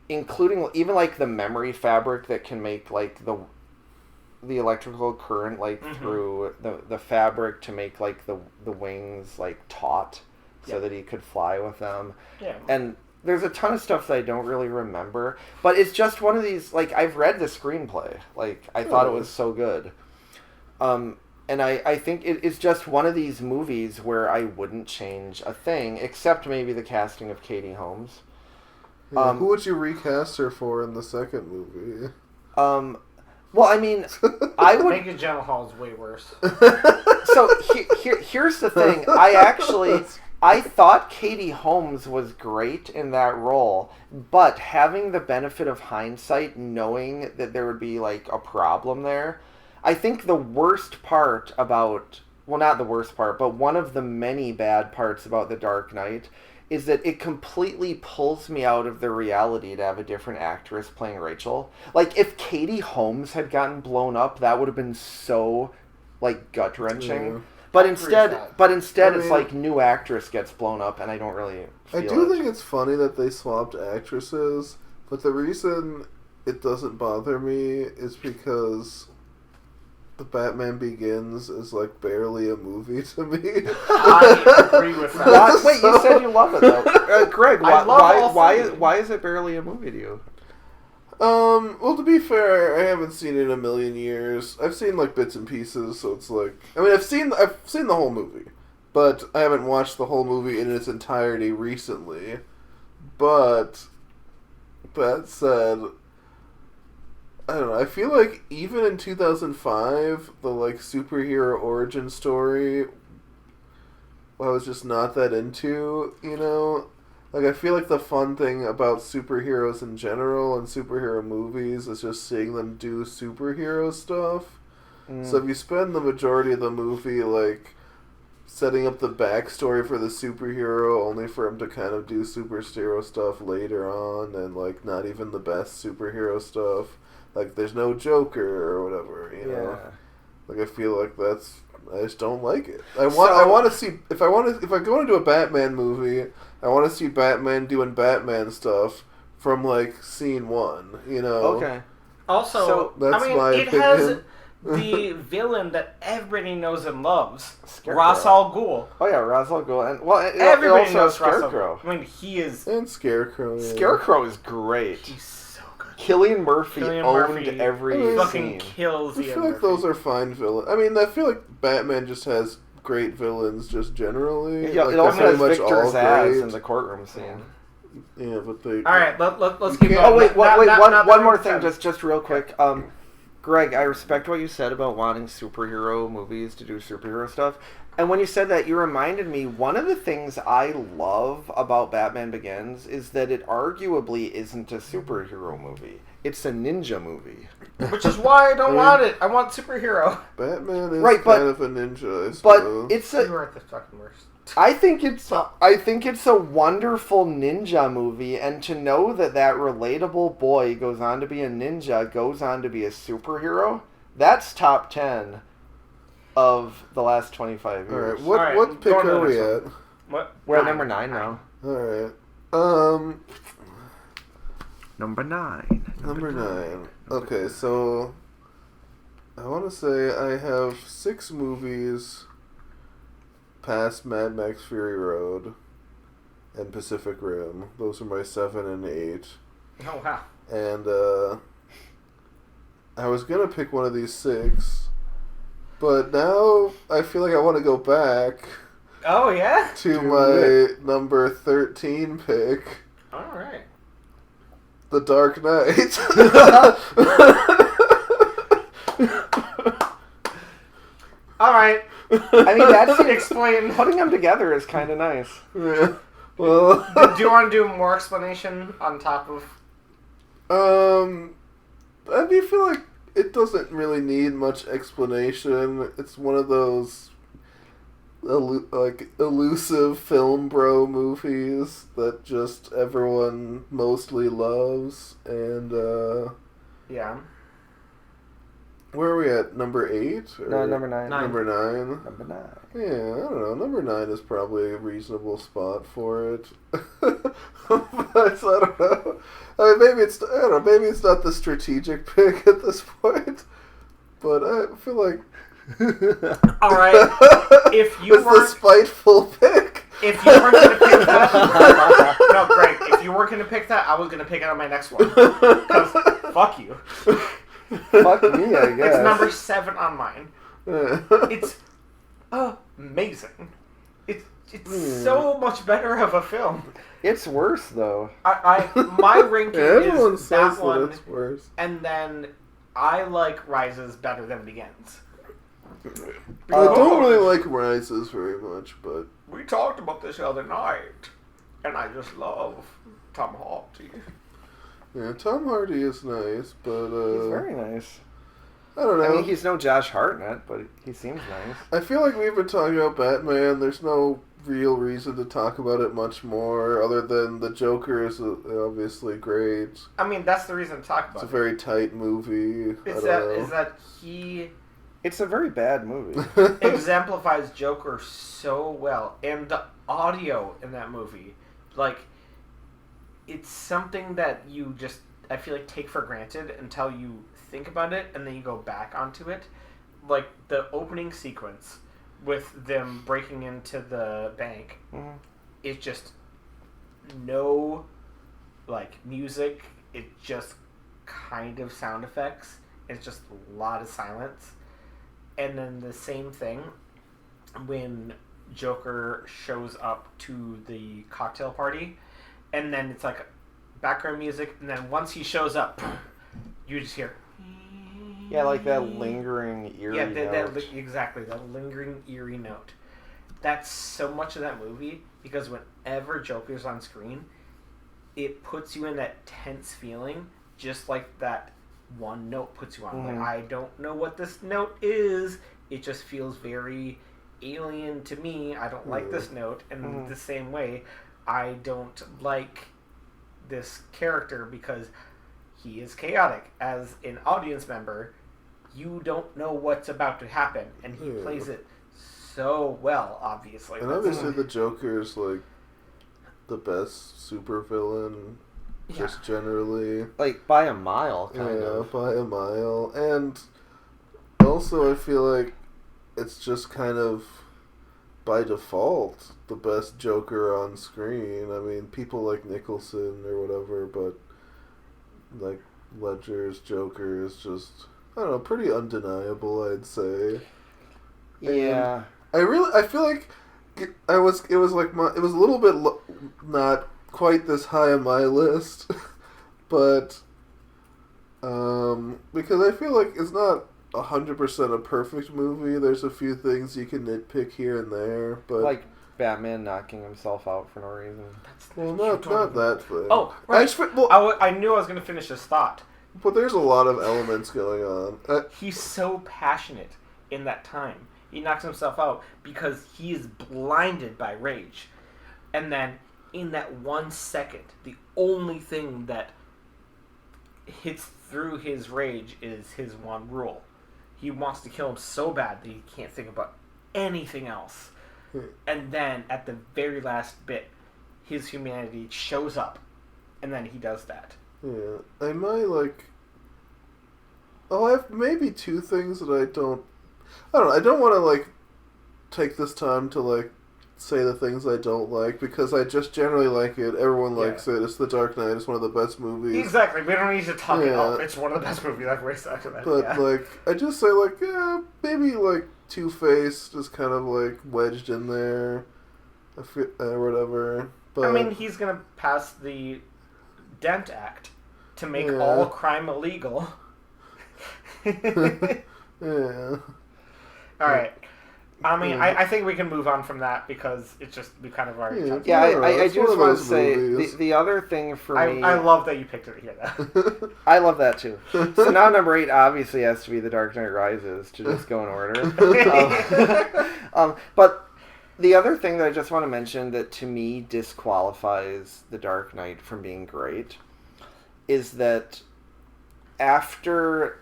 including even like the memory fabric that can make like the electrical current like through the fabric to make like the wings like taut so that he could fly with them. Yeah. And there's a ton of stuff that I don't really remember, but it's just one of these, like, I've read the screenplay. Like, I thought it was so good. And I think it's just one of these movies where I wouldn't change a thing, except maybe the casting of Katie Holmes. Yeah, who would you recast her for in the second movie? Well, I mean, I would. Maggie Gyllenhaal is way worse. So here's the thing. I thought Katie Holmes was great in that role, but having the benefit of hindsight, knowing that there would be like a problem there, I think the worst part about, well, not the worst part, but one of the many bad parts about The Dark Knight is that it completely pulls me out of the reality to have a different actress playing Rachel. Like, if Katie Holmes had gotten blown up, that would have been so, like, gut-wrenching. Yeah. But I agree with that. instead, I it's mean- like new actress gets blown up, and I don't really feel I do it. think it's funny that they swapped actresses, but the reason it doesn't bother me is because The Batman Begins is like barely a movie to me. I agree with that. Why, wait, you said you love it though, Greg. I love all Why three. is it barely a movie to you? Well, to be fair, I haven't seen it in a million years. I've seen like bits and pieces, so it's like, I mean, I've seen the whole movie, but I haven't watched the whole movie in its entirety recently. But that said, I don't know. I feel like even in 2005, the like superhero origin story, I was just not that into. You know. Like, I feel like the fun thing about superheroes in general and superhero movies is just seeing them do superhero stuff. So if you spend the majority of the movie, like, setting up the backstory for the superhero only for him to kind of do superhero stuff later on and, like, not even the best superhero stuff. Like, there's no Joker or whatever, you know? Like, I feel like I just don't like it. I want to see, if I go into a Batman movie, I want to see Batman doing Batman stuff from, like, scene one, you know? Okay. Also, So, that's I mean, my it has opinion. the villain that everybody knows and loves, Scarecrow. Ra's al Ghul. Oh yeah, Ra's al Ghul, and well, Everybody also knows Ra's al Scarecrow. Ghul. I mean, he is. And Scarecrow, yeah. Scarecrow is great. He's so good. Cillian Murphy Cillian owned Murphy every fucking scene. kills I the feel like those are fine villains. I mean, I feel like Batman just has great villains just generally. Yeah, like, it also they're has pretty much Victor all Zsasz great. in the courtroom scene. Yeah, but they... All right, let's You keep can't- going. Oh wait, Not- wait, not- one not one the more Ring thing, of Ten. just real quick. Greg, I respect what you said about wanting superhero movies to do superhero stuff. And when you said that, you reminded me, one of the things I love about Batman Begins is that it arguably isn't a superhero movie. It's a ninja movie. Which is why I don't want it. I want superhero. Batman is Right, but- kind of a ninja, I But suppose. it's You a are the fucking worst. I think it's a wonderful ninja movie, and to know that relatable boy goes on to be a ninja, goes on to be a superhero, that's top 10 of the last 25 years. Alright, what, Alright, what pick going to the are we next at? What? We're at number 9 now. Alright. Number 9. Number 9. Okay, so... I want to say I have 6 movies past Mad Max Fury Road and Pacific Rim. Those are my 7 and 8. Oh wow. And, I was gonna pick one of these 6, but now I feel like I want to go back Oh yeah. to my number 13 pick, All right. The Dark Knight. All right. I mean, that's Explain. putting them together is kind of nice. Yeah. Well, Do you want to do more explanation on top of? I mean, I feel like it doesn't really need much explanation. It's one of those elusive film bro movies that just everyone mostly loves. And Yeah. where are we at? Number 8? No, number 9. Nine. Number 9? Number 9. Yeah, I don't know. Number 9 is probably a reasonable spot for it. But I don't know. I mean, maybe it's, I don't know, maybe it's not the strategic pick at this point. But I feel like... All right. If you it's the were spiteful pick. if you weren't gonna pick that, no, Greg. If you weren't gonna pick that, I was gonna pick it on my next one. 'Cause fuck you. Fuck me, I guess. It's number 7 on mine. It's amazing. It's so much better of a film. It's worse, though. My ranking Everyone is says that one, it's worse. and then I like Rises better than Begins. I don't really like Rises very much, but We talked about this the other night, and I just love Tom Hardy. yeah, Tom Hardy is nice, but He's very nice. I don't know. I mean, he's no Josh Hartnett, but he seems nice. I feel like we've been talking about Batman. There's no real reason to talk about it much more, other than the Joker is obviously great. I mean, that's the reason to talk about It's a very tight movie. Is that he It's a very bad movie. exemplifies Joker so well, and the audio in that movie, like, it's something that you just, I feel like, take for granted until you think about it, and then you go back onto it. Like, the opening sequence with them breaking into the bank, it's just no, like, music, it's just kind of sound effects, it's just a lot of silence. And then the same thing when Joker shows up to the cocktail party, and then it's like background music, and then once he shows up, you just hear. Yeah, like that lingering eerie note. Exactly, that lingering eerie note. That's so much of that movie, because whenever Joker's on screen, it puts you in that tense feeling, just like that one note puts you on. Like, I don't know what this note is. It just feels very alien to me. I don't like this note. And the same way, I don't like this character because he is chaotic. As an audience member, you don't know what's about to happen, and he plays it so well, obviously. And obviously the Joker's like the best supervillain. Just generally, like by a mile, kind of. by a mile, and also I feel like it's just kind of by default the best Joker on screen. I mean, people like Nicholson or whatever, but like Ledger's Joker is just, I don't know, pretty undeniable, I'd say. Yeah, And I feel like it was a little bit not quite this high on my list, but because I feel like it's not 100% a perfect movie. There's a few things you can nitpick here and there, but like Batman knocking himself out for no reason. not that thing. Oh, right. I I knew I was going to finish this thought. but there's a lot of elements going on. He's so passionate in that time. He knocks himself out because he is blinded by rage. And then in that 1 second, the only thing that hits through his rage is his one rule. He wants to kill him so bad that he can't think about anything else. And then at the very last bit, his humanity shows up, and then he does that. Yeah, I might I have maybe two things that I don't know. I don't want to take this time to say the things I don't like, because I just generally like it. Everyone likes it. It's The Dark Knight. It's one of the best movies. Exactly. We don't need to talk it up. It's one of the best movies I've ever seen. But I just say maybe Two-Face is kind of wedged in there, or whatever. But I mean, he's gonna pass the Dent Act to make all crime illegal. Yeah. All right. I mean, I think we can move on from that because it's just, we kind of already touched Yeah, on it. I It's just one of want to those say, movies. the other thing for me... I love that you picked it here, though. I love that too. So now number 8 obviously has to be The Dark Knight Rises, to just go in order. But the other thing that I just want to mention that to me disqualifies The Dark Knight from being great is that after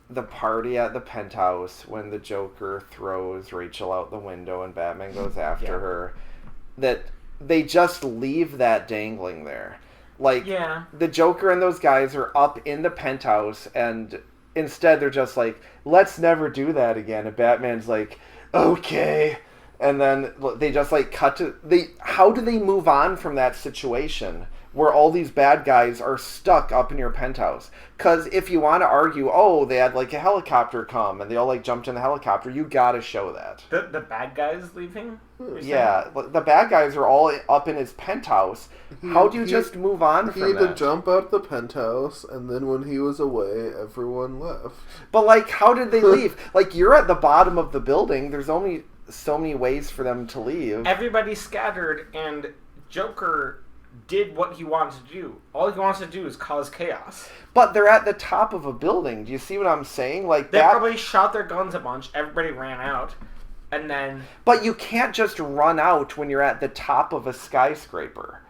the party at the penthouse, when the Joker throws Rachel out the window and Batman goes after her, that they just leave that dangling there. The Joker and those guys are up in the penthouse, and instead they're just like, let's never do that again. And Batman's like, okay. And then they just cut to... How do they move on from that situation where all these bad guys are stuck up in your penthouse. Because if you want to argue, oh, they had like a helicopter come and they all like jumped in the helicopter, you gotta show that. The bad guys leaving? Yeah, the bad guys are all up in his penthouse. How do you just move on from He had to that? jump out the penthouse, and then when he was away, everyone left. But like, how did they leave? Like, you're at the bottom of the building. There's only so many ways for them to leave. Everybody scattered, and Joker did what he wanted to do. All he wants to do is cause chaos. But they're at the top of a building. Do you see what I'm saying? Like They that. probably shot their guns a bunch. Everybody ran out, and then But you can't just run out when you're at the top of a skyscraper.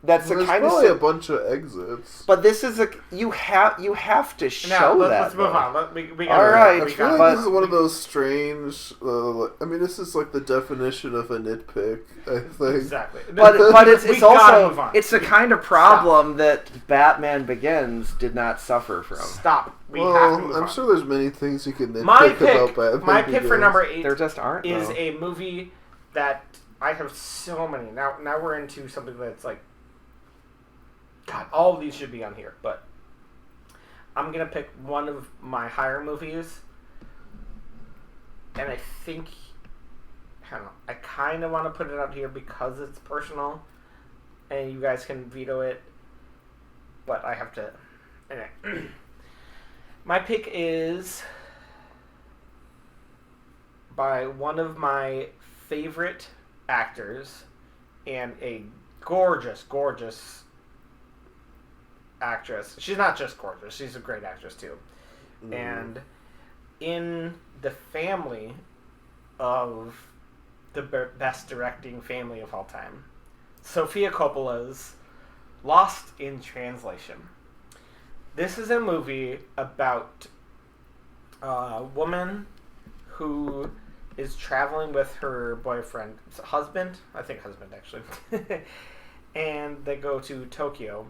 That's the There's kind of. probably a bunch of exits. But this is you have to show now that. let's move though. on. We All right, I we feel got like but- this is one of those strange. I mean, this is like the definition of a nitpick. I think. exactly. But it's We gotta move also on. it's the kind of problem that Batman Begins did not suffer from. Stop. We have to Well, move I'm on. sure there's many things you can nitpick My about pick, Batman. my pick for Begins. number 8 There just aren't is though. a movie that I have so many. Now we're into something that's like, God, all of these should be on here, but I'm gonna pick one of my higher movies, and I think, I don't know, I kind of want to put it out here because it's personal, and you guys can veto it, but I have to. Anyway, my pick is by one of my favorite actors and a gorgeous, gorgeous actress. She's not just gorgeous, she's a great actress too. And in the family of the best directing family of all time, Sofia Coppola's Lost in Translation. This is a movie about a woman who is traveling with her boyfriend, husband actually, and they go to Tokyo,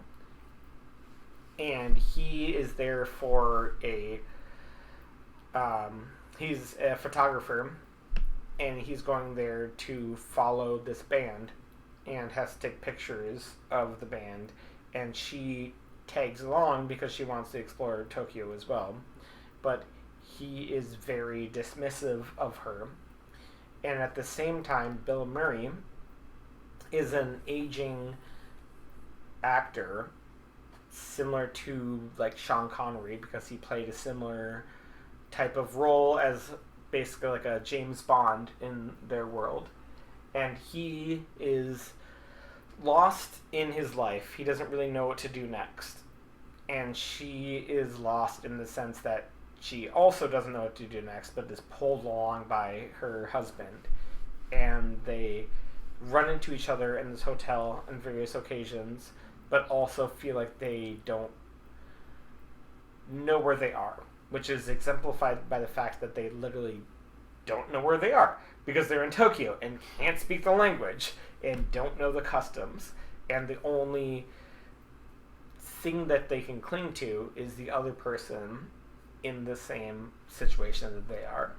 and he is there for he's a photographer, and he's going there to follow this band and has to take pictures of the band, and she tags along because she wants to explore Tokyo as well, but he is very dismissive of her. And at the same time, Bill Murray is an aging actor similar to like Sean Connery, because he played a similar type of role as basically like a James Bond in their world. And he is lost in his life. He doesn't really know what to do next. And she is lost in the sense that she also doesn't know what to do next, but is pulled along by her husband. And they run into each other in this hotel on various occasions, but also feel like they don't know where they are, which is exemplified by the fact that they literally don't know where they are because they're in Tokyo and can't speak the language and don't know the customs, and the only thing that they can cling to is the other person in the same situation that they are.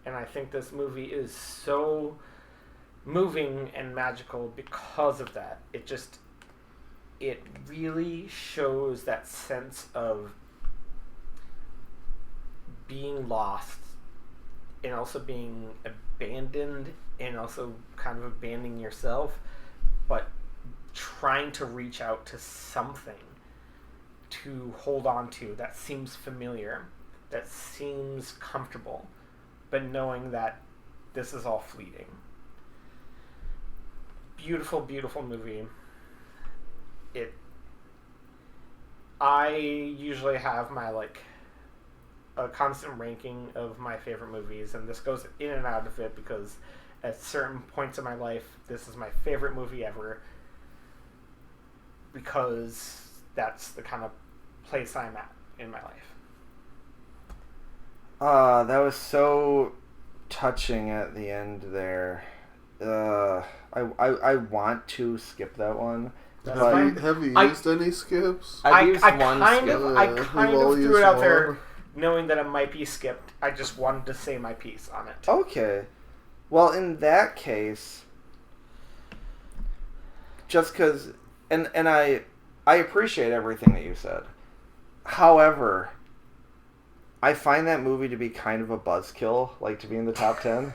And I think this movie is so moving and magical because of that. It really shows that sense of being lost and also being abandoned and also kind of abandoning yourself, but trying to reach out to something to hold on to that seems familiar, that seems comfortable, but knowing that this is all fleeting. Beautiful, beautiful movie. I usually have my a constant ranking of my favorite movies, and this goes in and out of it because at certain points in my life, this is my favorite movie ever, because that's the kind of place I'm at in my life. That was so touching at the end there. I want to skip that one. That's but fine. Have you I- used any skips? I've used one kind skip. of, I Yeah, kind we've all of threw used it out one. there knowing that it might be skipped. I just wanted to say my piece on it. Okay. Well, in that case, just because, and I appreciate everything that you said. However, I find that movie to be kind of a buzzkill, like to be in the top 10.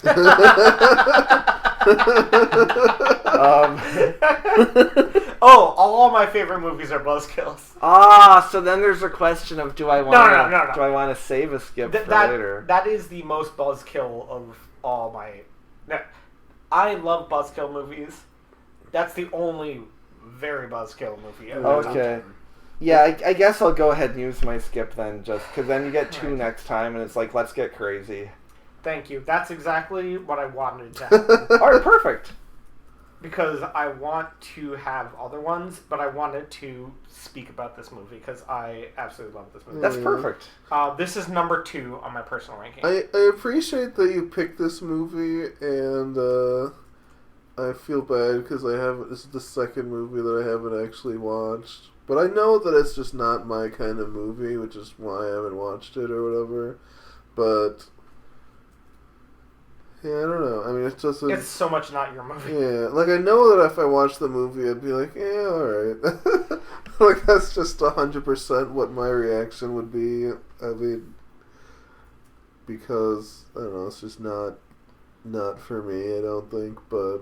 All my favorite movies are buzzkills. So then there's a question of do I want No. do I want to save a skip for later? That is the most buzzkill of all my... I love buzzkill movies. That's the only very buzzkill movie. Okay. Yeah, I guess I'll go ahead and use my skip then, just because then you get 2 next time, and it's like, let's get crazy. Thank you. That's exactly what I wanted to happen. All right, perfect. Because I want to have other ones, but I wanted to speak about this movie because I absolutely love this movie. That's perfect. This is number 2 on my personal ranking. I appreciate that you picked this movie, and I feel bad because this is the second movie that I haven't actually watched. But I know that it's just not my kind of movie, which is why I haven't watched it or whatever. But yeah, I don't know. I mean, it's just it's so much not your movie. Yeah, like I know that if I watched the movie, I'd be like, yeah, all right. Like that's just 100% what my reaction would be. I mean, because I don't know, it's just not for me. I don't think, but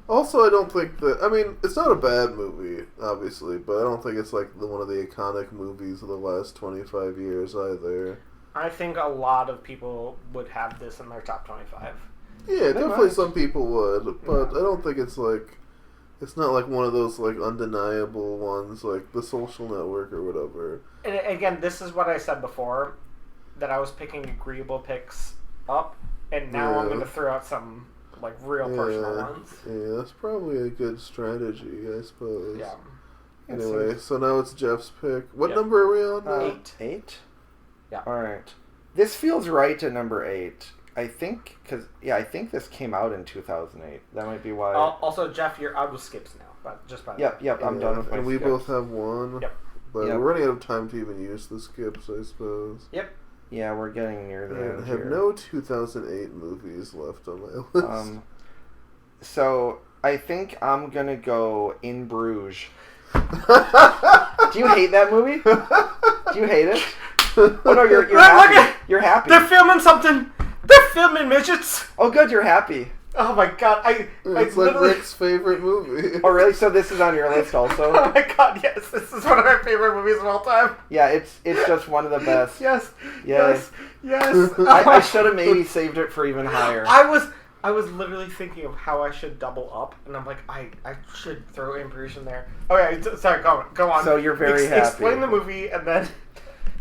also I don't think that. I mean, it's not a bad movie, obviously, but I don't think it's like one of the iconic movies of the last 25 years either. I think a lot of people would have this in their top 25. Yeah, definitely some people would, but I don't think it's like... It's not like one of those like undeniable ones like The Social Network or whatever. And again, this is what I said before, that I was picking agreeable picks up, and now I'm going to throw out some like real personal ones. Yeah, that's probably a good strategy, I suppose. Yeah. Anyway, so now it's Jeff's pick. What number are we on now? 8. 8? Yeah. Alright. This feels right at number 8. I think, I think this came out in 2008. That might be why. Also, Jeff, you're out of skips now, but just by the way. Yep, I'm done with my And we skips. both have one. Yep. But we're running out of time to even use the skips, I suppose. Yep. Yeah, we're getting near the end I have here. no 2008 movies left on my list. So, I think I'm gonna go In Bruges. Do you hate that movie? Do you hate it? Oh no, you're happy. You're happy. They're filming something! They're filming midgets! Oh good, you're happy. Oh my god, it's like Rick's favorite movie. Oh really? So this is on your list also? Oh my god, yes, this is one of my favorite movies of all time. Yeah, it's just one of the best. Yes. Yeah. Yes. I should have maybe saved it for even higher. I was literally thinking of how I should double up, and I'm like, I should throw In Bruges in there. Okay, sorry, go on. So you're very happy. Explain the movie, and then...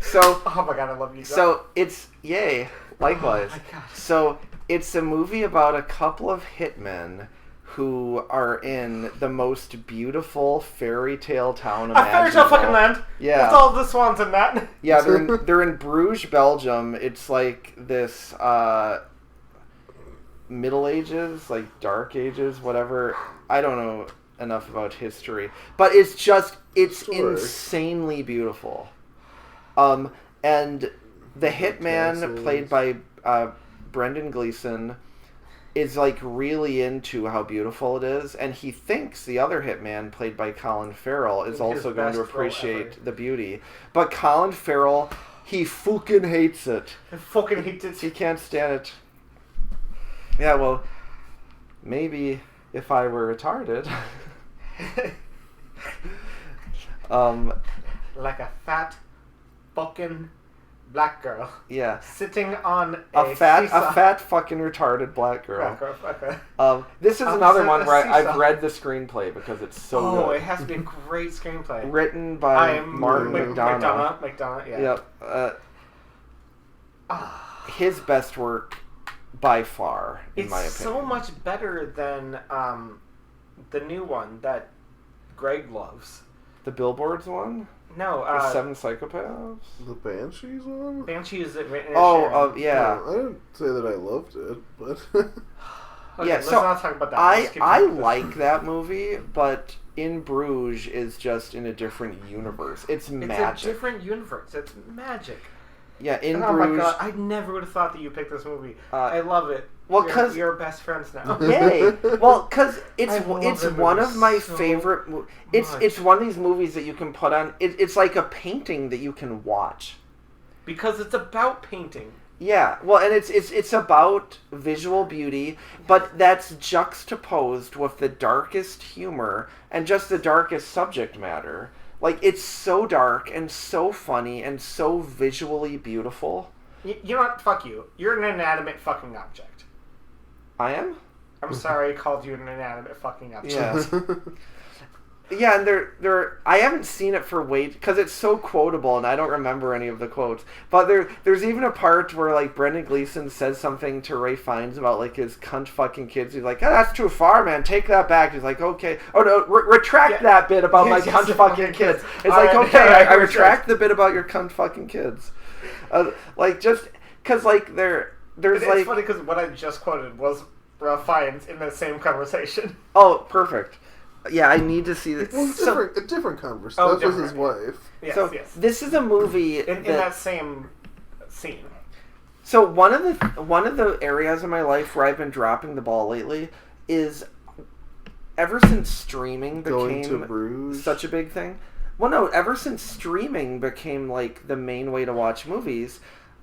So... Oh my god, I love you. So, it's... Yay. Likewise. Oh my god. So, it's a movie about a couple of hitmen who are in the most beautiful fairy tale town A fairy tale imaginable. fucking land. Yeah. That's all the swans in that. Yeah, they're in Bruges, Belgium. It's like this Middle Ages, like Dark Ages, whatever. I don't know enough about history, but it's insanely beautiful. And the hitman played by Brendan Gleeson is like really into how beautiful it is, and he thinks the other hitman played by Colin Farrell is also going to appreciate the beauty. But Colin Farrell, he fucking hates it. I fucking hate it. He can't stand it. Yeah, well, maybe if I were retarded. Like a fat fucking black girl. Yeah. Sitting on A fat fucking retarded black girl. Okay. This is another one where I've read the screenplay because it's so good. Oh, it has to be a great screenplay. Written by Martin McDonough. McDonough, yeah. Yep. His best work by far, in my opinion. It's so much better than the new one that Greg loves. The Billboards one? No, The Seven Psychopaths? The Banshees one? Banshee is it written yeah. No, I didn't say that I loved it, but... Okay, yeah, let's so not talk about that. I like that movie, but In Bruges is just in a different universe. It's magic. It's a different universe. It's magic. Yeah, In Oh Bruges. my god, I never would have thought that you picked this movie. Uh, I love it. well, 'cause- you're best friends now. Yay! Well, because it's I love it's that one movie of my so favorite. It's much. it's one of these movies that you can put on. It's like a painting that you can watch. Because it's about painting. Yeah, well, and it's about visual beauty, but that's juxtaposed with the darkest humor and just the darkest subject matter. Like, it's so dark and so funny and so visually beautiful. You know what? Fuck you. You're an inanimate fucking object. I am? I'm sorry I called you an inanimate fucking object. Yeah. Yeah, and they're I haven't seen it for because it's so quotable and I don't remember any of the quotes. But there's even a part where like Brendan Gleeson says something to Ray Fiennes about like his cunt fucking kids. He's like, oh, that's too far, man. Take that back. He's like, okay. Oh no, retract that bit about my cunt fucking kids. It's like, okay, I retract the bit about your cunt fucking kids. Like just because like there's It's like funny because what I just quoted was Ralph Fiennes in the same conversation. oh perfect. Yeah, I need to see this. Well, a different conversation. Oh, that was his different. wife. Yes, So yes. this is a movie In that same scene. So one of the areas of my life where I've been dropping the ball lately is ever since streaming Going to became Bruges. such a big thing. Well, no, ever since streaming became like the main way to watch movies,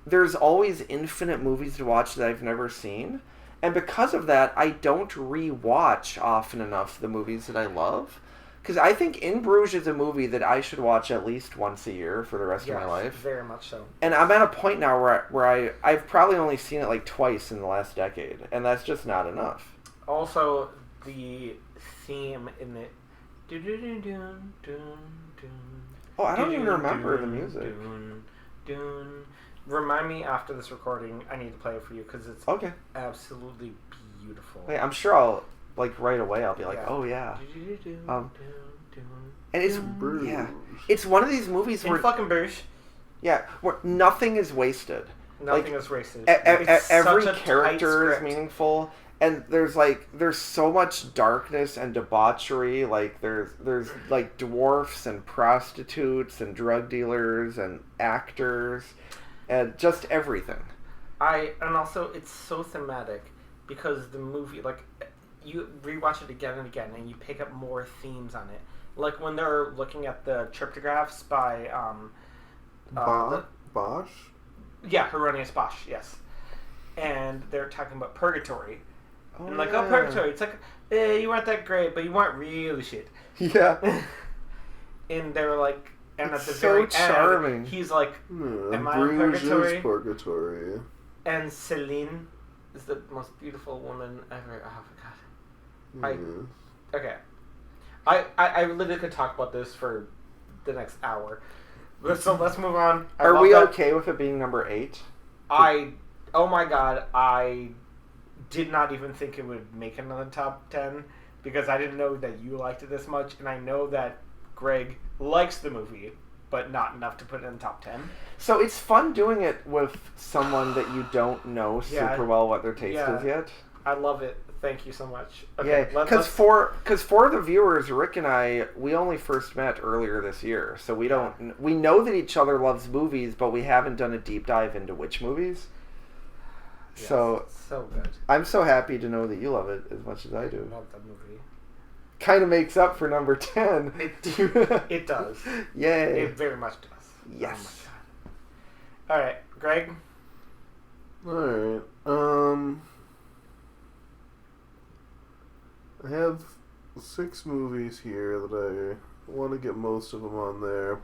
there's always infinite movies to watch that I've never seen. And because of that, I don't re-watch often enough the movies that I love. Because I think In Bruges is a movie that I should watch at least once a year for the rest of my life. Very much so. And I'm at a point now where I've probably only seen it like twice in the last decade. And that's just not enough. Also, the theme in it. Oh, I don't even remember the music. Remind me after this recording. I need to play it for you because it's Okay. absolutely beautiful. Wait, I'm sure I'll, like, right away I'll be like, Yeah. oh yeah. And it's, Bruges. yeah. It's one of these movies In where, fucking Bruges, yeah, where nothing is wasted. nothing is racist. Every such a tight character is script. meaningful, and there's so much darkness and debauchery. Like there's like dwarfs and prostitutes and drug dealers and actors, and just everything. And also it's so thematic because the movie, like, you rewatch it again and again and you pick up more themes on it. Like when they're looking at the cryptographs by Bosch? yeah, Hieronymus Bosch, yes. And they're talking about purgatory. Oh, And like, yeah. oh, purgatory. It's like, you weren't that great, but you weren't really shit. Yeah. And they're like, and It's at the so very charming. end, he's like, Yeah, Am I in Bruges purgatory? is purgatory. and Celine is the most beautiful woman ever. Oh my god. Yeah. Okay. I literally could talk about this for the next hour. So let's move on. I Are love we that. okay with it being number 8? Oh my god, I did not even think it would make another top 10 because I didn't know that you liked it this much, and I know that Greg likes the movie, but not enough to put it in the top 10. So it's fun doing it with someone that you don't know Yeah. super well what their taste Yeah. is yet. I love it. Thank you so much. Yeah, because for the viewers, Rick and I, we only first met earlier this year, so we know that each other loves movies, but we haven't done a deep dive into which movies. Yes, So so good. I'm so happy to know that you love it as much as I do. Love that movie. Kind of makes up for number 10. It does. Yay! It very much does. Yes. Oh my god. All right, Greg. Alright. I have 6 movies here that I want to get most of them on there.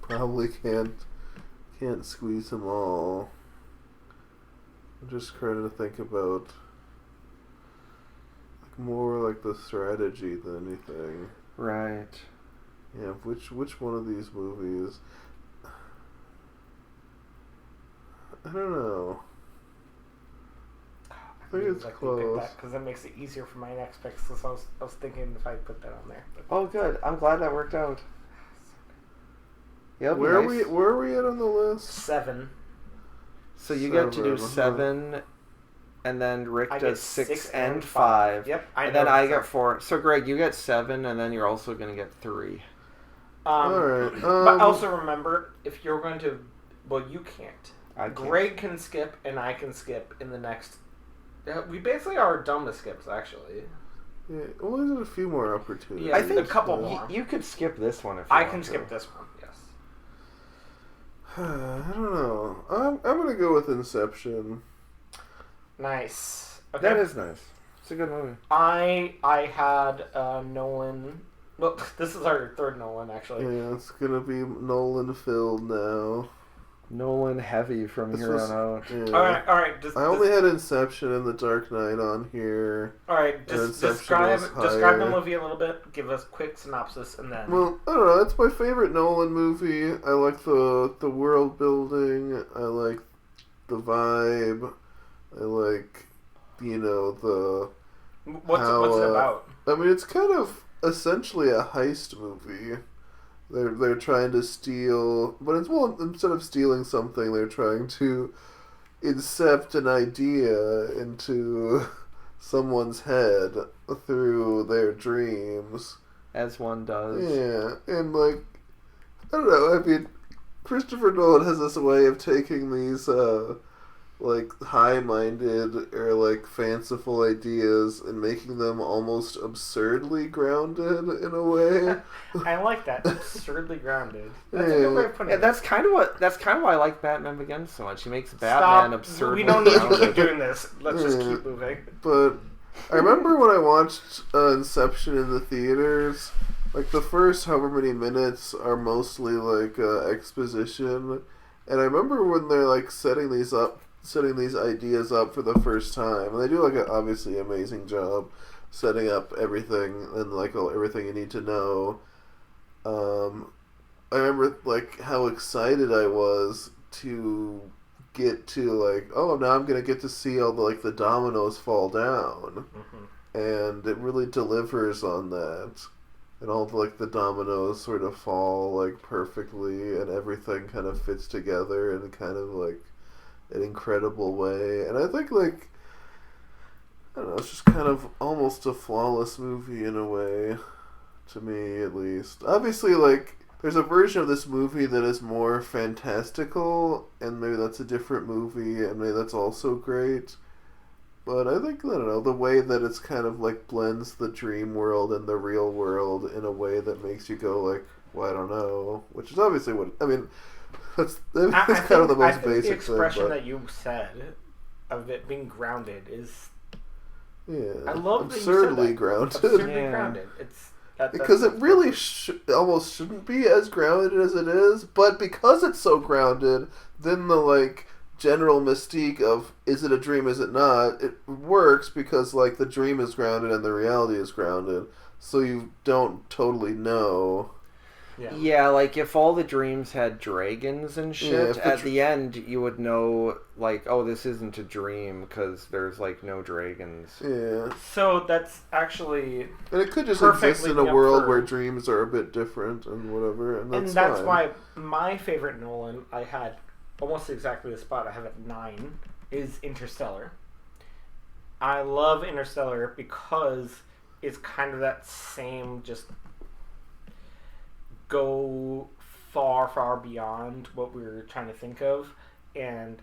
Probably can't squeeze them all. I'm just trying to think about more like the strategy than anything. Right. Yeah, which one of these movies? I don't know. I think it's close. Because that makes it easier for my next picks. Because I was thinking if I put that on there. But Oh, good. I'm glad that worked out. Yeah, Where are we at on the list? 7. So you get to do 7, and then Rick does 6 and 5. Yep. And then I get 4. So Greg, you get 7, and then you're also going to get 3. Alright. But also remember, if you're going to, well, you can't. Greg can skip, and I can skip in the next. We basically are done with skips, actually. Yeah, well, there's a few more opportunities. Yeah, I think a couple more. You could skip this one if you I want can to. skip this one. Yes. I don't know. I'm gonna go with Inception. Nice. Okay. That is nice. It's a good movie. I had Nolan. Well, this is our third Nolan, actually. Yeah, it's gonna be Nolan filled now. Nolan heavy from This here was- on out. Yeah. All right. I only had Inception and The Dark Knight on here. All right. And Just Inception describe was the higher. movie a little bit. Give us a quick synopsis, and then. Well, I don't know. That's my favorite Nolan movie. I like the world building. I like the vibe. I like, the. What's it about? I mean, it's kind of essentially a heist movie. They're trying to steal, but instead of stealing something, they're trying to incept an idea into someone's head through their dreams. As one does. Yeah, and I don't know. I mean, Christopher Nolan has this way of taking these high-minded or fanciful ideas and making them almost absurdly grounded in a way. I like that. Absurdly grounded. That's a good way of putting Yeah, it. that's kind of why I like Batman Begins so much. He makes Batman absurdly We don't need to grounded. keep doing this. Let's just Yeah. keep moving. But I remember when I watched Inception in the theaters, the first however many minutes are mostly exposition, and I remember when they're setting these ideas up for the first time, and they do an obviously amazing job setting up everything and everything you need to know. I remember how excited I was to get to now I'm gonna get to see all the dominoes fall down, and it really delivers on that, and all the dominoes sort of fall perfectly, and everything kind of fits together in kind of an incredible way. And I think I don't know, it's just kind of almost a flawless movie in a way, to me at least. Obviously there's a version of this movie that is more fantastical, and maybe that's a different movie, and maybe that's also great. But I think, I don't know, the way that it's kind of blends the dream world and the real world in a way that makes you go well, I don't know, which is obviously what I mean. That's kind of the most basic the expression thing. that you said of it being grounded is. Yeah, I love that you said absurdly that. grounded. Absurdly Yeah. grounded. It's Because it really almost shouldn't be as grounded as it is, but because it's so grounded, then the general mystique of is it a dream, is it not, it works because the dream is grounded and the reality is grounded, so you don't totally know. Yeah, if all the dreams had dragons and shit, Yeah, at the end you would know, oh, this isn't a dream because there's, no dragons. Yeah. So that's actually. And it could just Perfectly exist in a up world for- where dreams are a bit different and whatever, and that's fine. Why my favorite Nolan, I had almost exactly the spot I have at 9, is Interstellar. I love Interstellar because it's kind of that same just go far beyond what we were trying to think of and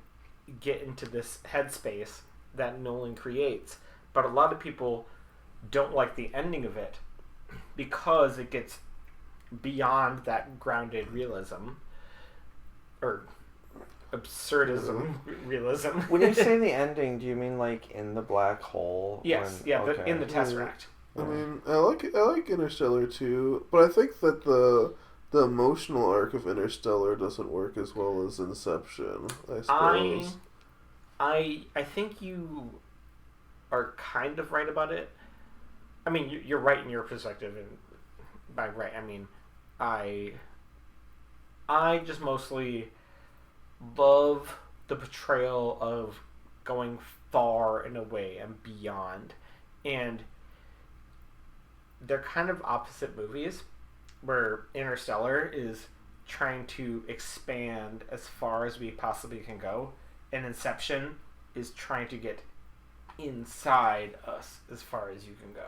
get into this headspace that Nolan creates. But a lot of people don't like the ending of it because it gets beyond that grounded realism or absurdism realism. When you say the ending, do you mean in the black hole? Yes, Okay. in the Tesseract. I mean, I like Interstellar too, but I think that the emotional arc of Interstellar doesn't work as well as Inception, I suppose. I think you are kind of right about it. I mean, you're right in your perspective, and by right, I mean, I just mostly love the portrayal of going far and away and beyond, and they're kind of opposite movies, where Interstellar is trying to expand as far as we possibly can go, and Inception is trying to get inside us as far as you can go.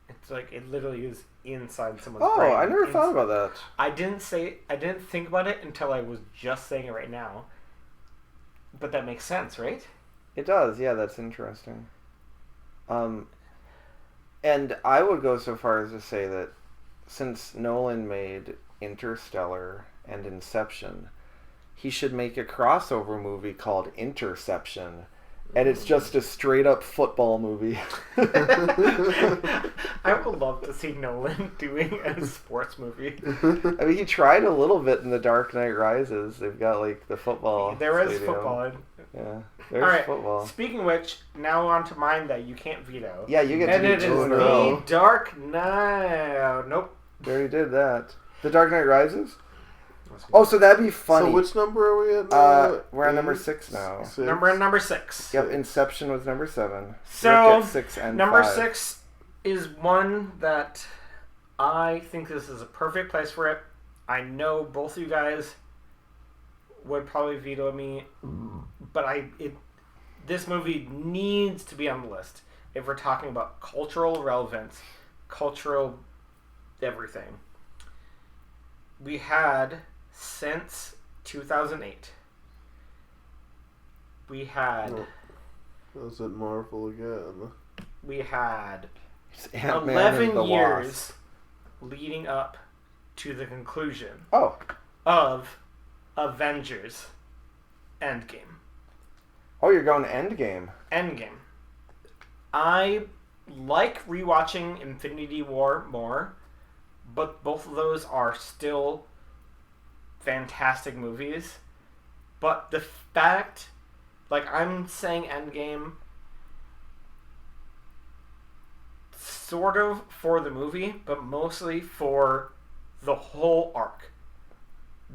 It's it literally is inside someone's brain. Oh, I never thought about that. I didn't think about it until I was just saying it right now. But that makes sense, right? It does, yeah, that's interesting. And I would go so far as to say that since Nolan made Interstellar and Inception, he should make a crossover movie called Interception. And it's just a straight up football movie. I would love to see Nolan doing a sports movie. I mean, he tried a little bit in The Dark Knight Rises. They've got like the football. There is stadium. football. Yeah, there's All right. football. Speaking of which, now on to mine that you can't veto. Yeah, you get And to it do is two in a row. The Dark Knight. Nope. They already did that. The Dark Knight Rises? Oh, so that'd be funny. So which number are we at now? We're on number 6 now. Number 6. Yep, Inception was number 7. So, Rick at 6 and number 5. 6 is one that I think this is a perfect place for it. I know both of you guys would probably veto me, but this movie needs to be on the list if we're talking about cultural relevance, cultural everything. We had, since 2008, we had... Was it Marvel again? We had It's Ant-Man 11 and the years Wasp. leading up to the conclusion Oh, of Avengers Endgame. oh, you're going Endgame. Endgame. I like rewatching Infinity War more, but both of those are still fantastic movies. But the fact, like, I'm saying Endgame sort of for the movie, but mostly for the whole arc.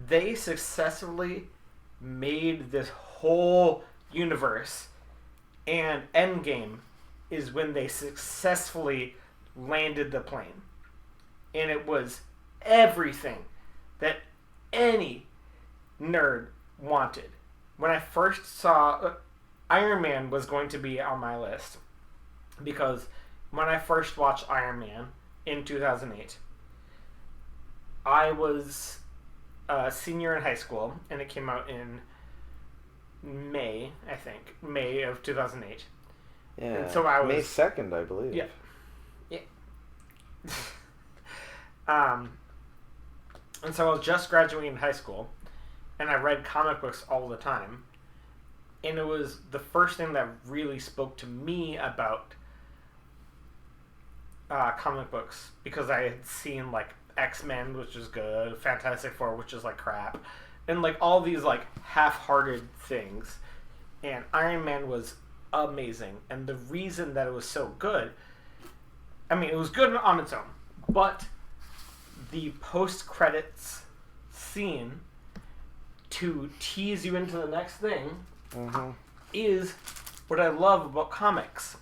They successfully made this whole universe, and Endgame is when they successfully landed the plane. And it was everything that any nerd wanted. When I first saw Iron Man was going to be on my list, because when I first watched Iron Man in 2008, I was a senior in high school, and it came out in May, I think. May of 2008. Yeah. And so I was... May 2nd, I believe. Yeah. Yeah. And so I was just graduating high school, and I read comic books all the time. And it was the first thing that really spoke to me about comic books, because I had seen, like, X-Men, which is good, Fantastic Four, which is like crap, and like all these like half-hearted things. And Iron Man was amazing, and the reason that it was so good, I mean, it was good on its own, but the post-credits scene to tease you into the next thing is what I love about comics.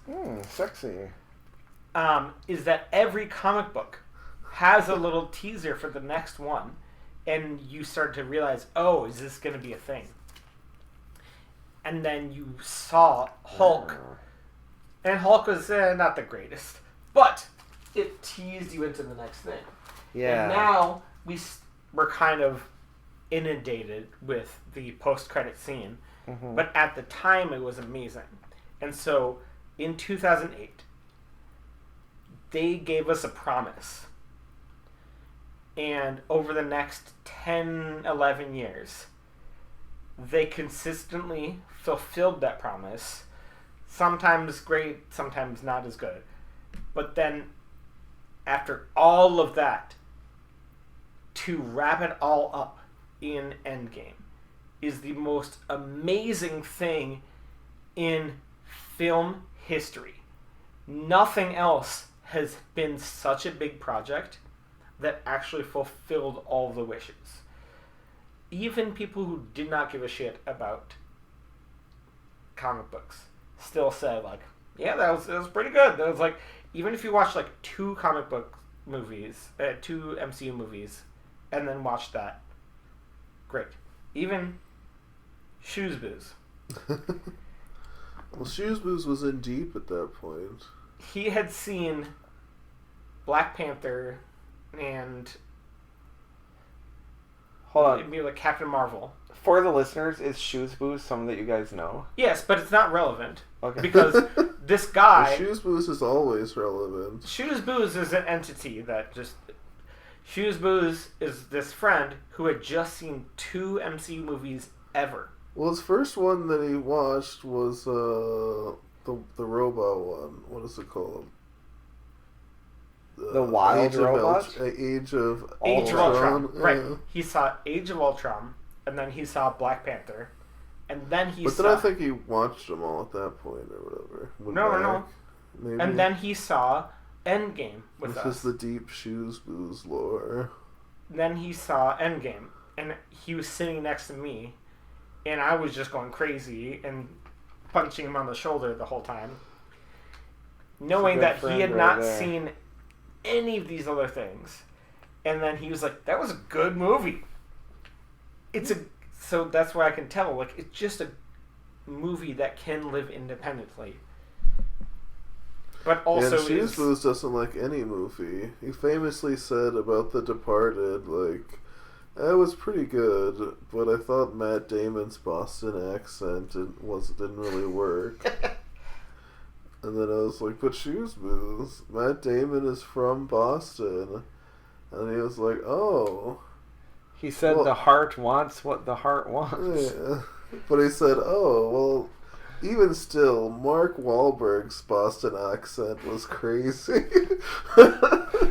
Sexy. Is that every comic book has a little teaser for the next one, and you start to realize, oh, is this going to be a thing? And then you saw Hulk, and Hulk was not the greatest, but it teased you into the next thing. Yeah. And now we're kind of inundated with the post-credit scene, but at the time it was amazing. And so in 2008, they gave us a promise. And over the next 10, 11 years, they consistently fulfilled that promise. Sometimes great, sometimes not as good. But then, after all of that, to wrap it all up in Endgame is the most amazing thing in film history. Nothing else has been such a big project that actually fulfilled all the wishes. Even people who did not give a shit about comic books still said, like, yeah, that was pretty good. That was like, even if you watch like 2 comic book movies, 2 MCU movies, and then watch that, great. Even Shoes Booze. Well, Shoes Booze was in deep at that point. He had seen Black Panther and Hold on. maybe like Captain Marvel. For the listeners, is Shoes Booze someone that you guys know? Yes, but it's not relevant. Okay. Because this guy... Shoes Booze is always relevant. Shoes Booze is an entity that just... Shoes Booze is this friend who had just seen 2 MCU movies ever. Well, his first one that he watched was the robot one. What is it called? The Wild Robot? Age of Ultron. Right. Yeah. He saw Age of Ultron, and then he saw Black Panther, and then he saw... But then I think he watched them all at that point or whatever. No. Maybe. And then he saw Endgame with this us. is the deep Shoes Booze lore. Then he saw Endgame, and he was sitting next to me, and I was just going crazy and punching him on the shoulder the whole time, knowing that he had not seen any of these other things. And then he was like, that was a good movie. So that's why I can tell, like, it's just a movie that can live independently. But also and Shoes Booze doesn't like any movie. He famously said about The Departed, like, it was pretty good, but I thought Matt Damon's Boston accent didn't really work. And then I was like, but Shoes Booze, Matt Damon is from Boston. And he was like, oh. He said the heart wants what the heart wants. Yeah. But he said, oh, well, even still, Mark Wahlberg's Boston accent was crazy.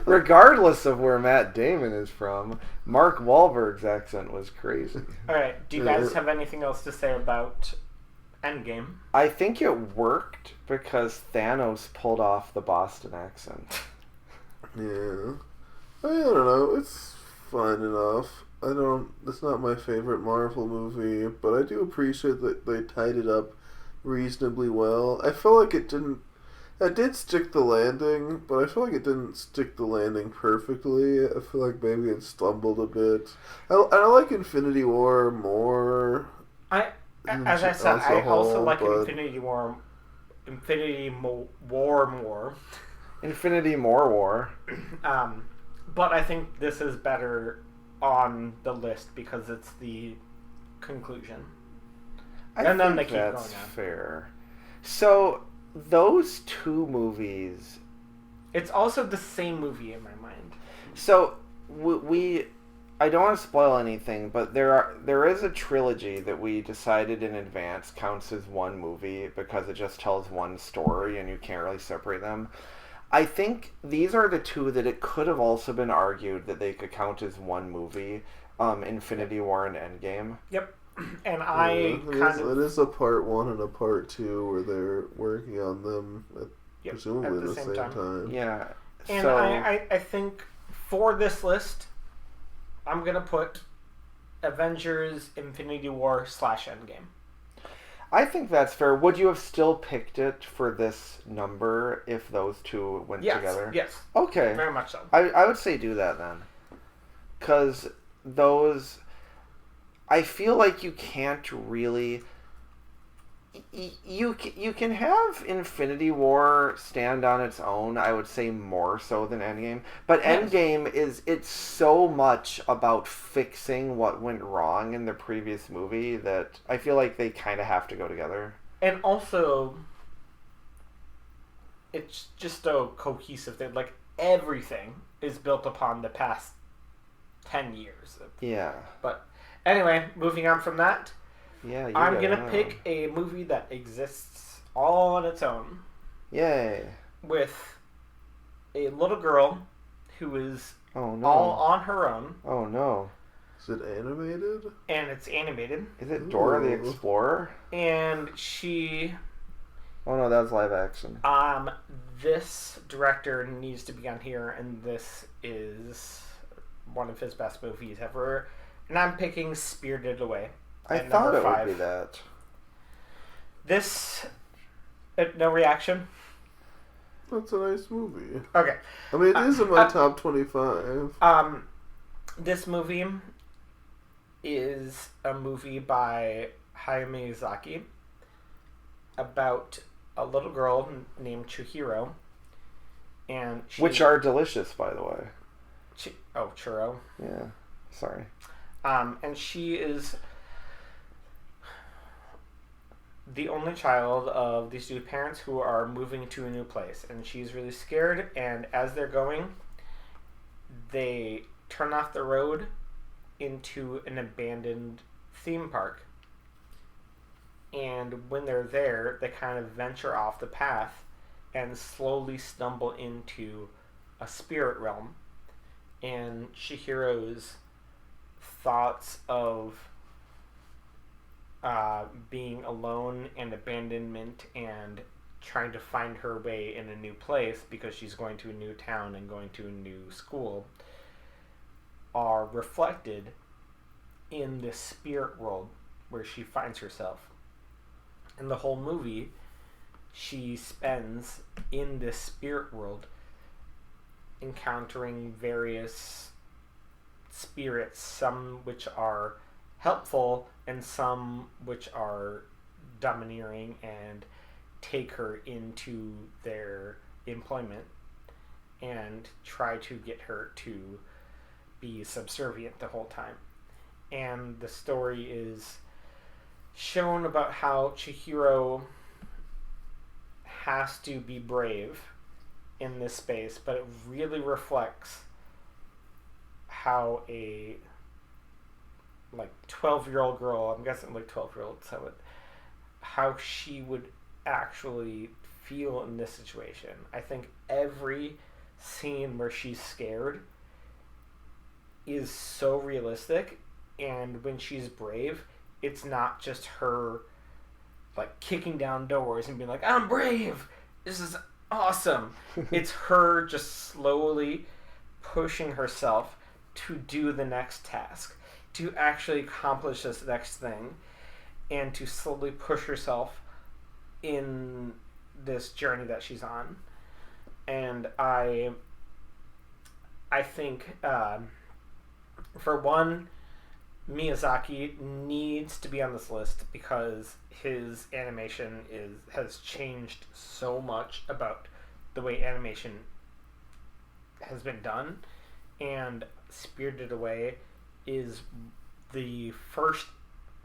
Regardless of where Matt Damon is from, Mark Wahlberg's accent was crazy. Alright, do you guys have anything else to say about Endgame? I think it worked because Thanos pulled off the Boston accent. Yeah. I don't know, it's fine enough. It's not my favorite Marvel movie, but I do appreciate that they tied it up reasonably well. I feel like it did stick the landing, but I feel like it didn't stick the landing perfectly. I feel like maybe it stumbled a bit. I like Infinity War more. As I said, I also like Infinity War more. Infinity War. But I think this is better on the list because it's the conclusion. And then they keep going on. That's fair. So, those 2 movies... It's also the same movie in my mind. So, I don't want to spoil anything, but there is a trilogy that we decided in advance counts as one movie because it just tells one story and you can't really separate them. I think these are the 2 that it could have also been argued that they could count as one movie, Infinity War and Endgame. Yep. And it is a part 1 and a part 2 where they're working on them presumably at the same time. Yeah. And I think for this list, I'm going to put Avengers Infinity War / Endgame. I think that's fair. Would you have still picked it for this number if those 2 went together? Yes. Okay. Very much so. I would say do that then. Because those... I feel like you can't really... You can have Infinity War stand on its own, I would say more so than Endgame. But Endgame it's so much about fixing what went wrong in the previous movie that I feel like they kind of have to go together. And also, it's just a cohesive thing. Like, everything is built upon the past 10 years. Yeah. But anyway, moving on from that. Yeah, I'm going to pick a movie that exists all on its own. Yay. With a little girl who is all on her own. Oh, no. Is it animated? And it's animated. Is it Dora the Explorer? And she... Oh, no, that's live action. This director needs to be on here, and this is one of his best movies ever. And I'm picking Spirited Away. I thought it would be that. This... no reaction? That's a nice movie. Okay. I mean, it is in my top 25. This movie is a movie by Hayao Miyazaki about a little girl named Chihiro. And which are delicious, by the way. Churro. Yeah. Sorry. And she is the only child of these two parents who are moving to a new place, and she's really scared. And as they're going, they turn off the road into an abandoned theme park. And when they're there, they kind of venture off the path and slowly stumble into a spirit realm. And Chihiro's thoughts of being alone and abandonment and trying to find her way in a new place because she's going to a new town and going to a new school are reflected in this spirit world where she finds herself. And the whole movie she spends in this spirit world encountering various spirits, some which are helpful and some which are domineering and take her into their employment and try to get her to be subservient the whole time. And the story is shown about how Chihiro has to be brave in this space, but it really reflects how a 12-year-old girl, I'm guessing 12-year-olds have it, how she would actually feel in this situation. I think every scene where she's scared is so realistic, and when she's brave, it's not just her kicking down doors and being like, I'm brave, this is awesome. It's her just slowly pushing herself to do the next task, to actually accomplish this next thing, and to slowly push herself in this journey that she's on. And I think, for one, Miyazaki needs to be on this list because his animation has changed so much about the way animation has been done, and Spirited Away is the first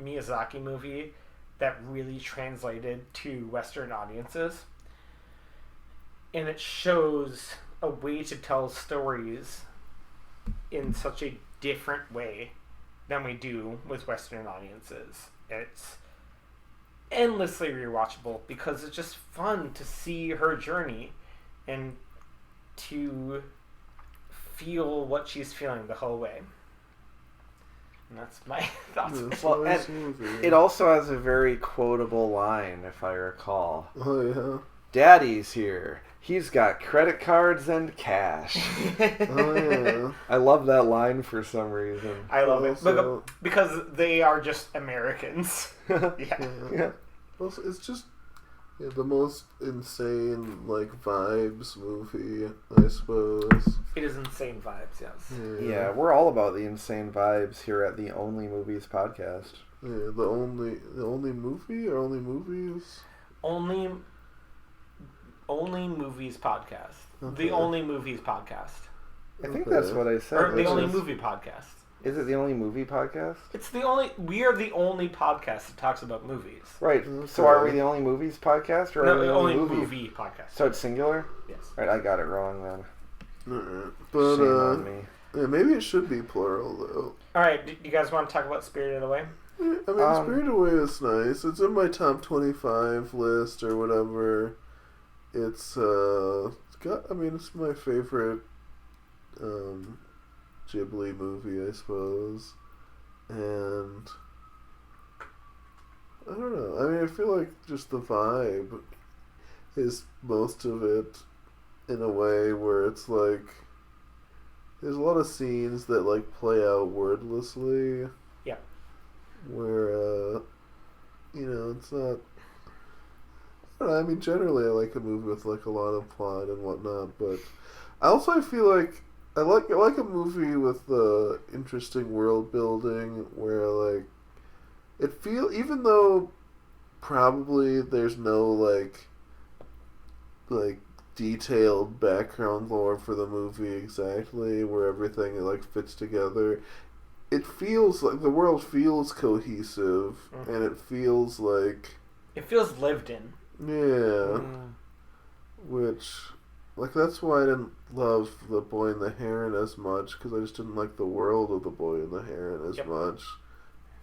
Miyazaki movie that really translated to Western audiences, and it shows a way to tell stories in such a different way than we do with Western audiences. It's endlessly rewatchable because it's just fun to see her journey and to feel what she's feeling the whole way. And that's my thoughts. Well, and it also has a very quotable line, if I recall. Oh, yeah. Daddy's here. He's got credit cards and cash. Oh, yeah. I love that line for some reason. I love Also, it because they are just Americans. Yeah. Also, it's just the most insane vibes movie, I suppose. It is insane vibes, yes. Yeah, we're all about the insane vibes here at the Only Movies podcast. Yeah, the only movie or only movies? Only Movies podcast. Okay. The Only Movies podcast. I think that's what I said. Or the That's Only just- Movie podcast. Is it the Only Movie podcast? We are the only podcast that talks about movies. Right. Okay. So are we the Only Movies podcast, or are No, we the the only movie? movie podcast. So it's singular? Yes. Right, I got it wrong then. Alright. But, Shame on me. yeah, maybe it should be plural, though. Alright, do you guys want to talk about Spirited Away? Yeah, I mean, Spirited Away is nice. It's in my top 25 list or whatever. It's it's my favorite Ghibli movie, I suppose. And I don't know. I mean, I feel like just the vibe is most of it in a way where it's there's a lot of scenes that play out wordlessly. Yeah. Where it's not. I don't know, I mean, generally I like a movie with a lot of plot and whatnot, but I feel like I like a movie with interesting world building where even though probably there's no detailed background lore for the movie exactly where everything fits together, it feels like the world feels cohesive, and it feels like It feels lived in. Yeah. Which, like, that's why I didn't love The Boy and the Heron as much, because I just didn't like the world of The Boy and the Heron as much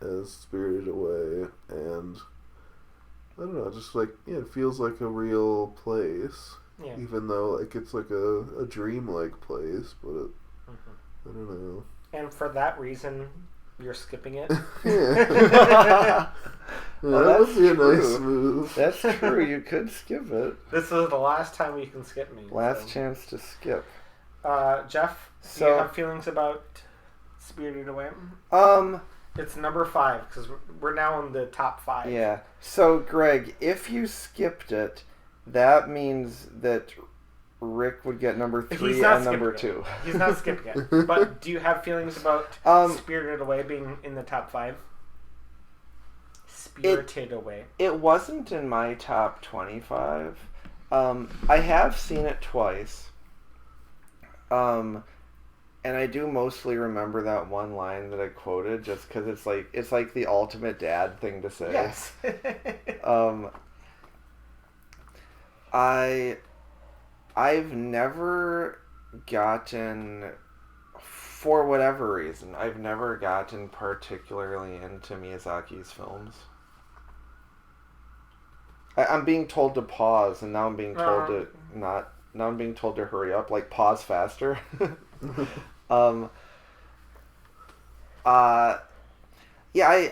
as Spirited Away. And I don't know, just like, yeah, it feels like a real place. Yeah. Even though, like, it's like a dream-like place, but it, I don't know. And for that reason, you're skipping it. Yeah. Well, that would that's be a true. nice move. That's true. You could skip it. This is the last time you can skip me. Last chance to skip. Jeff, do So- you have feelings about Spirited Away? It's number 5, because we're now in the top 5. Yeah. So, Greg, if you skipped it, that means that Rick would get number 3 He's not and number skipping 2. He's not skipping it. But do you have feelings about Spirited Away being in the top 5? Spirited Away. It wasn't in my top 25. I have seen it twice. And I do mostly remember that one line that I quoted, just because it's like the ultimate dad thing to say. Yes. I've never gotten, for whatever reason, I've never gotten particularly into Miyazaki's films. I'm being told to pause, and now I'm being told to not. Now I'm being told to hurry up. Like, pause faster. Yeah,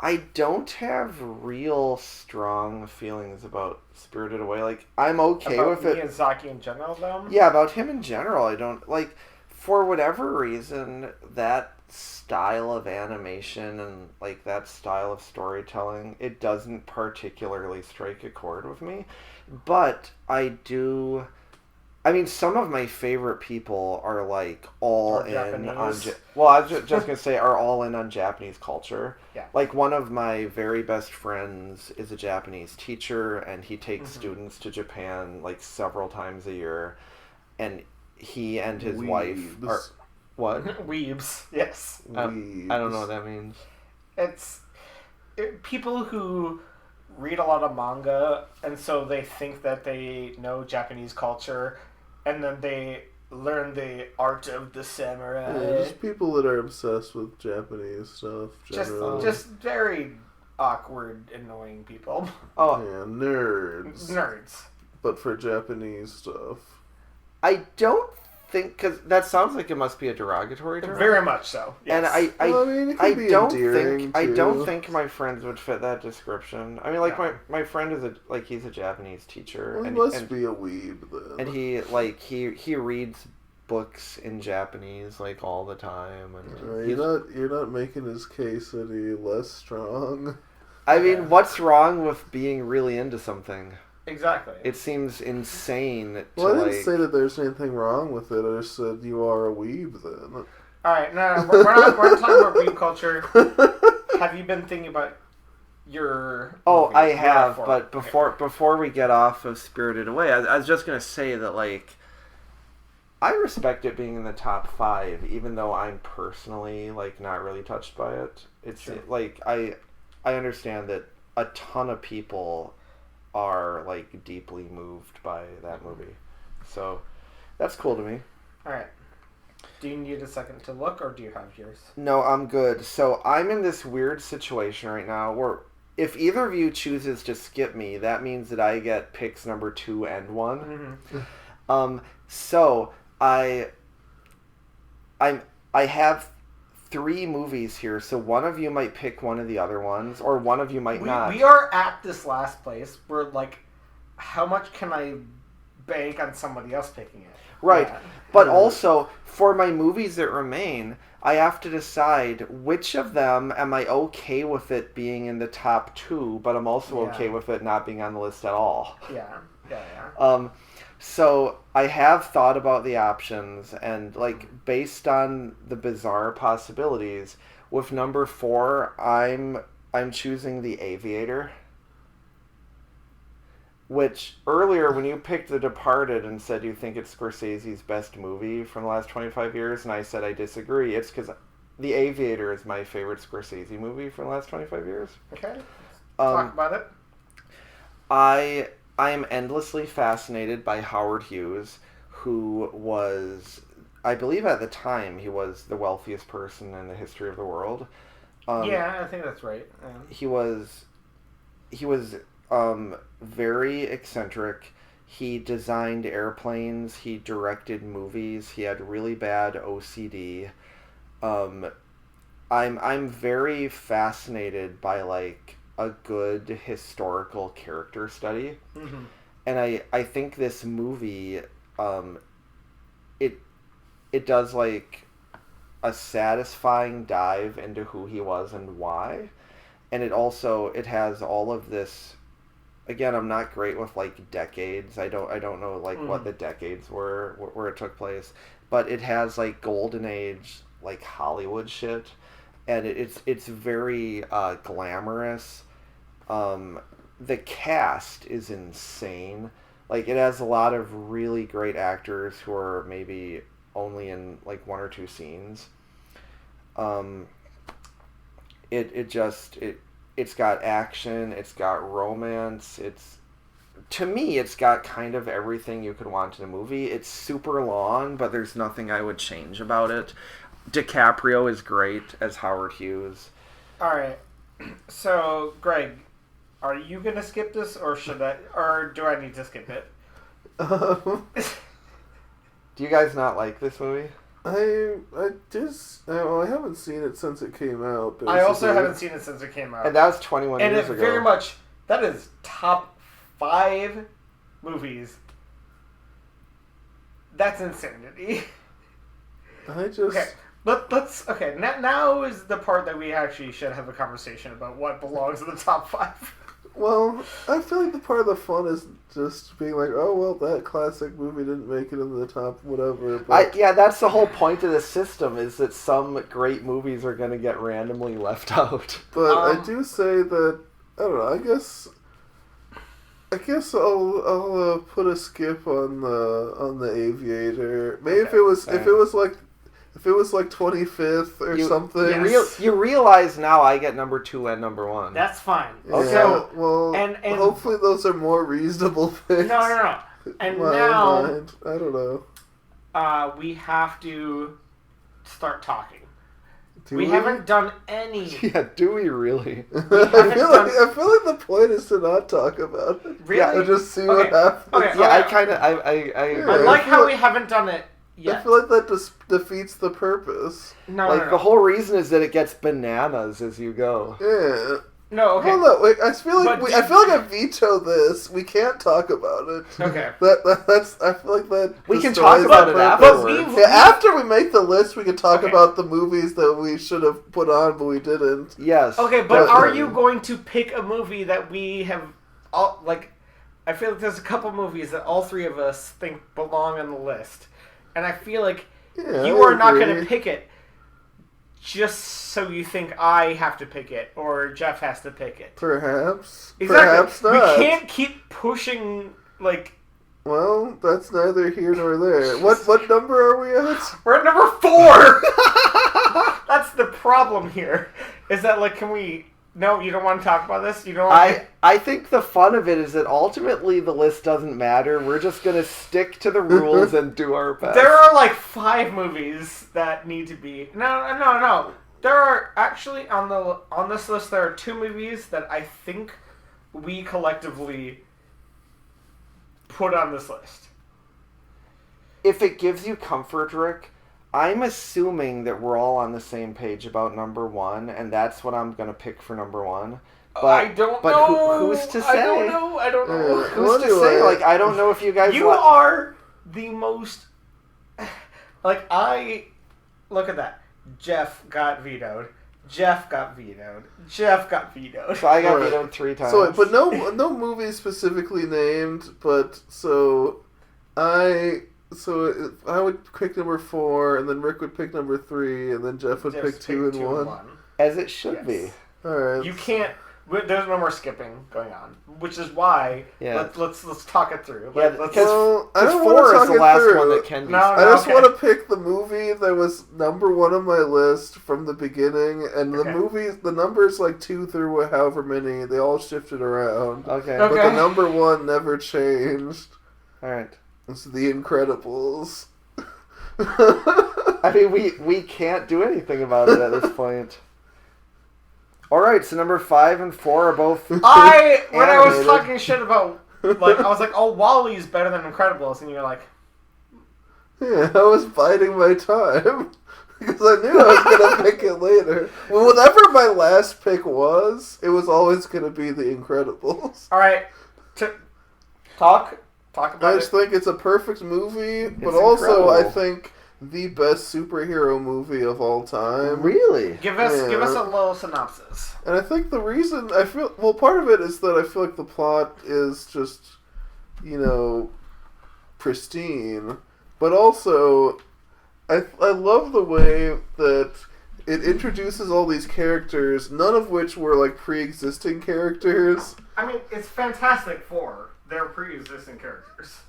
I don't have real strong feelings about Spirited Away. Like, I'm okay about with it. Miyazaki in general, though? Yeah, about him in general, I don't like. For whatever reason, that style of animation and like that style of storytelling, it doesn't particularly strike a chord with me. But I do. I mean, some of my favorite people are like all Or in Japanese. on. Well, I was just gonna say are all in on Japanese culture. Yeah. Like, one of my very best friends is a Japanese teacher, and he takes students to Japan like several times a year, and he and his wife are what? Weebs, yes. I don't know what that means. It's people who read a lot of manga, and so they think that they know Japanese culture, and then they learn the art of the samurai. Yeah, just people that are obsessed with Japanese stuff. Generally. Just very awkward, annoying people. Oh, Yeah, nerds. Nerds. But for Japanese stuff. I don't think, because that sounds like it must be a derogatory term. Very much so. Yes. And Well, I mean, it I could be don't endearing, think I don't too. think my friends would fit that description. I mean, like, No. my friend is he's a Japanese teacher, Well, he and must be a weeb then. and he reads books in Japanese like all the time, and You're not making his case any less strong. I mean, what's wrong with being really into something? Exactly. It seems insane to Well, I didn't like. say that there's anything wrong with it. I just said you are a weeb then. Alright, no, we're not talking about weeb culture. Have you been thinking about your Oh, movie? I Your have, four? but before we get off of Spirited Away, I was just gonna say that, like, I respect it being in the top 5, even though I'm personally like not really touched by it. It's Sure. like I understand that a ton of people are like deeply moved by that movie, so that's cool to me. Alright. Do you need a second to look, or do you have yours? No, I'm good. So I'm in this weird situation right now where if either of you chooses to skip me, that means that I get picks number 2 and 1. Mm-hmm. So I have 3 movies here, so one of you might pick one of the other ones, or one of you might not. We are at this last place where, like, how much can I bank on somebody else picking it? Right. Yeah. But also, for my movies that remain, I have to decide which of them am I okay with it being in the top 2, but I'm also Yeah. okay with it not being on the list at all. Yeah. So I have thought about the options, and like based on the bizarre possibilities, with number 4, I'm choosing The Aviator. Which earlier when you picked The Departed and said you think it's Scorsese's best movie from the last 25 years, and I said I disagree, it's because The Aviator is my favorite Scorsese movie from the last 25 years. Okay. Talk about it. I am endlessly fascinated by Howard Hughes, who was, I believe at the time, he was the wealthiest person in the history of the world. Yeah, I think that's right. He was very eccentric. He designed airplanes. He directed movies. He had really bad OCD. I'm very fascinated by like a good historical character study, and I think this movie, it does like a satisfying dive into who he was and why, and it has all of this. Again, I'm not great with like decades. I don't know like what the decades were where it took place, but it has like golden age like Hollywood shit, and it's very glamorous. The cast is insane. Like it has a lot of really great actors who are maybe only in like one or two scenes. It's got action, it's got romance, to me it's got kind of everything you could want in a movie. It's super long, but there's nothing I would change about it. DiCaprio is great as Howard Hughes. Alright. So, Greg, are you gonna skip this or do I need to skip it? Do you guys not like this movie? I haven't seen it since it came out. Basically. I also haven't seen it since it came out. And that was 21 years ago. And it very much, that is top 5 movies. That's insanity. Okay, okay, now is the part that we actually should have a conversation about what belongs in the top 5. Well, I feel like the part of the fun is just being like, oh, well, that classic movie didn't make it into the top whatever. But... that's the whole point of the system, is that some great movies are going to get randomly left out. But I do say that, I don't know, I guess I'll put a skip on the Aviator. Maybe if it was like 25th or something. Yes. You realize now I get number 2 and number 1. That's fine. Okay. So, well, and hopefully those are more reasonable things. No. And I don't know. We have to start talking. Do we haven't done any. Yeah, do we really? I feel like the point is to not talk about it. Really? Yeah, to see what happens. Okay, I like how we haven't done it yet. I feel like that defeats the purpose. No. The whole reason is that it gets bananas as you go. Yeah. No, okay. Well, no, wait, I feel like I veto this. We can't talk about it. Okay. That's. I feel like that. We can talk about it afterwards. After we make the list, we can talk about the movies that we should have put on, but we didn't. Yes. Okay, but are you going to pick a movie that we have all like? I feel like there's a couple movies that all three of us think belong on the list, and I feel like you are not going to pick it. Just so you think I have to pick it, or Jeff has to pick it. Perhaps. Exactly. Perhaps not. We can't keep pushing, like... Well, that's neither here nor there. What number are we at? We're at number 4! That's the problem here. Is that, like, can we... No, you don't want to talk about this? You don't want I think the fun of it is that ultimately the list doesn't matter. We're just going to stick to the rules and do our best. There are like 5 movies that need to be... No. There are actually, on this list, there are 2 movies that I think we collectively put on this list. If it gives you comfort, Rick... I'm assuming that we're all on the same page about number 1, and that's what I'm going to pick for number 1. But I don't know. Who's to say? I don't know. Who's to say? Like, I don't know if you guys... You are the most... Like, Look at that. Jeff got vetoed. Jeff got vetoed. So I got vetoed 3 times. So, but no movie specifically named, but I would pick number 4, and then Rick would pick number 3, and then Jeff would pick 2 and 1. As it should be. All right. You can't There's no more skipping going on, which is why Yeah. let's talk it through. Yeah, Let's- because I don't want 4 to is talk the it last through. one that can be. No, I just okay. want to pick the movie that was number 1 on my list from the beginning, and the Okay. movies, the numbers like 2 through however many, they all shifted around. Okay. But Okay. the number 1 never changed. All right. It's The Incredibles. I mean, we can't do anything about it at this point. All right, so number 5 and 4 are both. when I was Animated. talking shit about like I was like, oh, Wall-E's better than Incredibles, and you're like, Yeah, I was biding my time. Because I knew I was going to pick it later. Well, whatever my last pick was, it was always going to be The Incredibles. all right, talk I about just it. think it's a perfect movie, but It's also I incredible. think the best superhero movie of all time. Really? Give us Yeah. a little synopsis. And I think the reason I feel part of it is that I feel like the plot is just, pristine, but also I love the way that it introduces all these characters, none of which were like pre-existing characters. I mean, it's Fantastic Four. They're pre-existing characters.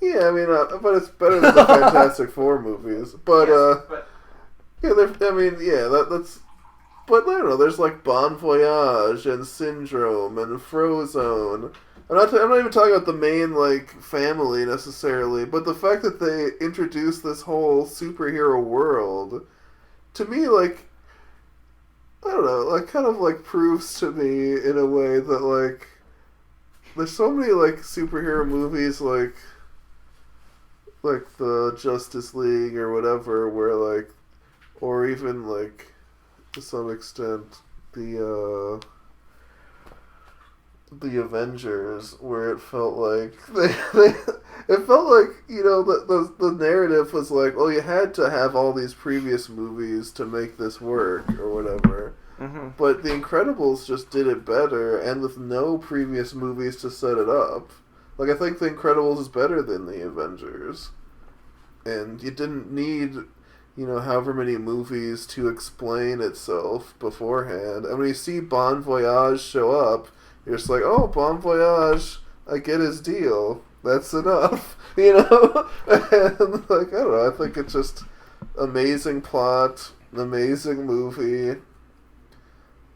Yeah, I mean, but it's better than the Fantastic Four movies. But Yes, but that's. But I don't know. There's like Bon Voyage and Syndrome and Frozone. I'm not even talking about the main like family necessarily, but the fact that they introduced this whole superhero world, to me, like, I don't know, like kind of like proves to me in a way that like there's so many like superhero movies like the Justice League or whatever, where like, or even like to some extent the Avengers, where it felt like it felt like the narrative was like, well, you had to have all these previous movies to make this work or whatever. Mm-hmm. But The Incredibles just did it better, and with no previous movies to set it up. Like, I think The Incredibles is better than The Avengers. And you didn't need, however many movies to explain itself beforehand. And when you see Bon Voyage show up, you're just like, oh, Bon Voyage, I get his deal. That's enough, And, like, I don't know, I think it's just amazing plot, amazing movie.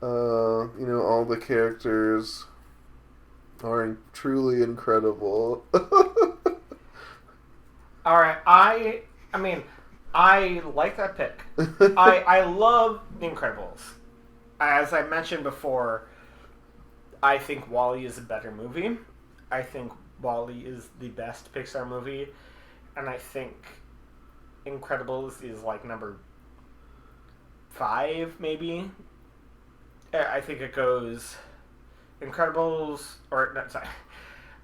All the characters are truly incredible. all right, I mean, I like that pick. I love The Incredibles. As I mentioned before, I think WALL-E is a better movie. I think WALL-E is the best Pixar movie, and I think Incredibles is like number 5, maybe. I think it goes Incredibles, or no, sorry,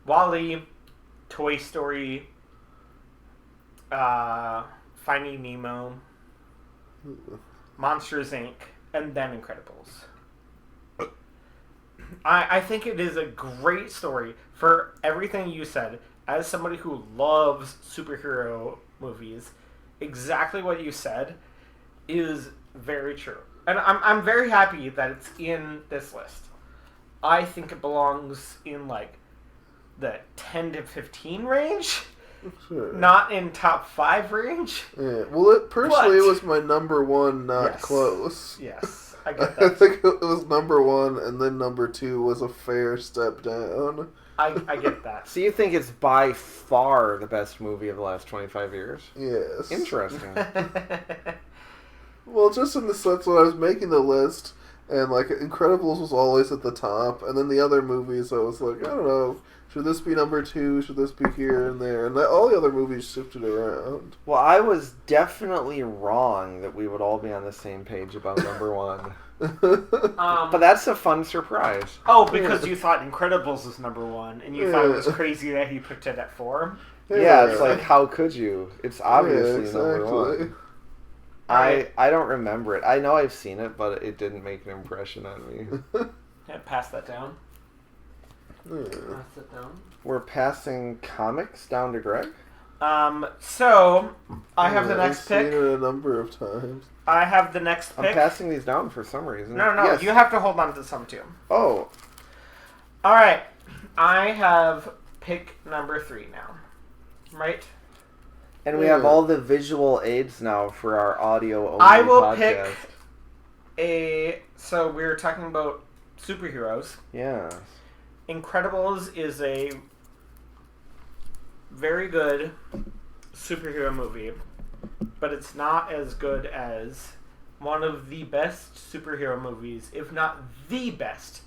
WALL-E, Toy Story, Finding Nemo, Monsters Inc., and then Incredibles. I think it is a great story for everything you said. As somebody who loves superhero movies, exactly what you said is very true. And I'm very happy that it's in this list. I think it belongs in like the 10 to 15 range, Sure. not in top 5 range. Yeah. Well, it personally But- was my number 1, not Yes. close. Yes, I I get that. think it was number 1, and then number 2 was a fair step down. I get that. So you think it's by far the best movie of the last 25 years? Yes. Interesting. Well, just in the sense when I was making the list, and like Incredibles was always at the top, and then the other movies I was like, I don't know, should this be number 2? Should this be here and there? And all the other movies shifted around. Well, I was definitely wrong that we would all be on the same page about number 1. But that's a fun surprise. Oh, because you thought Incredibles was number 1, and you thought it was crazy that he picked it at 4. Yeah, it's like, how could you? It's obviously number 1. I don't remember it. I know I've seen it, but it didn't make an impression on me. Yeah, pass that down. Yeah. Pass it down. We're passing comics down to Greg? So I have the Yeah, next I've seen pick. it a number of times. I have the next I'm pick. passing these down for some reason. No, Yes. you have to hold on to some too. Oh, All right, I have pick number 3 now. Right? and we have Yeah. all the visual aids now for our audio only I will podcast. pick So we're talking about superheroes. Yeah. Incredibles is a very good superhero movie, but it's not as good as one of the best superhero movies, if not the best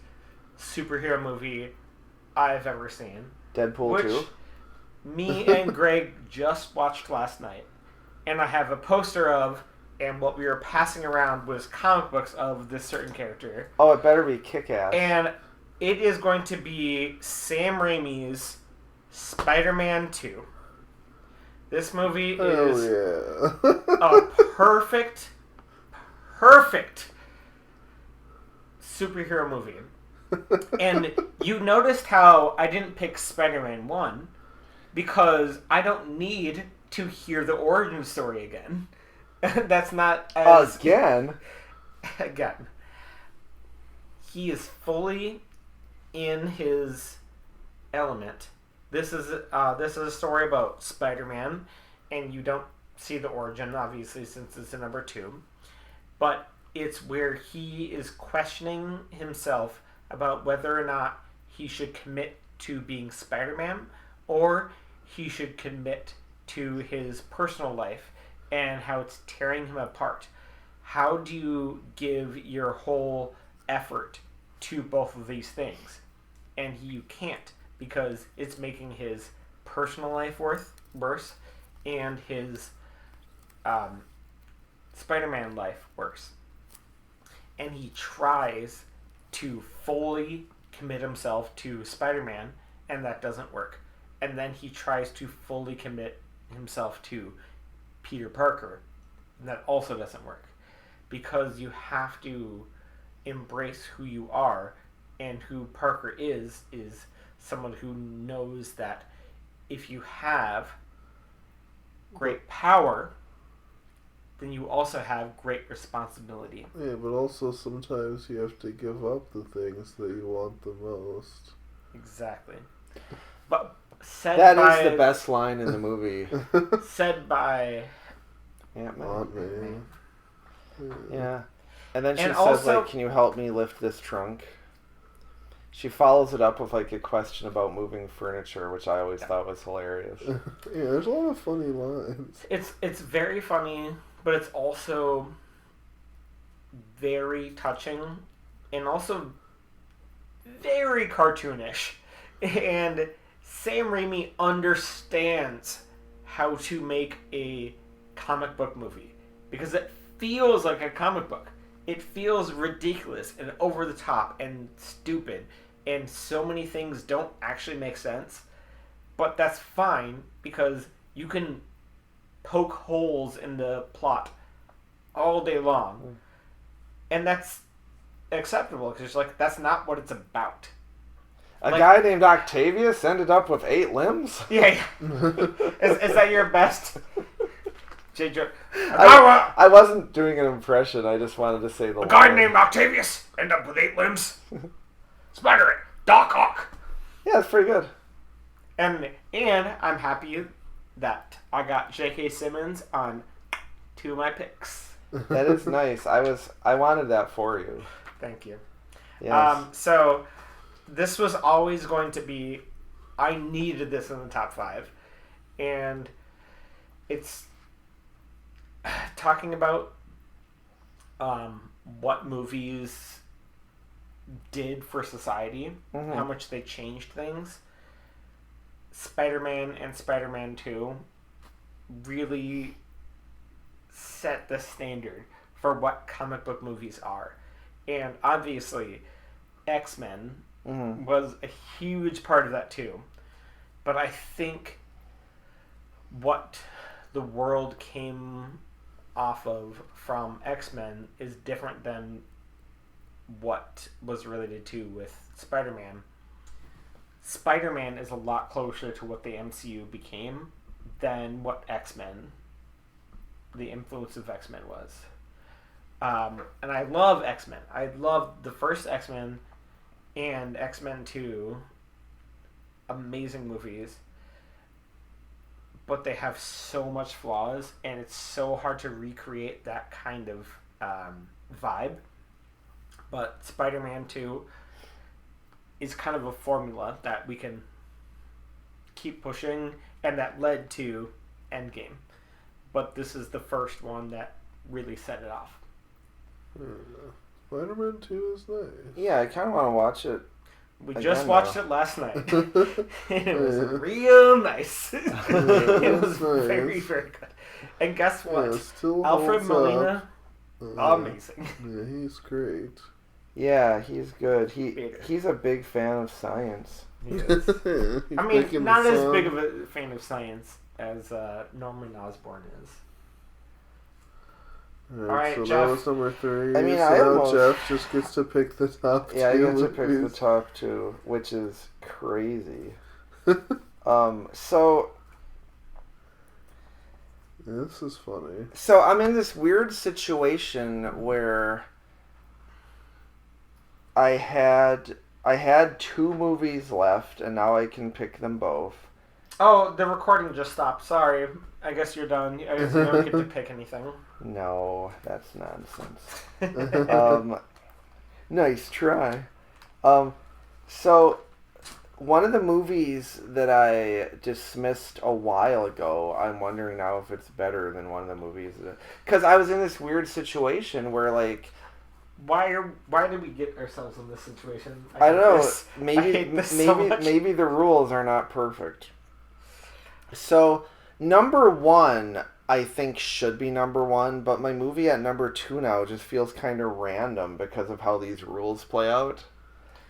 superhero movie I've ever seen. Deadpool Which 2. me and Greg just watched last night. And I have a poster of, and what we were passing around was comic books of this certain character. Oh, it better be Kick-Ass. And it is going to be Sam Raimi's Spider-Man 2. This movie is Oh yeah. a perfect superhero movie. And you noticed how I didn't pick Spider-Man 1 because I don't need to hear the origin story again. That's not as... Again? Again. He is fully in his element. This is a story about Spider-Man, and you don't see the origin, obviously, since it's a number 2. But it's where he is questioning himself about whether or not he should commit to being Spider-Man or he should commit to his personal life and how it's tearing him apart. How do you give your whole effort to both of these things? And you can't, because it's making his personal life worse and his Spider-Man life worse. And he tries to fully commit himself to Spider-Man, and that doesn't work. And then he tries to fully commit himself to Peter Parker, and that also doesn't work. Because you have to embrace who you are, and who Parker is someone who knows that if you have great power, then you also have great responsibility. Yeah, but also sometimes you have to give up the things that you want the most. Exactly. But said That by, is the best line in the movie. said by Ant-Man. Aunt May. Yeah. And then she And says, also- like, can you help me lift this trunk? She follows it up with, like, a question about moving furniture, which I always thought was hilarious. Yeah, there's a lot of funny lines. it's very funny, but it's also very touching and also very cartoonish. And Sam Raimi understands how to make a comic book movie because it feels like a comic book. It feels ridiculous and over the top and stupid, and so many things don't actually make sense. But that's fine because you can poke holes in the plot all day long, and that's acceptable because like that's not what it's about. A Like- guy named Octavius ended up with 8 limbs? Yeah. Is that your best? J. Jo- I wasn't doing an impression, I just wanted to say the A guy line. named Octavius end up with 8 limbs. Spider-Man, Doc Ock. Yeah, it's pretty good. And I'm happy that I got J.K. Simmons on 2 of my picks. That is nice. I wanted that for you. Thank you. Yes. So this was always going to be, I needed this in the top 5. And it's talking about what movies did for society, Mhm. how much they changed things. Spider-Man and Spider-Man 2 really set the standard for what comic book movies are. And obviously, X-Men Mhm. was a huge part of that too. But I think what the world came off of from X-Men is different than what was related to with Spider-Man. Spider-Man is a lot closer to what the MCU became than what X-Men, the influence of X-Men was. And I love X-Men. I love the first X-Men and X-Men 2. Amazing movies. But they have so much flaws, and it's so hard to recreate that kind of vibe. But Spider-Man 2 is kind of a formula that we can keep pushing, and that led to Endgame. But this is the first one that really set it off. Spider-Man 2 is nice. Yeah, I kind of want to watch it. We Again, just watched though. it last night. And it was real nice. It was nice. very, very good. And guess what? Yeah, still Alfred holds Molina, up. amazing. Yeah, he's great. Yeah, he's good. Peter. He's a big fan of science. He is. He's I mean, making not the as song. big of a fan of science as Norman Osborn is. Alright, so Jeff. that was number 3. I mean, so I now almost- Jeff just gets to pick the top Yeah, two you get to pick the movies. top 2, which is crazy. So This is funny. I'm in this weird situation where I had 2 movies left, and now I can pick them both. Oh, the recording just stopped. Sorry. I guess you're done. I guess you don't get to pick anything. No, that's nonsense. Nice try. So one of the movies that I dismissed a while ago, I'm wondering now if it's better than one of the movies. Because I was in this weird situation where, like, Why did we get ourselves in this situation? I don't know. This. I hate this so much. Maybe the rules are not perfect. So number 1, I think should be number 1, but my movie at number 2 now just feels kind of random because of how these rules play out.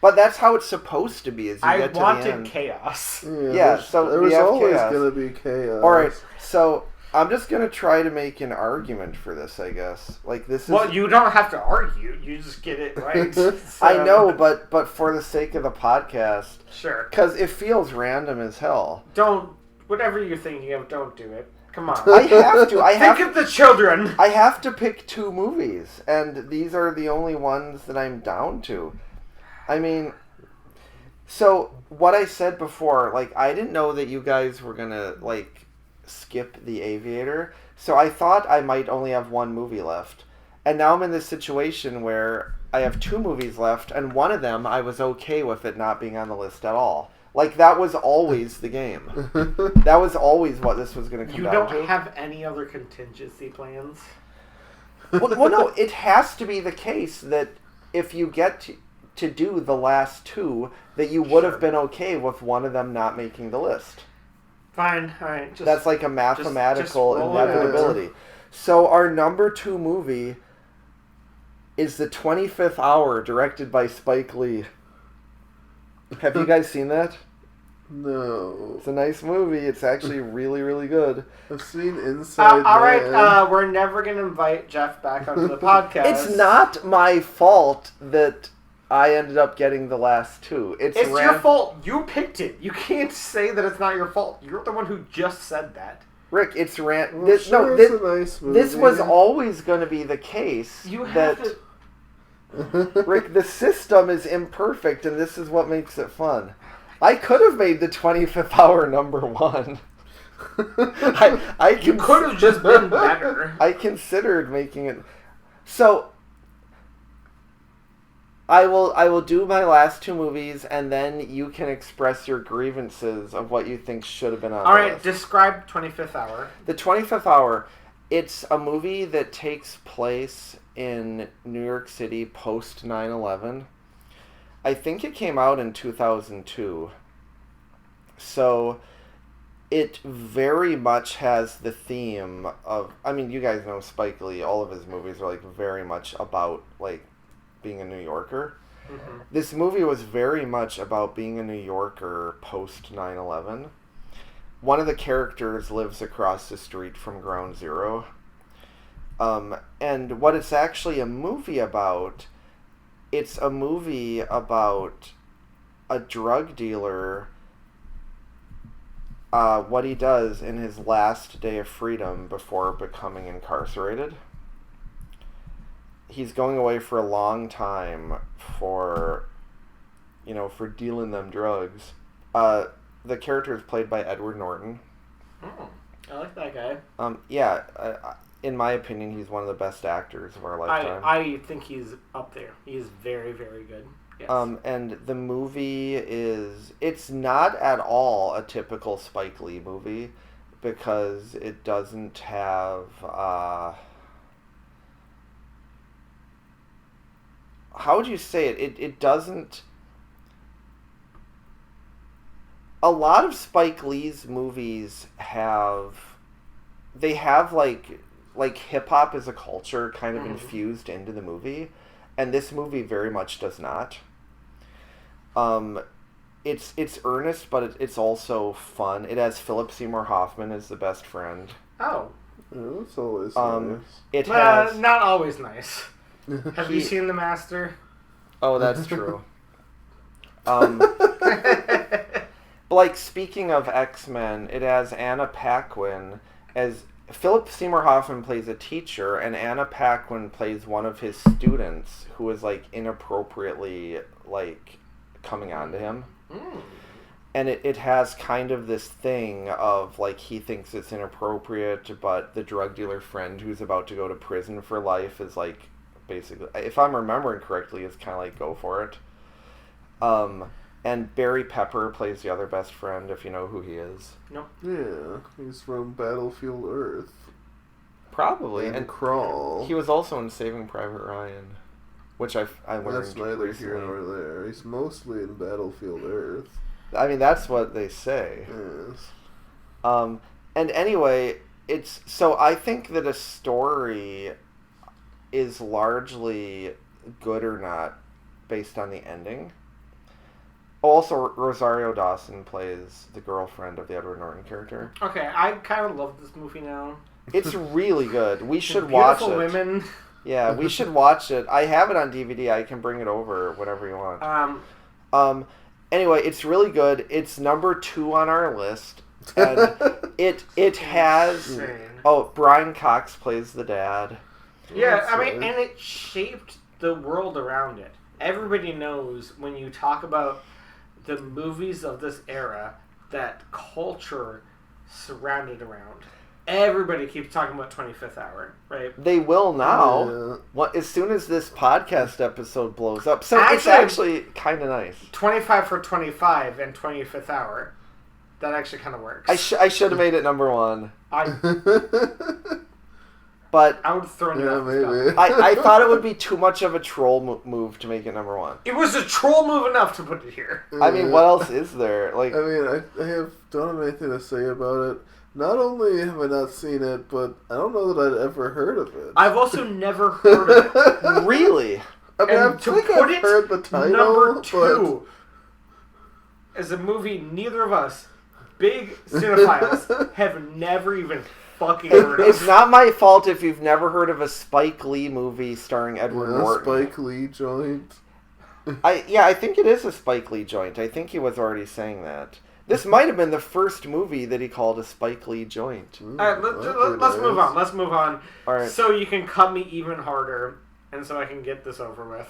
But that's how it's supposed to be. As you I get to the wanted end. chaos. Yeah, so there we was have always chaos. going to be chaos. All right, so I'm just gonna try to make an argument for this. I guess this is. Well, you don't have to argue. You just get it right. I know, but for the sake of the podcast, Sure. because it feels random as hell. Don't. Whatever you're thinking of, don't do it. Come on. I have to. Think of the children. I have to pick 2 movies, and these are the only ones that I'm down to. I mean, so what I said before, I didn't know that you guys were gonna, skip The Aviator, so I thought I might only have 1 movie left. And now I'm in this situation where I have 2 movies left, and one of them I was okay with it not being on the list at all. That was always the game. That was always what this was going to come You down to. don't have any other contingency plans? Well, no, it has to be the case that if you get to do the last 2, that you would have been okay with one of them not making the list. Fine, alright. That's like a mathematical just roll it out. inevitability. So our number 2 movie is The 25th Hour, directed by Spike Lee. Have you guys seen that? No. It's a nice movie. It's actually really, really good. I've seen Inside Alright, Man. we're never going to invite Jeff back onto the podcast. It's not my fault that I ended up getting the last 2. It's your fault. You picked it. You can't say that it's not your fault. You're the one who just said that. Rick, it's Well, this it's a nice movie. this was always going to be the case. You have to... Rick, the system is imperfect, and this is what makes it fun. I could have made The 25th Hour number 1. You could have just been better. I considered making it. So I will do my last 2 movies, and then you can express your grievances of what you think should have been on the Alright, list. describe 25th Hour. The 25th Hour, it's a movie that takes place in New York City post 9/11. I think it came out in 2002. So it very much has the theme of, I mean, you guys know Spike Lee, all of his movies are very much about being a New Yorker. Mm-hmm. This movie was very much about being a New Yorker post 9/11. One of the characters lives across the street from Ground Zero. And what it's actually a movie about, it's a movie about a drug dealer what he does in his last day of freedom before becoming incarcerated. He's going away for a long time for dealing them drugs. The character is played by Edward Norton. Oh, I like that guy. In my opinion, he's one of the best actors of our lifetime. I think he's up there. He's very, very good. Yes. And the movie it's not at all a typical Spike Lee movie because it doesn't have, how would you say it? It doesn't, a lot of Spike Lee's movies have like hip-hop as a culture kind of infused into the movie, and this movie very much does not. It's earnest, but it's also fun. It has Philip Seymour Hoffman as the best friend. Oh. Yeah, that's always nice. It has not always nice. Have you seen The Master? Oh, that's true. Like, speaking of X-Men, it has Anna Paquin as... Philip Seymour Hoffman plays a teacher, and Anna Paquin plays one of his students who is, like, inappropriately, like, coming on to him. Mm. And it has kind of this thing of, like, he thinks it's inappropriate, but the drug dealer friend who's about to go to prison for life is, like, basically... If I'm remembering correctly, it's kind of like, go for it. And Barry Pepper plays the other best friend, if you know who he is. Nope. Yeah, he's from Battlefield Earth. Probably. And Crawl. He was also in Saving Private Ryan, which I learned That's neither recently. here nor there. He's mostly in Battlefield Earth. I mean, that's what they say. Yes. And anyway, so I think that a story is largely good or not based on the ending. Also, Rosario Dawson plays the girlfriend of the Edward Norton character. Okay, I kind of love this movie now. It's really good. We should watch it. Beautiful women. Yeah, we should watch it. I have it on DVD. I can bring it over whenever you want. Anyway, it's really good. It's number 2 on our list. And it has... Insane. Oh, Brian Cox plays the dad. Yeah, That's I mean, right. and it shaped the world around it. Everybody knows when you talk about the movies of this era that culture surrounded around. Everybody keeps talking about 25th Hour, right? They will now. Yeah. Well, as soon as this podcast episode blows up. So it's Actually- actually kind of nice. 25 for 25 and 25th Hour. That actually kind of works. I should have made it number 1. But I would have thrown it Yeah, out. maybe. I thought it would be too much of a troll move to make it number 1. It was a troll move enough to put it here. I mean, what else is there? Like, I mean, I don't have anything to say about it. Not only have I not seen it, but I don't know that I'd ever heard of it. I've also never heard of it. really? I mean, And I to think put I've it heard the title, number 2 is a movie neither of us, big cinephiles, have never even fucking heard It's of. not my fault if you've never heard of a Spike Lee movie starring Edward but Norton. Spike Lee joint. I think it is a Spike Lee joint. I think he was already saying that. This might have been the first movie that he called a Spike Lee joint. Ooh, Alright, let's move on. Let's move on. All right. So you can cut me even harder, and so I can get this over with.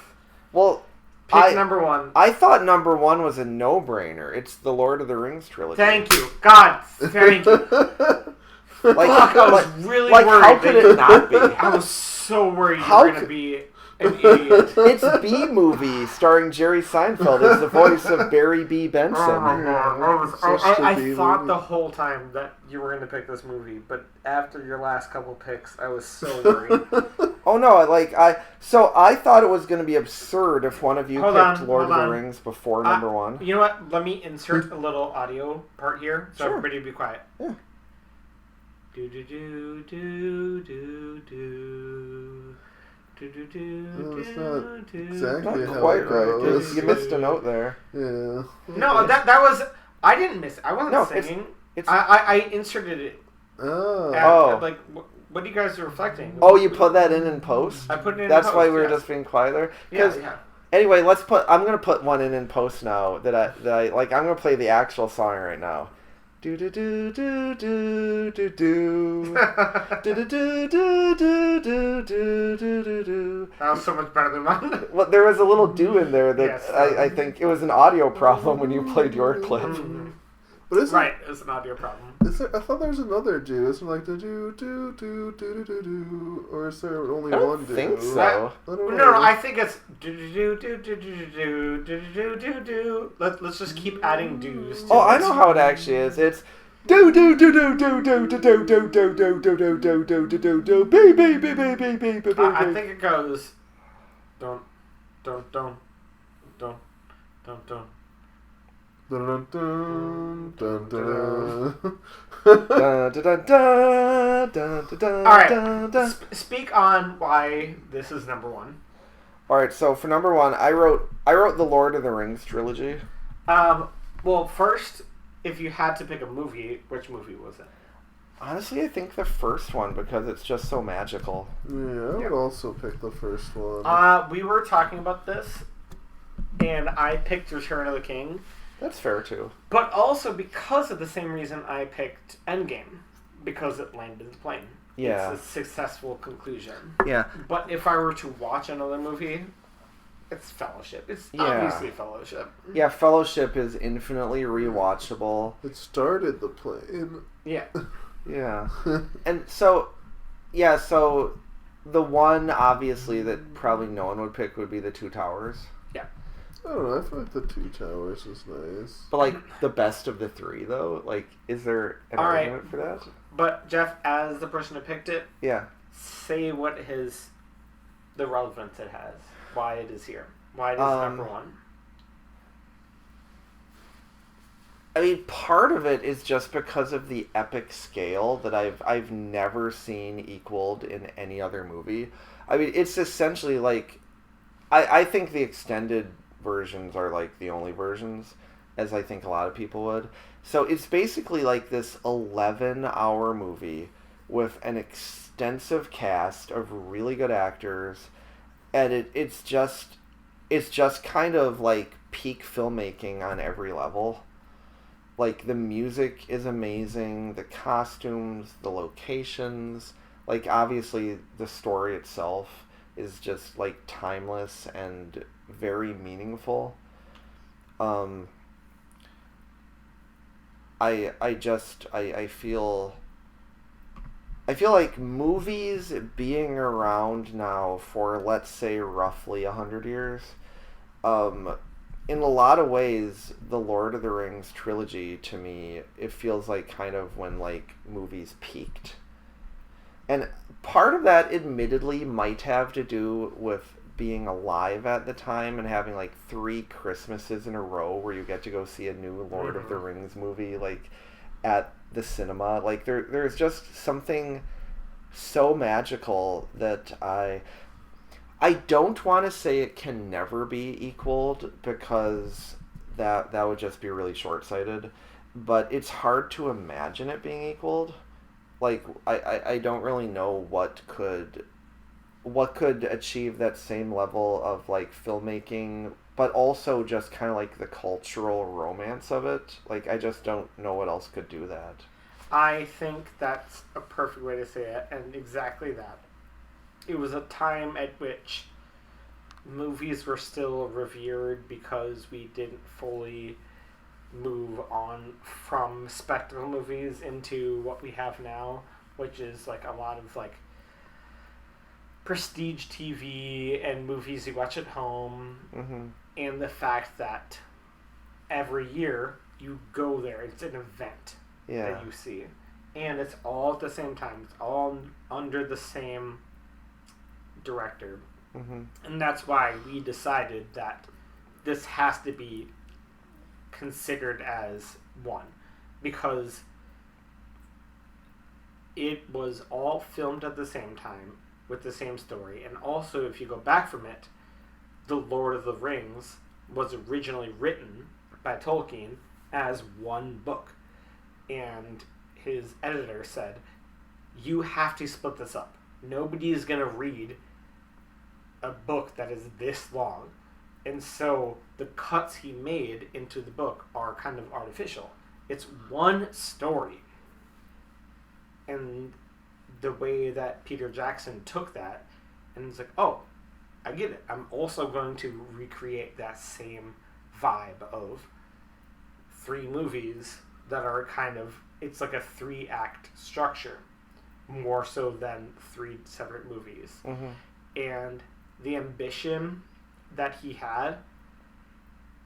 Well, Pick number 1. I thought number 1 was a no-brainer. It's the Lord of the Rings trilogy. Thank you. God, thank you. Like, Fuck, I was really like worried. how could it not be? I was so worried How you were going to be an idiot. It's B-movie starring Jerry Seinfeld as the voice of Barry B. Benson. Oh my god. Such a I B thought movie. the whole time that you were going to pick this movie, but after your last couple picks, I was so worried. Oh no! So I thought it was going to be absurd if one of you Hold picked on, Lord hold of the on. Rings before number 1. You know what? Let me insert a little audio part here so Sure. everybody be quiet. Yeah. Do do do do do do. Do, do, do, No, it's do, not do, exactly Not how quite it right. goes. You missed a note there. Yeah. No, that was. I didn't miss it. I wasn't No, it's- singing. it's- I inserted it. Oh. Oh. Like, what are you guys reflecting? Oh, you put that in post? I put it in. That's post, why we were yeah. just being quiet there. Yeah, 'Cause- yeah. Anyway, I'm gonna put one in post now that I like. I'm gonna play the actual song right now. Do do do do do do do. Do do do do do do do do do. That was so much better than mine. Well, there was a little do in there that Yes. I think it was an audio problem when you played your clip. But isn't Right, it was an audio problem. Is there, I thought there was another do. Isn't it like the do do do do do do, or is there only I one don't do? think so. I don't No, know. I think it's do do do do do do do do do do. Let's just keep adding do's. To Oh, I it. know how it actually is. It's do do do do do do do do do do do do do do do do do do beep beep beep beep beep beep beep. I think it goes. Don't. Dun dun dun dun dun. Dun, dun, dun, dun, dun, dun, All right. dun, dun. Speak on why this is number one. All right. So for number one, I wrote the Lord of the Rings trilogy. Well, first, if you had to pick a movie, which movie was it? Honestly, I think the first one because it's just so magical. Yeah, I would also pick the first one. We were talking about this, and I picked Return of the King. That's fair too. But also because of the same reason I picked Endgame, because it landed the plane. Yeah. It's a successful conclusion. Yeah. But if I were to watch another movie, it's Fellowship. It's obviously Fellowship. Yeah, Fellowship is infinitely rewatchable. It started the plane. Yeah. Yeah. And so, yeah, so the one, obviously, that probably no one would pick would be The Two Towers. I don't know. I feel like the Two Towers is nice. But, like, the best of the three, though? Like, is there an All right. argument for that? But Jeff, as the person who picked it, Yeah. say what the relevance it has. Why it is here. Why it is number one. I mean, part of it is just because of the epic scale that I've never seen equaled in any other movie. I mean, it's essentially like, I think the extended versions are like the only versions, as I think a lot of people would. So it's basically like this 11-hour movie with an extensive cast of really good actors, and it's just kind of like peak filmmaking on every level. Like, the music is amazing, the costumes, the locations, like, obviously the story itself is just, like, timeless and very meaningful. I feel like movies being around now for, let's say, roughly 100 years, in a lot of ways, the Lord of the Rings trilogy, to me, it feels like kind of when, like, movies peaked. And part of that, admittedly, might have to do with being alive at the time and having, like, 3 Christmases in a row where you get to go see a new Lord of the Rings movie, like, at the cinema. Like, there's just something so magical that I don't want to say it can never be equaled because that would just be really short-sighted, but it's hard to imagine it being equaled. Like, I don't really know what could achieve that same level of, like, filmmaking, but also just kind of like the cultural romance of it. Like, I just don't know what else could do that. I think that's a perfect way to say it, and exactly that. It was a time at which movies were still revered because we didn't fully move on from spectacle movies into what we have now, which is like a lot of like prestige TV and movies you watch at home, and the fact that every year you go there, it's an event that you see, and it's all at the same time, it's all under the same director, and that's why we decided that this has to be considered as one, because it was all filmed at the same time with the same story. And also, if you go back from it, The Lord of the Rings was originally written by Tolkien as one book, and his editor said, you have to split this up. Nobody is going to read a book that is this long. And so the cuts he made into the book are kind of artificial. It's one story. And the way that Peter Jackson took that, and it's like, oh, I get it. I'm also going to recreate that same vibe of 3 movies that are kind of, it's like a 3-act structure, more so than 3 separate movies. Mm-hmm. And the ambition that he had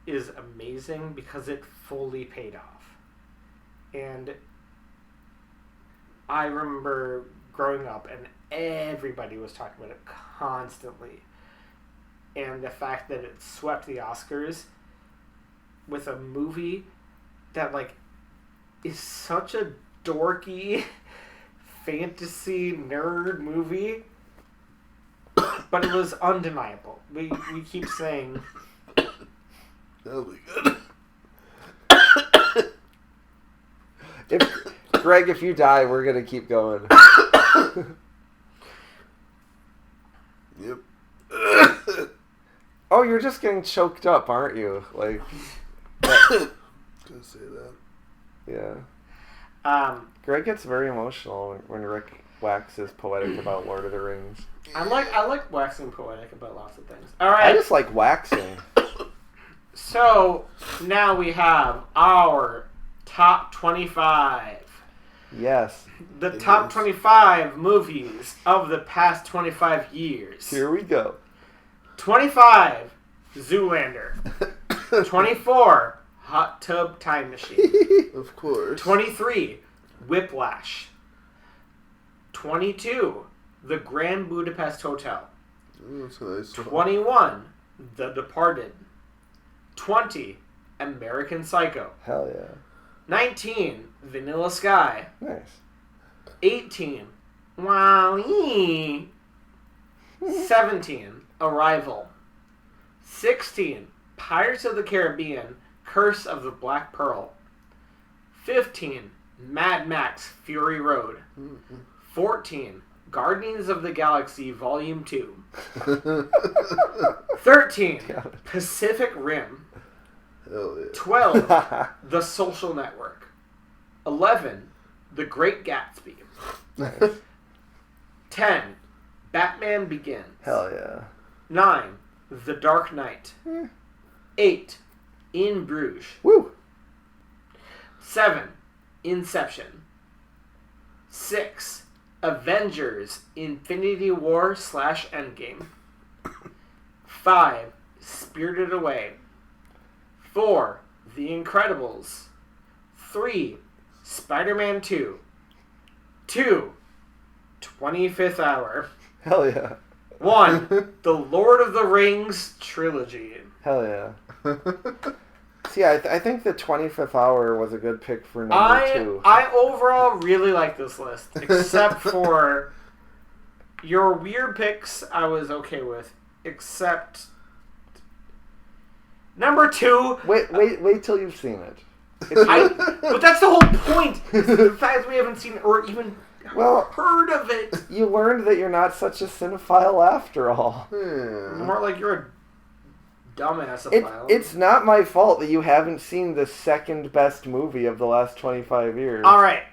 is amazing because it fully paid off. And I remember growing up and everybody was talking about it constantly. And the fact that it swept the Oscars with a movie that, like, is such a dorky fantasy nerd movie, but it was undeniable. We keep saying That'll be good. Greg, if you die, we're gonna keep going. Yep. Oh, you're just getting choked up, aren't you? Like, Gonna say that. yeah. Greg gets very emotional when Rick waxes poetic about Lord of the Rings. I like waxing poetic about lots of things. All right. I just like waxing. So now we have our top 25. Yes. The top 25 movies of the past 25 years. Here we go. 25, Zoolander. 24, Hot Tub Time Machine. Of course. 23, Whiplash. 22, The Grand Budapest Hotel. Ooh, that's a nice one. 21, The Departed. 20, American Psycho. Hell yeah. 19, Vanilla Sky. Nice. 18, Wall-E. 17, Arrival. 16, Pirates of the Caribbean, Curse of the Black Pearl. 15, Mad Max, Fury Road. 14, Guardians of the Galaxy Volume 2. 13, Pacific Rim. Hell yeah. 12, The Social Network. 11, The Great Gatsby. Nice. 10, Batman Begins. Hell yeah. 9, The Dark Knight. 8, In Bruges. Woo. 7, Inception. 6, Avengers Infinity War / Endgame. 5, Spirited Away. 4, The Incredibles. 3, Spider-Man 2. 2, 25th Hour. Hell yeah. 1, The Lord of the Rings Trilogy. Hell yeah. See, I think the 25th Hour was a good pick for number 2. I overall really like this list, except for your weird picks I was okay with, except number 2. Wait till you've seen it. But that's the whole point. The fact that we haven't seen it or even heard of it. You learned that you're not such a cinephile after all. More like you're a dumbass. It's not my fault that you haven't seen the second best movie of the last 25 years. All right,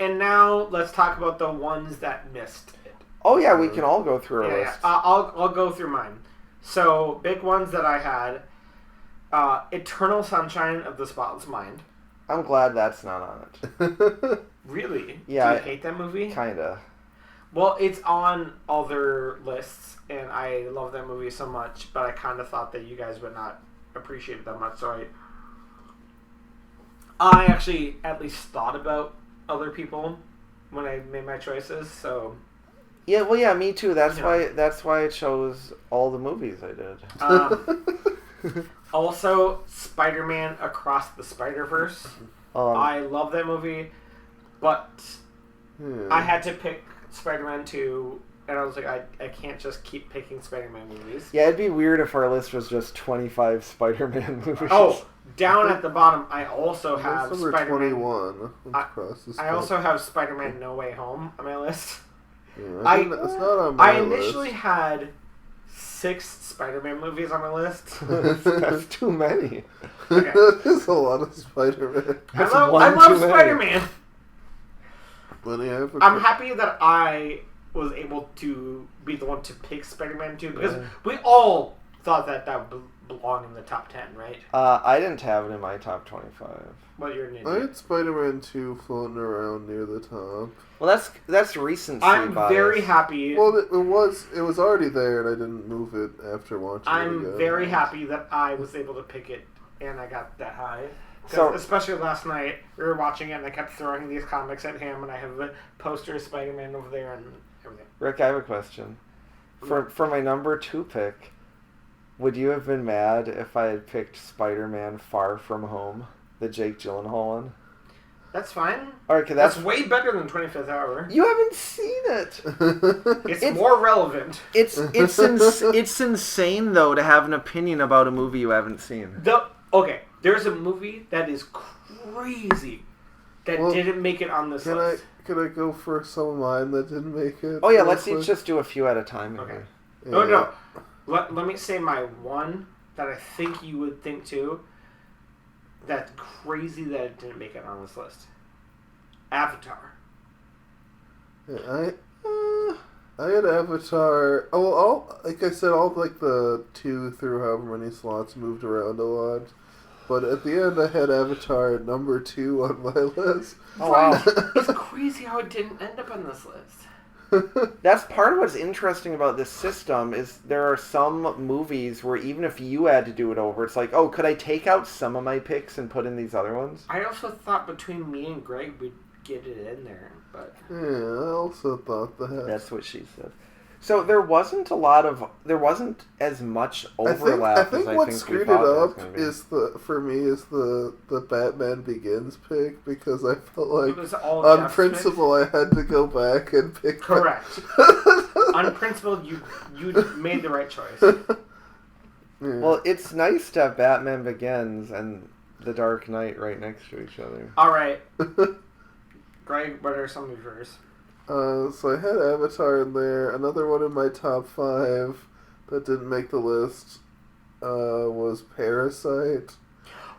and now let's talk about the ones that missed it. Oh yeah, we can all go through a list. Yeah. I'll go through mine. So big ones that I had. Eternal Sunshine of the Spotless Mind. I'm glad that's not on it. Really? Yeah. Do you hate that movie? Kinda. Well, it's on other lists, and I love that movie so much, but I kind of thought that you guys would not appreciate it that much, so I actually at least thought about other people when I made my choices, so... Yeah, well, yeah, me too. That's why I chose all the movies I did. Also, Spider-Man Across the Spider-Verse. I love that movie, but I had to pick Spider-Man 2, and I was like, I can't just keep picking Spider-Man movies. Yeah, it'd be weird if our list was just 25 Spider-Man movies. Oh, down at the bottom, I also have number Spider-Man. 21. I also have Spider-Man No Way Home on my list. Yeah, it's not on my I initially list. had 6 Spider-Man movies on my list. That's too many. Okay. That is a lot of Spider-Man. That's I one love too many. Spider-Man. But yeah, I'm happy that I was able to be the one to pick Spider-Man 2 because we all thought that would belong in the top 10, right? I didn't have it in my top 25. Well, you're an I idiot. had Spider-Man 2 floating around near the top. Well, that's recency I'm bias. very happy. Well, it was already there, and I didn't move it after watching it I'm again. very happy that I was able to pick it and I got that high. So- Especially last night, we were watching it and I kept throwing these comics at him, and I have a poster of Spider-Man over there and everything. Rick, I have a question. For my number 2 pick, would you have been mad if I had picked Spider-Man Far From Home, the Jake Gyllenhaal one? That's fine. All right, That's way better than 25th Hour. You haven't seen it. It's more relevant. It's insane though to have an opinion about a movie you haven't seen. Okay, there's a movie that is crazy that didn't make it on this list. Can I go for some of mine that didn't make it? Oh yeah, let's each just do a few at a time. Okay. Yeah. No. Let me say my one that I think you would think too. That's crazy that it didn't make it on this list. Avatar. Yeah, I had Avatar. Oh, all like I said, all like the 2 through however many slots moved around a lot. But at the end, I had Avatar at number 2 on my list. Oh wow. It's crazy how it didn't end up on this list. That's part of what's interesting about this system is there are some movies where even if you had to do it over, it's like, oh, could I take out some of my picks and put in these other ones? I also thought between me and Greg we'd get it in there, but Yeah, I also thought that. That's what she said. So there wasn't as much overlap I think as what we screwed it thought there was up gonna be. is the Batman Begins pick because I felt like it was all on Jeff's principle I had to go back and pick. picks. Correct. On principle, you made the right choice. Yeah. Well, it's nice to have Batman Begins and The Dark Knight right next to each other. All right, Greg, what are some of yours? So I had Avatar in there. Another one in my top 5 that didn't make the list was Parasite.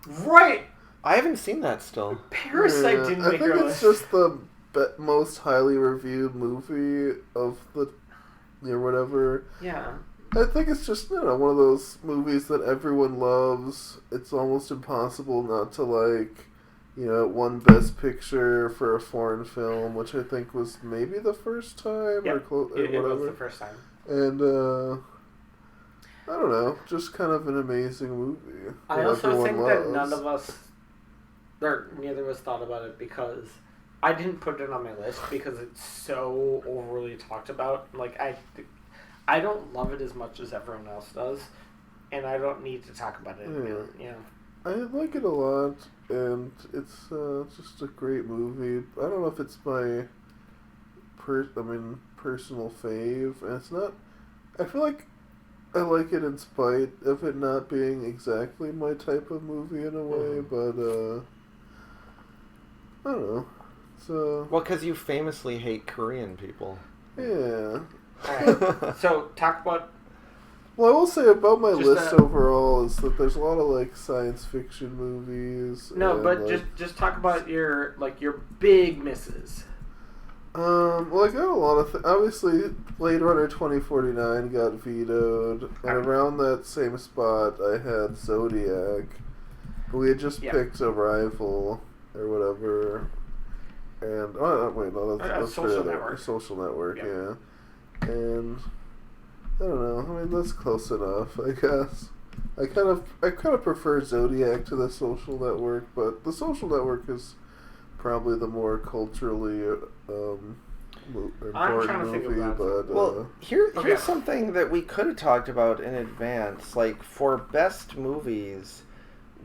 Right, I haven't seen that still. Parasite Yeah, didn't I make think your it's list. just the most highly reviewed movie of the or whatever. Yeah. I think it's just one of those movies that everyone loves. It's almost impossible not to like. Won Best Picture for a foreign film, which I think was maybe the first time or It was whatever. the first time. And I don't know, just kind of an amazing movie. I that also everyone think loves. that none of us, or neither of us, thought about it because I didn't put it on my list because it's so overly talked about. Like I don't love it as much as everyone else does, and I don't need to talk about it. Yeah. I like it a lot, and it's just a great movie. I don't know if it's my personal fave, and it's not. I feel like I like it in spite of it not being exactly my type of movie in a way, but I don't know. So Well, because you famously hate Korean people. yeah. Alright, so talk about. Well, I will say about my Just list overall is that there's a lot of like science fiction movies. No, and, but like, just talk about your big misses. Well, I got a lot of obviously, Blade Runner 2049 got vetoed, and around that same spot, I had Zodiac. But we had just picked Arrival or whatever, and wait, no, that's Social Network. Social Network, Yeah. yeah. And I don't know. I mean, that's close enough, I guess. I kind of prefer Zodiac to the Social Network, but the Social Network is probably the more culturally important trying to think of movie. that. But Well, here's something that we could have talked about in advance. Like, for best movies,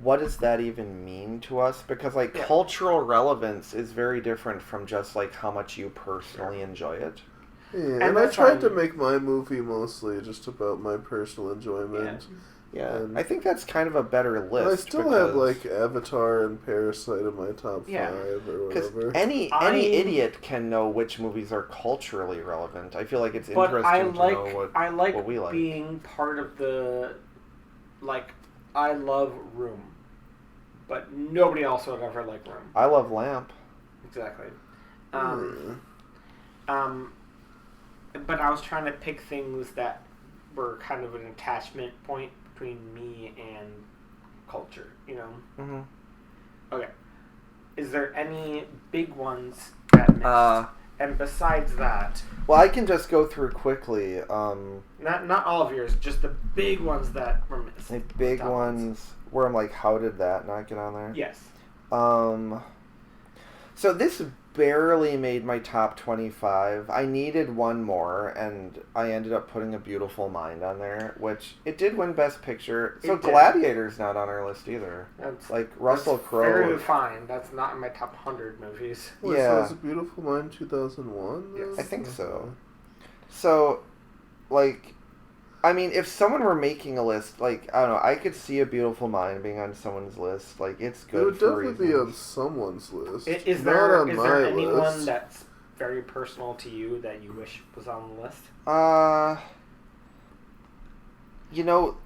what does that even mean to us? Because, like, cultural relevance is very different from just, like, how much you personally enjoy it. yeah, and I tried to make my movie mostly just about my personal enjoyment. Yeah, And I think that's kind of a better list. I still have like Avatar and Parasite in my top 5 or because whatever. any idiot can know which movies are culturally relevant. I feel like it's But interesting to know what we like. being part of the, like, I love Room, but nobody else would ever like Room. I love Lamp. Exactly. But I was trying to pick things that were kind of an attachment point between me and culture, you know? Mm-hmm. Okay. Is there any big ones that missed? And besides that... Well, I can just go through quickly. Not all of yours, just the big ones that were missed. The big ones where I'm like, how did that not get on there? Yes. So this barely made my top 25. I needed one more, and I ended up putting A Beautiful Mind on there, which it did win Best Picture. So Gladiator's not on our list either. That's, like Russell Crowe. Very fine. That's not in my top 100 movies. Wait, yeah. So is A Beautiful Mind 2001? Yes. I think so. So, like, I mean, if someone were making a list, like, I don't know, I could see A Beautiful Mind being on someone's list. Like, it's good. It would for definitely be on reasons. someone's list. Is not there on my anyone list. that's very personal to you that you wish was on the list? You know,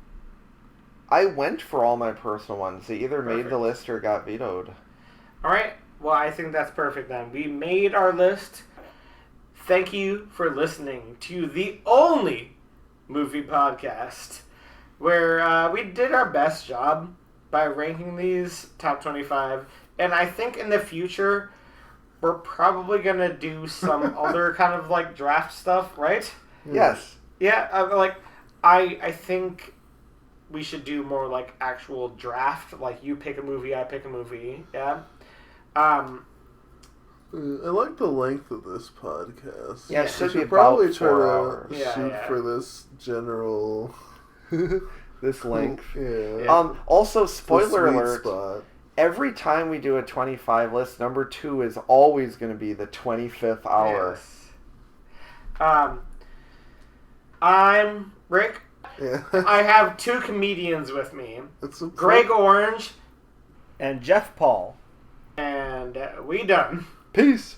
I went for all my personal ones. They either made the Perfect. list or got vetoed. All right. Well, I think that's perfect then. We made our list. Thank you for listening to the only movie podcast where we did our best job by ranking these top 25. And I think in the future, we're probably going to do some other kind of like draft stuff, right? Yes. Yeah, I think we should do more like actual draft. Like you pick a movie, I pick a movie. Yeah. I like the length of this podcast. Yeah, it We should be should probably about try 4 to hours. shoot for this general. This length. Yeah. Also, The spoiler sweet alert. spot. Every time we do a 25 list, number 2 is always going to be the 25th hour. Yes. I'm Rick. Yeah. I have 2 comedians with me. It's a Greg Orange And Jeff Paul. and we done. Peace.